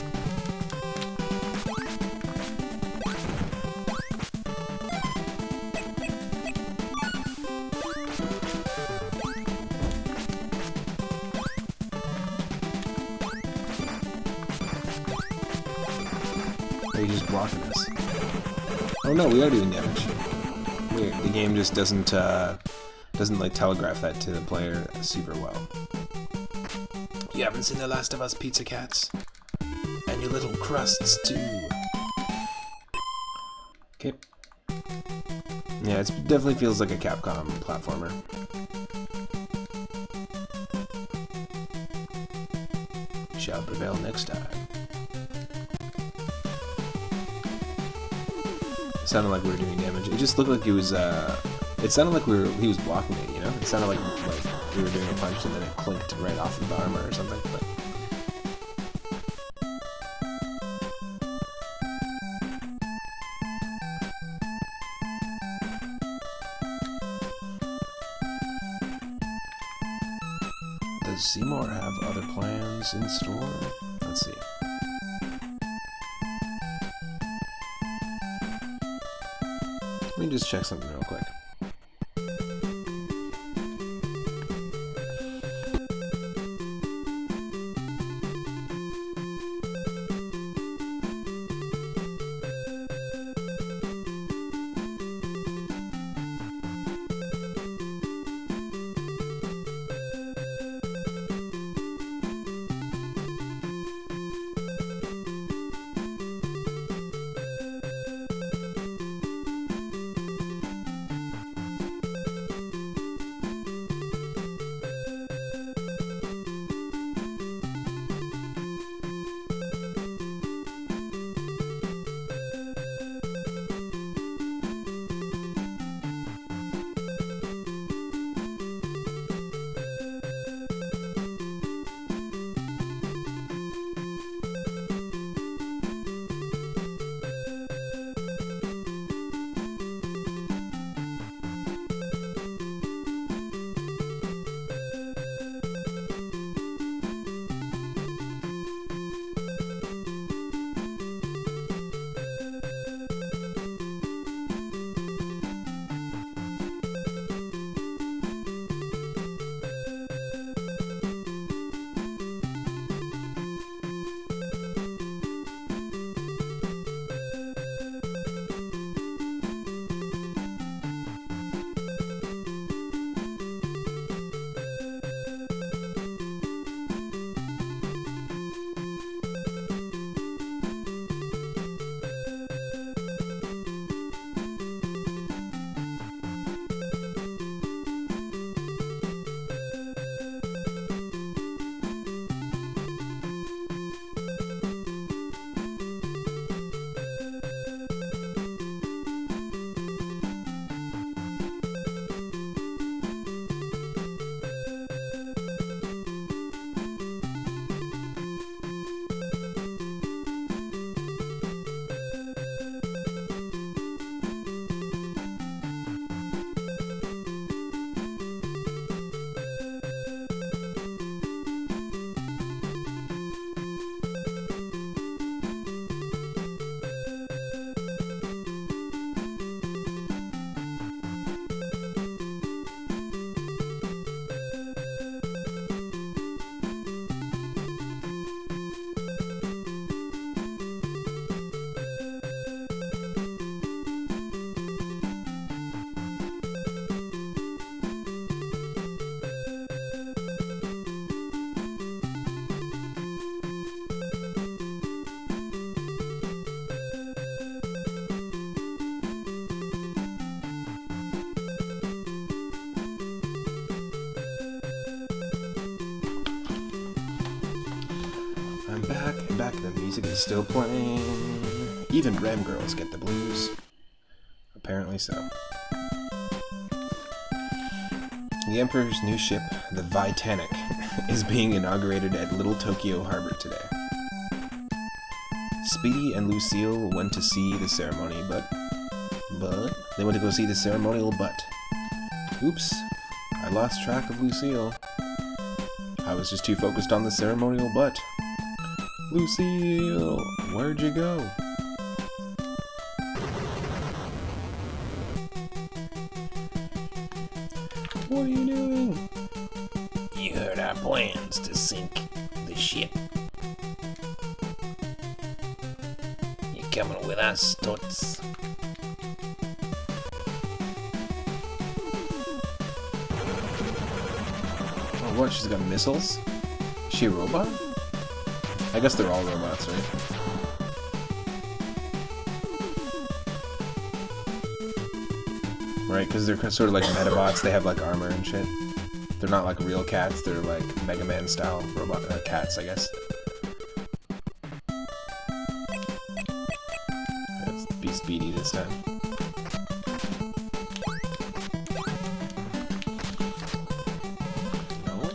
Are you just blocking us? Oh no, we are doing damage. Weird. The game just doesn't like telegraph that to the player super well. You haven't seen The Last of Us, Pizza Cats? And your little crusts too. Okay. Yeah, it definitely feels like a Capcom platformer. Shall prevail next time. It sounded like we were doing damage. It just looked like it was. It sounded like he was blocking it. You know, it sounded like we were doing a punch and then it clinked right off of the armor or something. But does Seymour have other plans in store? Let's see. Let me just check something real quick. Back, the music is still playing. Even Ram girls get the blues. Apparently so. The Emperor's new ship, the Vitanic, is being inaugurated at Little Tokyo Harbor today. Speedy and Lucille went to see the ceremony, but they went to go see the ceremonial butt. Oops, I lost track of Lucille. I was just too focused on the ceremonial butt. Lucille, where'd you go? What are you doing? You heard our plans to sink the ship. You coming with us, Toots? Oh, what? She's got missiles? Is she a robot? I guess they're all robots, right? Right, because they're sort of like Metabots. They have like armor and shit. They're not like real cats. They're like Mega Man style robot cats, I guess. Let's be speedy this time. No.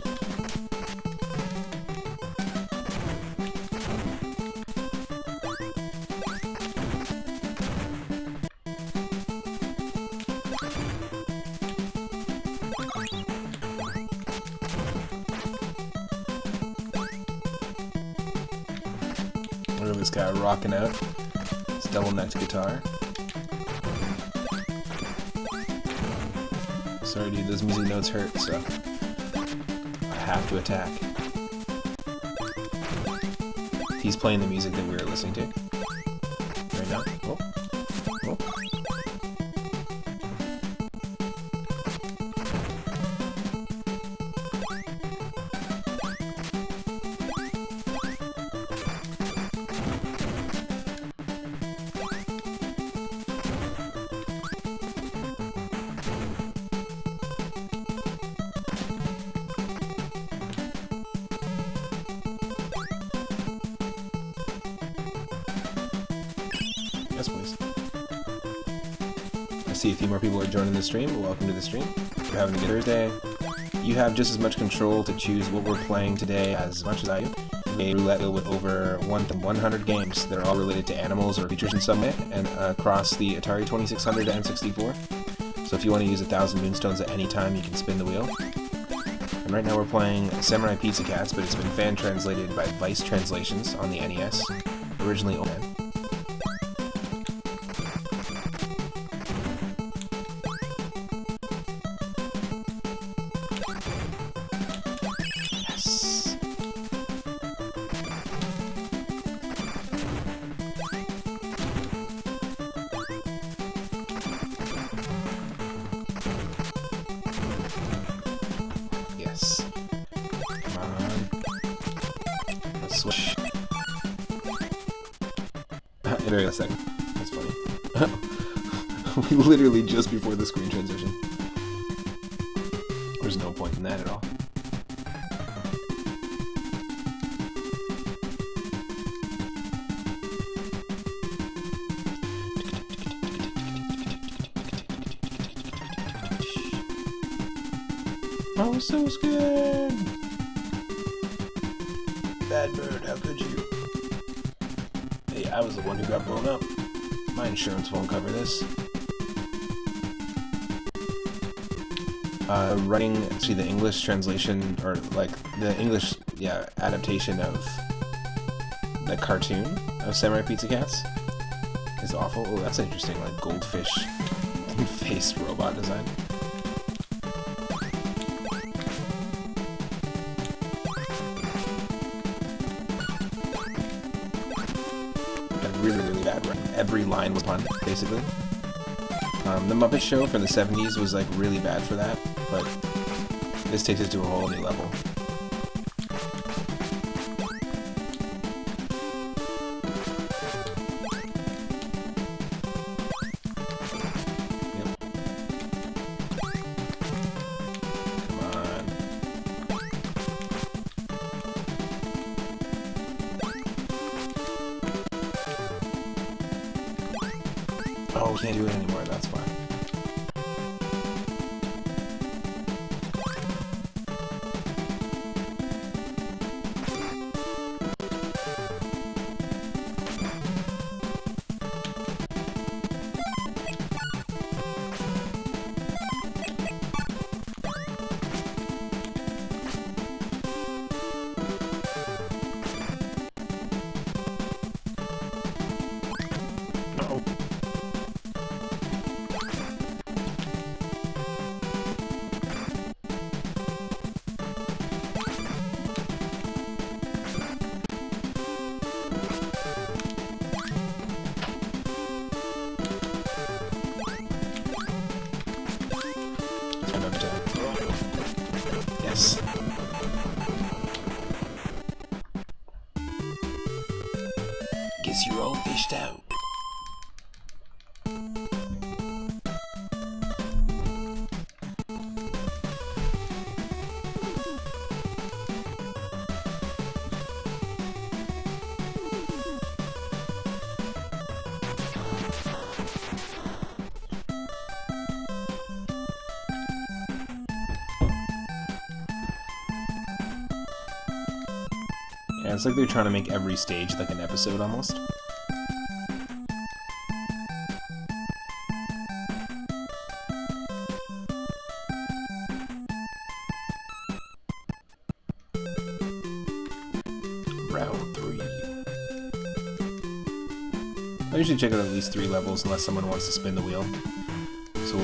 Look at this guy rocking out his double-necked guitar. Sorry dude, those music notes hurt, so I have to attack. He's playing the music that we were listening to right now. Oh. Oh. Yes, please. I see a few more people are joining the stream. Welcome to the stream. We're having a good Thursday. You have just as much control to choose what we're playing today as much as I do. A roulette wheel with over 100 games that are all related to animals or creatures in some way, and across the Atari 2600 and 64. So if you want to use 1,000 moonstones at any time, you can spin the wheel. And right now we're playing Samurai Pizza Cats, but it's been fan translated by Vice Translations on the NES. Originally owned. Yes. Yes. Come on. Let's switch. Wait a second. That's funny. We literally just before the screen transition. There's no point in that at all. I was so scared! Bad bird, how could you? Hey, I was the one who got blown up. My insurance won't cover this. Writing, see the English translation, or like the English, adaptation of the cartoon of Samurai Pizza Cats is awful. Oh, that's interesting, like goldfish face robot design. Really bad run. Every line was pun, basically. The Muppet Show from the 70s was like really bad for that, but this takes it to a whole new level. Yep. Come on. Oh, we can't do it anymore, that's fine. fished out. Yeah, it's like they're trying to make every stage like an episode almost. Round 3. I usually check out at least 3 levels unless someone wants to spin the wheel. So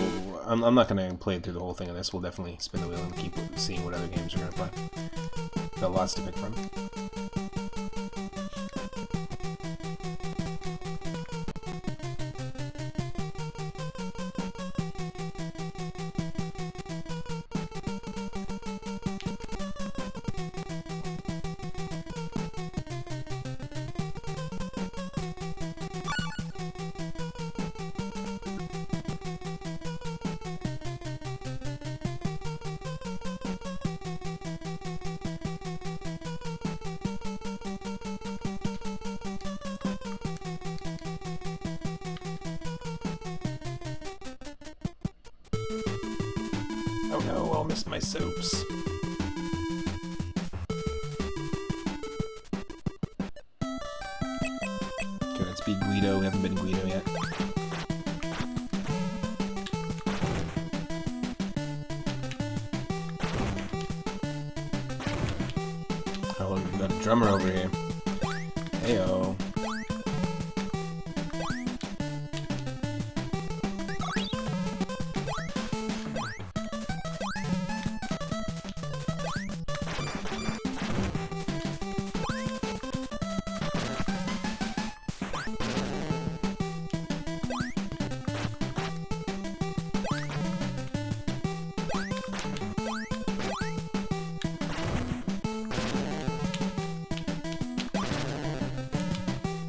I'm not going to play through the whole thing of this. We'll definitely spin the wheel and keep seeing what other games we're going to play. Got lots to pick from. Oh no, I'll miss my soaps. Okay, let's be Guido. We haven't been Guido yet. Oh, we got a drummer over here. Heyo.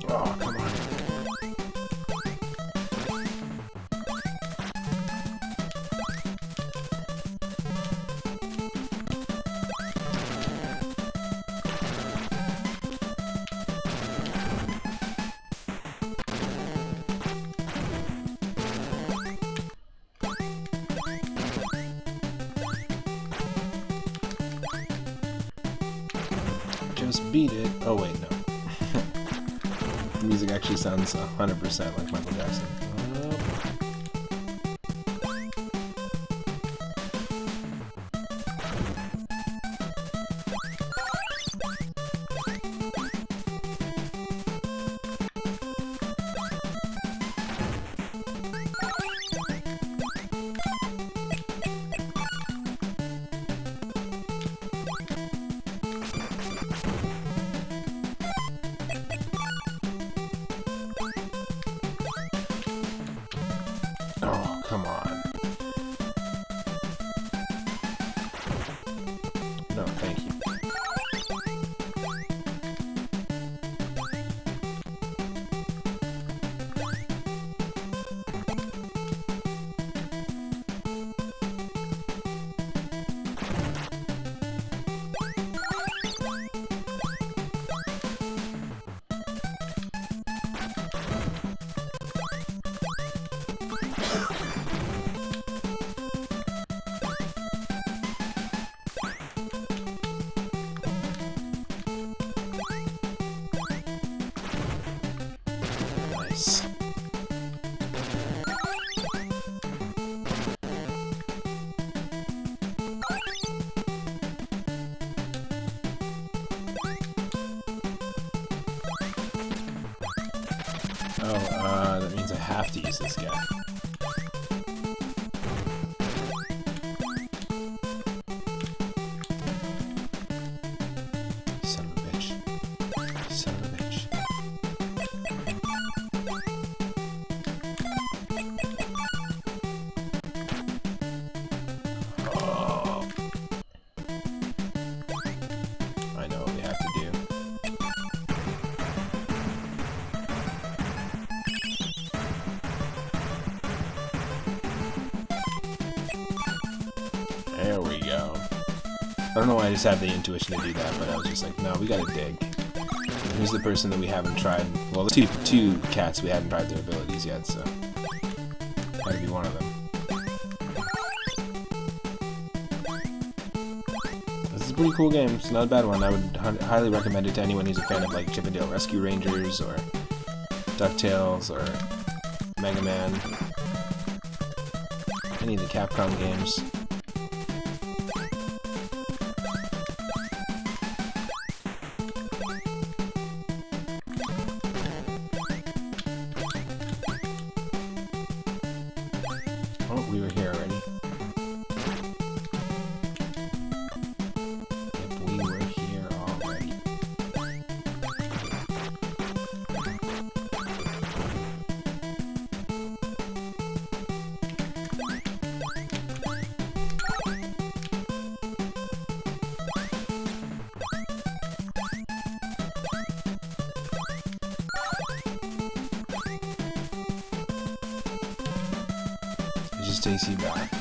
Oh, come on. Just beat it. Oh wait, no. The music actually sounds 100% like Michael Jackson. Oh, come on. No, thank you. Nice. Oh, that means I have to use this guy. Son of a bitch. Son of a bitch. Oh. I know what we have to do. don't know why I just had the intuition to do that, but I was just like, no, we gotta dig. Who's the person that we haven't tried? Well, the two cats we hadn't tried their abilities yet, so gotta be one of them. This is a pretty cool game. It's not a bad one. I would highly recommend it to anyone who's a fan of like Chip 'n Dale Rescue Rangers or DuckTales or Mega Man. Any of the Capcom games. Oh, we were here already. Yep, we were here already. It just takes you back.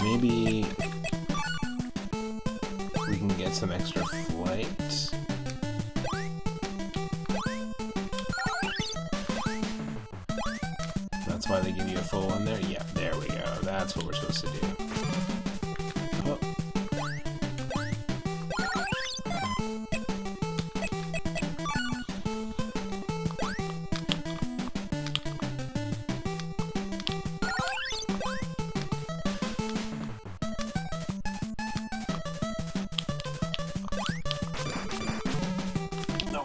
Maybe we can get some extra flight. That's why they give you a full one there? Yeah, there we go. That's what we're supposed to do. Oh. No.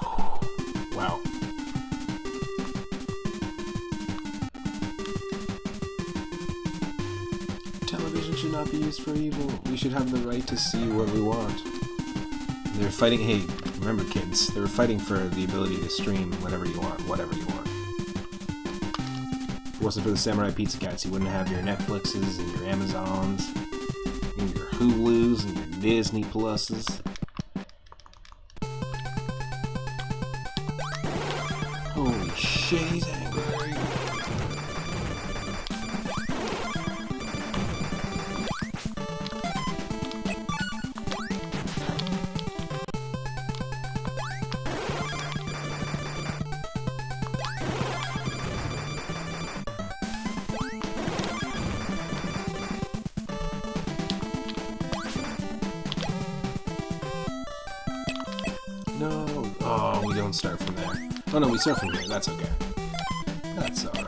Oh. Wow. Television should not be used for evil. We should have the right to see what we want. They're fighting. Hey, remember, kids, they were fighting for the ability to stream whatever you want, whatever you want. If it wasn't for the Samurai Pizza Cats, you wouldn't have your Netflixes and your Amazons, and your Hulus and your Disney Pluses. Holy shit, he's angry. No. Oh, we don't start from there. Oh no, we start from here. That's okay. That's alright.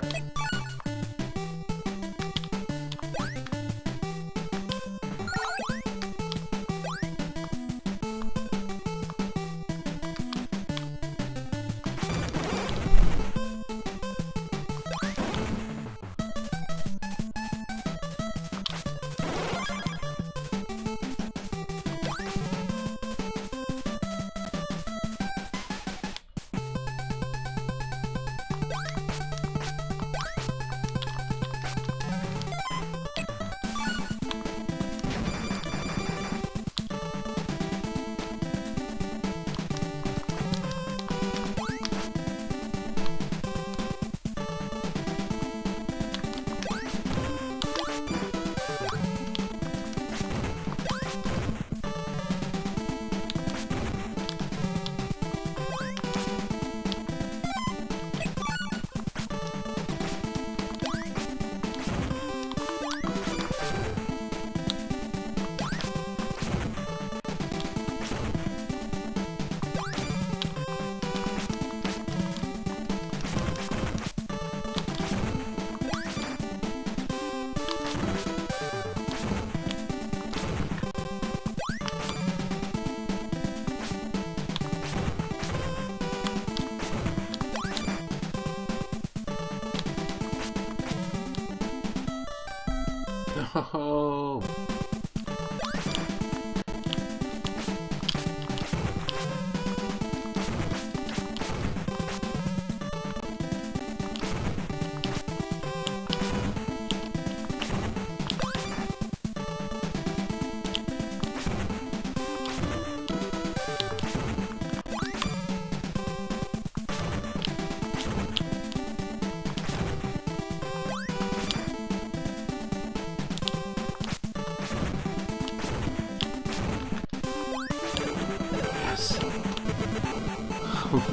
No!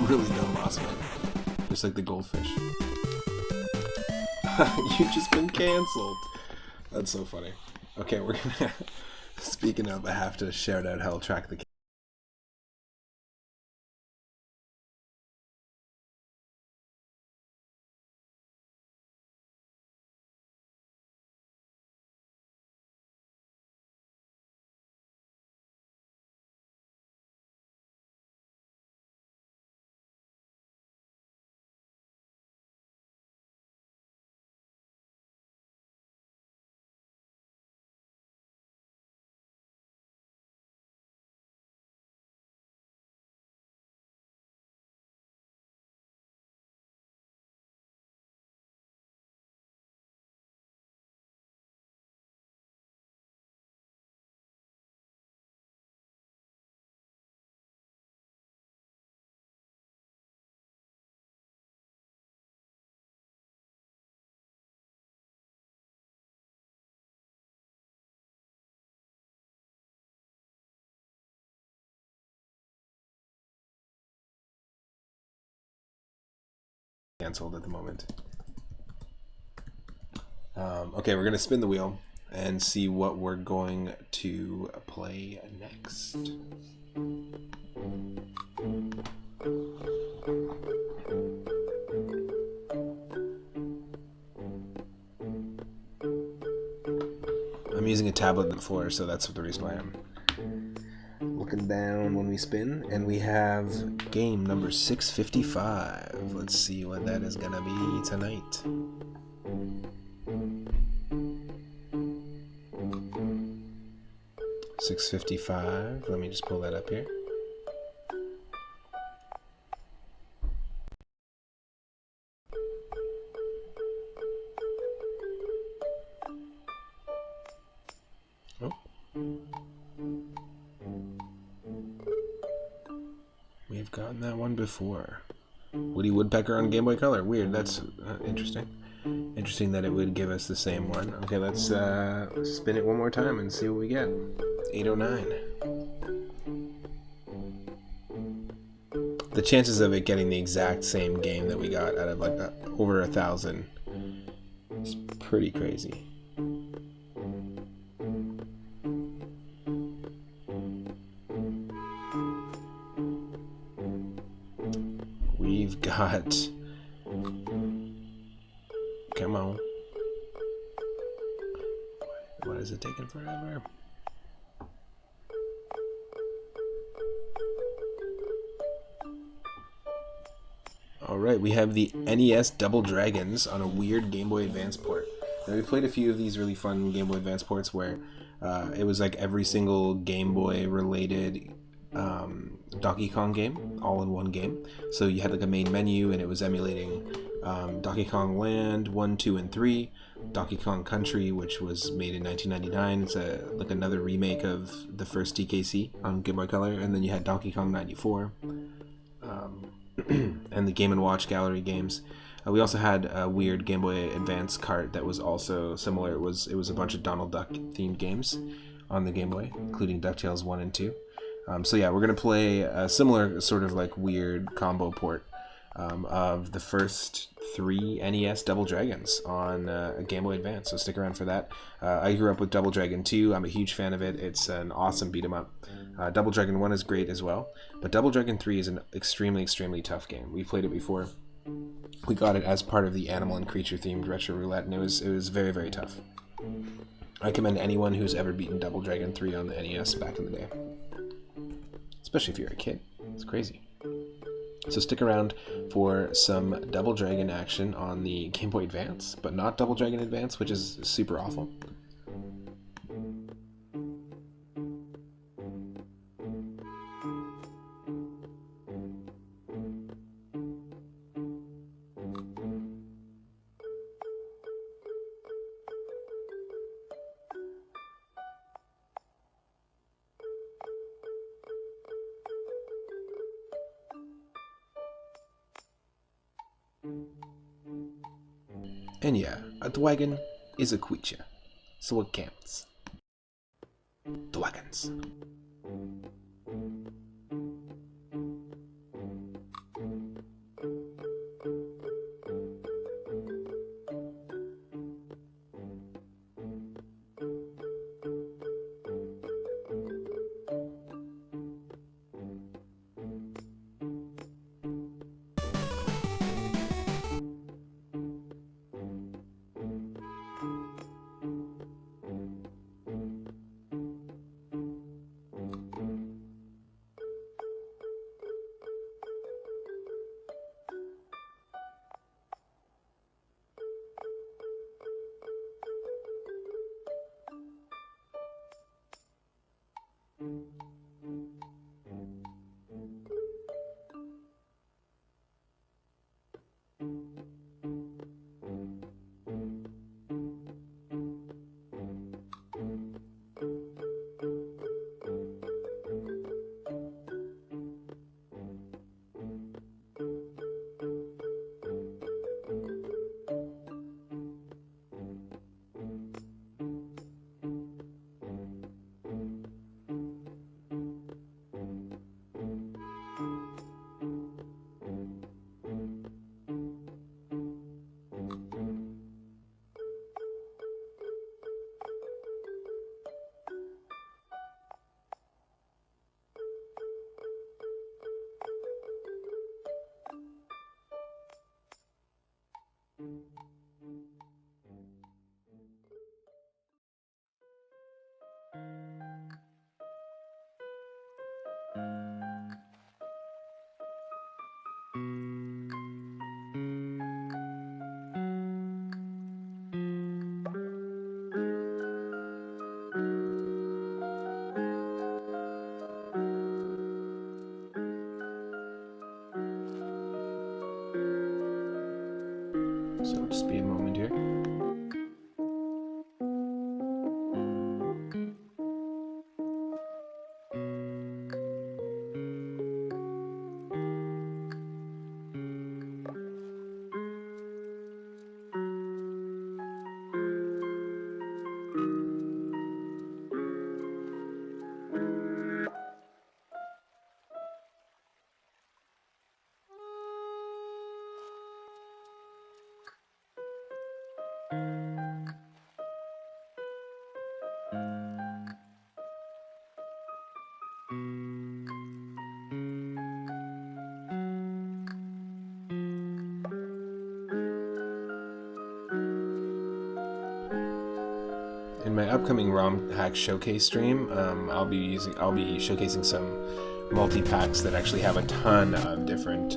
Really dumb boss fight. Just like the goldfish. You've just been cancelled. That's so funny. Okay, we're gonna... Speaking of, I have to shout out how I'll track the... Cancelled at the moment. Okay, we're gonna spin the wheel and see what we're going to play next. I'm using a tablet before, so that's the reason why I'm looking down when we spin, and we have game number 655. Let's see what that is gonna be tonight. $6.55. Let me just pull that up here. Oh. We've gotten that one before. Woody Woodpecker on Game Boy Color. Weird. That's interesting. Interesting that it would give us the same one. Okay, let's spin it one more time and see what we get. 809. The chances of it getting the exact same game that we got out of like over 1,000 is pretty crazy. We've got... Come on. Why is it taking forever? Alright, we have the NES Double Dragons on a weird Game Boy Advance port. Now, we played a few of these really fun Game Boy Advance ports where it was like every single Game Boy related Donkey Kong game all in one game. So you had like a main menu and it was emulating Donkey Kong Land 1, 2, and 3, Donkey Kong Country, which was made in 1999. It's like another remake of the first DKC on Game Boy Color. And then you had Donkey Kong 94 and the Game & Watch Gallery games. We also had a weird Game Boy Advance cart that was also similar. It was a bunch of Donald Duck themed games on the Game Boy, including DuckTales 1 and 2. So yeah, we're going to play a similar sort of like weird combo port of the first 3 NES Double Dragons on a Game Boy Advance, so stick around for that. I grew up with Double Dragon 2. I'm a huge fan of it. It's an awesome beat 'em up. Double Dragon 1 is great as well, but Double Dragon 3 is an extremely, extremely tough game. We've played it before. We got it as part of the animal and creature themed Retro Roulette, and it was very, very tough. I commend anyone who's ever beaten Double Dragon 3 on the NES back in the day. Especially if you're a kid. It's crazy. So stick around for some Double Dragon action on the Game Boy Advance, but not Double Dragon Advance, which is super awful. And yeah, a dwagon is a creature, so it counts. Dwagons. So just be a moment here. In my upcoming ROM hack showcase stream, I'll be showcasing some multi-packs that actually have a ton of different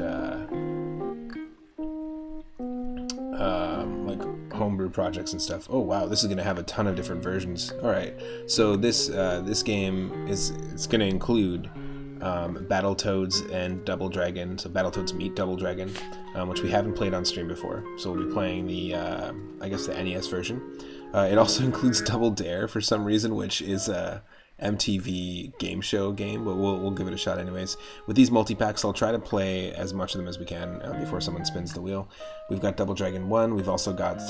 like homebrew projects and stuff. Oh wow, this is gonna have a ton of different versions. All right, so this game it's gonna include Battletoads and Double Dragon. So Battletoads meet Double Dragon, which we haven't played on stream before. So we'll be playing the I guess the NES version. It also includes Double Dare for some reason, which is a MTV game show game, but we'll give it a shot anyways. With these multi-packs, I'll try to play as much of them as we can before someone spins the wheel. We've got Double Dragon 1, we've also got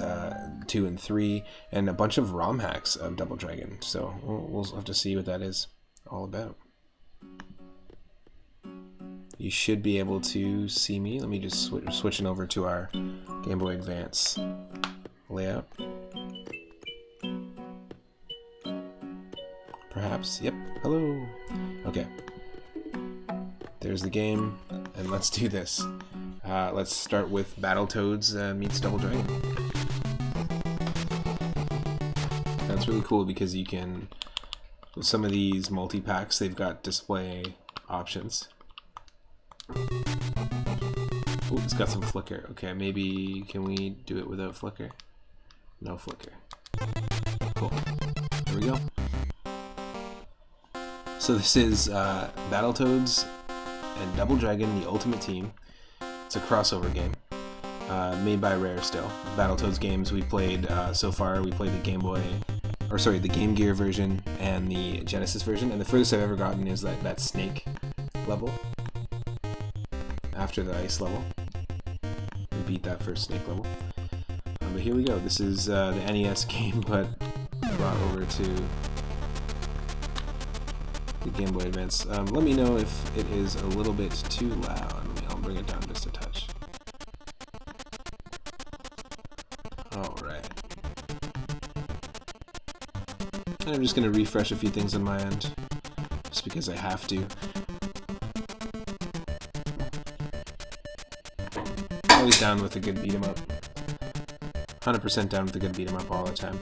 2 and 3, and a bunch of ROM hacks of Double Dragon. So we'll have to see what that is all about. You should be able to see me. Let me just switching over to our Game Boy Advance layout. Perhaps. Yep. Hello. Okay. There's the game, and let's do this. Let's start with Battletoads meets Double Dragon. That's really cool because you can, with some of these multi-packs, they've got display options. Oh, it's got some flicker. Okay, maybe can we do it without flicker? No flicker. Cool. There we go. So this is Battletoads and Double Dragon, the Ultimate Team. It's a crossover game made by Rare still. Battletoads games we played so far, we played the the Game Gear version and the Genesis version, and the furthest I've ever gotten is that snake level. After the ice level. We beat that first snake level. But here we go. This is the NES game, but brought over to the Game Boy Advance. Let me know if it is a little bit too loud. I'll bring it down just a touch. Alright. And I'm just going to refresh a few things on my end, just because I have to. Always down with a good beat 'em up. 100% down with a good beat 'em up all the time.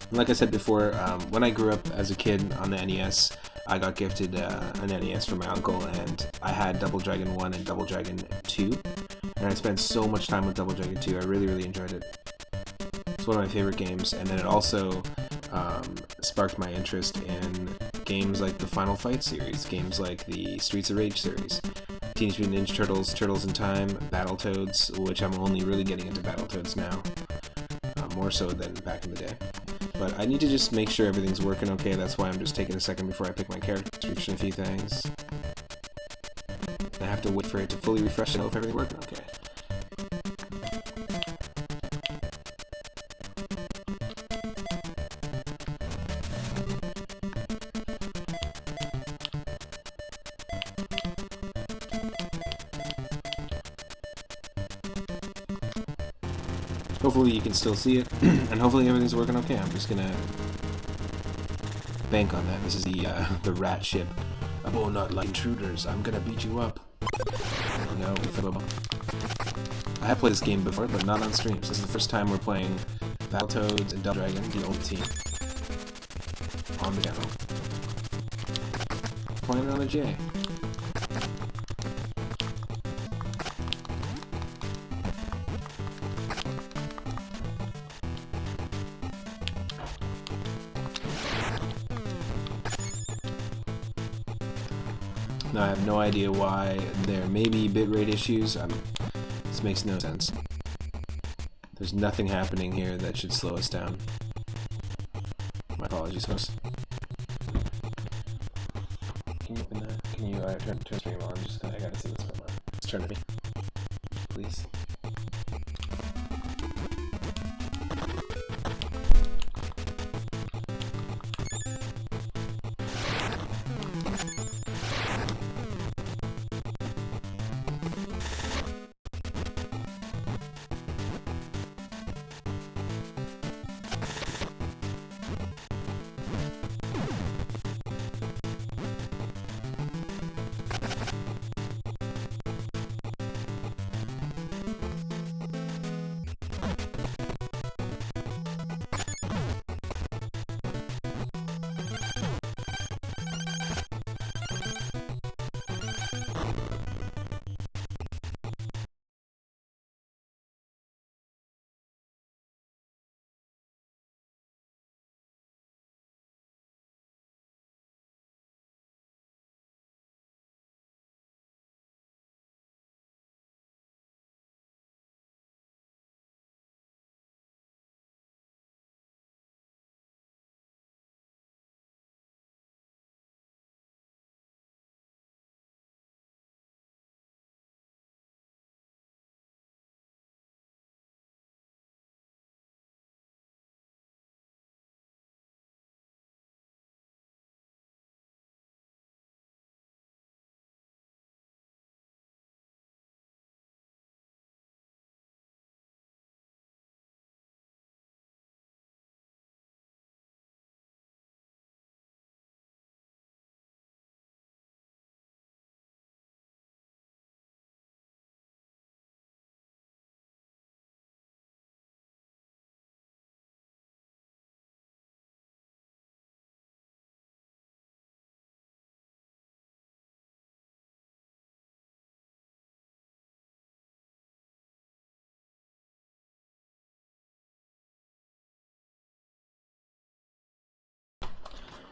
And like I said before, when I grew up as a kid on the NES, I got gifted an NES from my uncle, and I had Double Dragon 1 and Double Dragon 2, and I spent so much time with Double Dragon 2. I really, really enjoyed it. It's one of my favorite games, and then it also sparked my interest in games like the Final Fight series, games like the Streets of Rage series, Teenage Mutant Ninja Turtles, Turtles in Time, Battletoads, which I'm only really getting into Battletoads now, more so than back in the day. But I need to just make sure everything's working okay. That's why I'm just taking a second before I pick my character, refreshing a few things. I have to wait for it to fully refresh to know if everything's working okay. Hopefully you can still see it, and hopefully everything's working okay. I'm just gonna bank on that. This is the rat ship. I will not like intruders. I'm gonna beat you up. No, I have played this game before, but not on streams. This is the first time we're playing Battletoads and Double Dragon, the old team, on the channel. Playing it on a J. Now, I have no idea why there may be bitrate issues. This makes no sense. There's nothing happening here that should slow us down. My apologies, folks. Can you open that? Can you turn stream on? Just I gotta see what's going on. Let's turn it, please.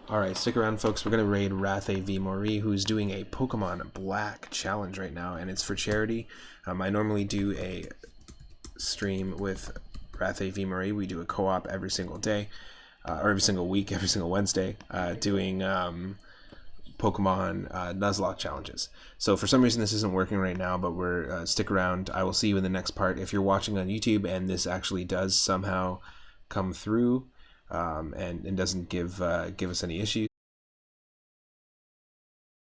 Alright, stick around, folks. We're going to raid Rathe V. Mori, who's doing a Pokemon Black challenge right now, and it's for charity. I normally do a stream with Rathe V. Mori. We do a co-op every single day, or every single week, every single Wednesday, doing Pokemon Nuzlocke challenges. So for some reason this isn't working right now, but we're stick around. I will see you in the next part. If you're watching on YouTube and this actually does somehow come through and doesn't give us any issues,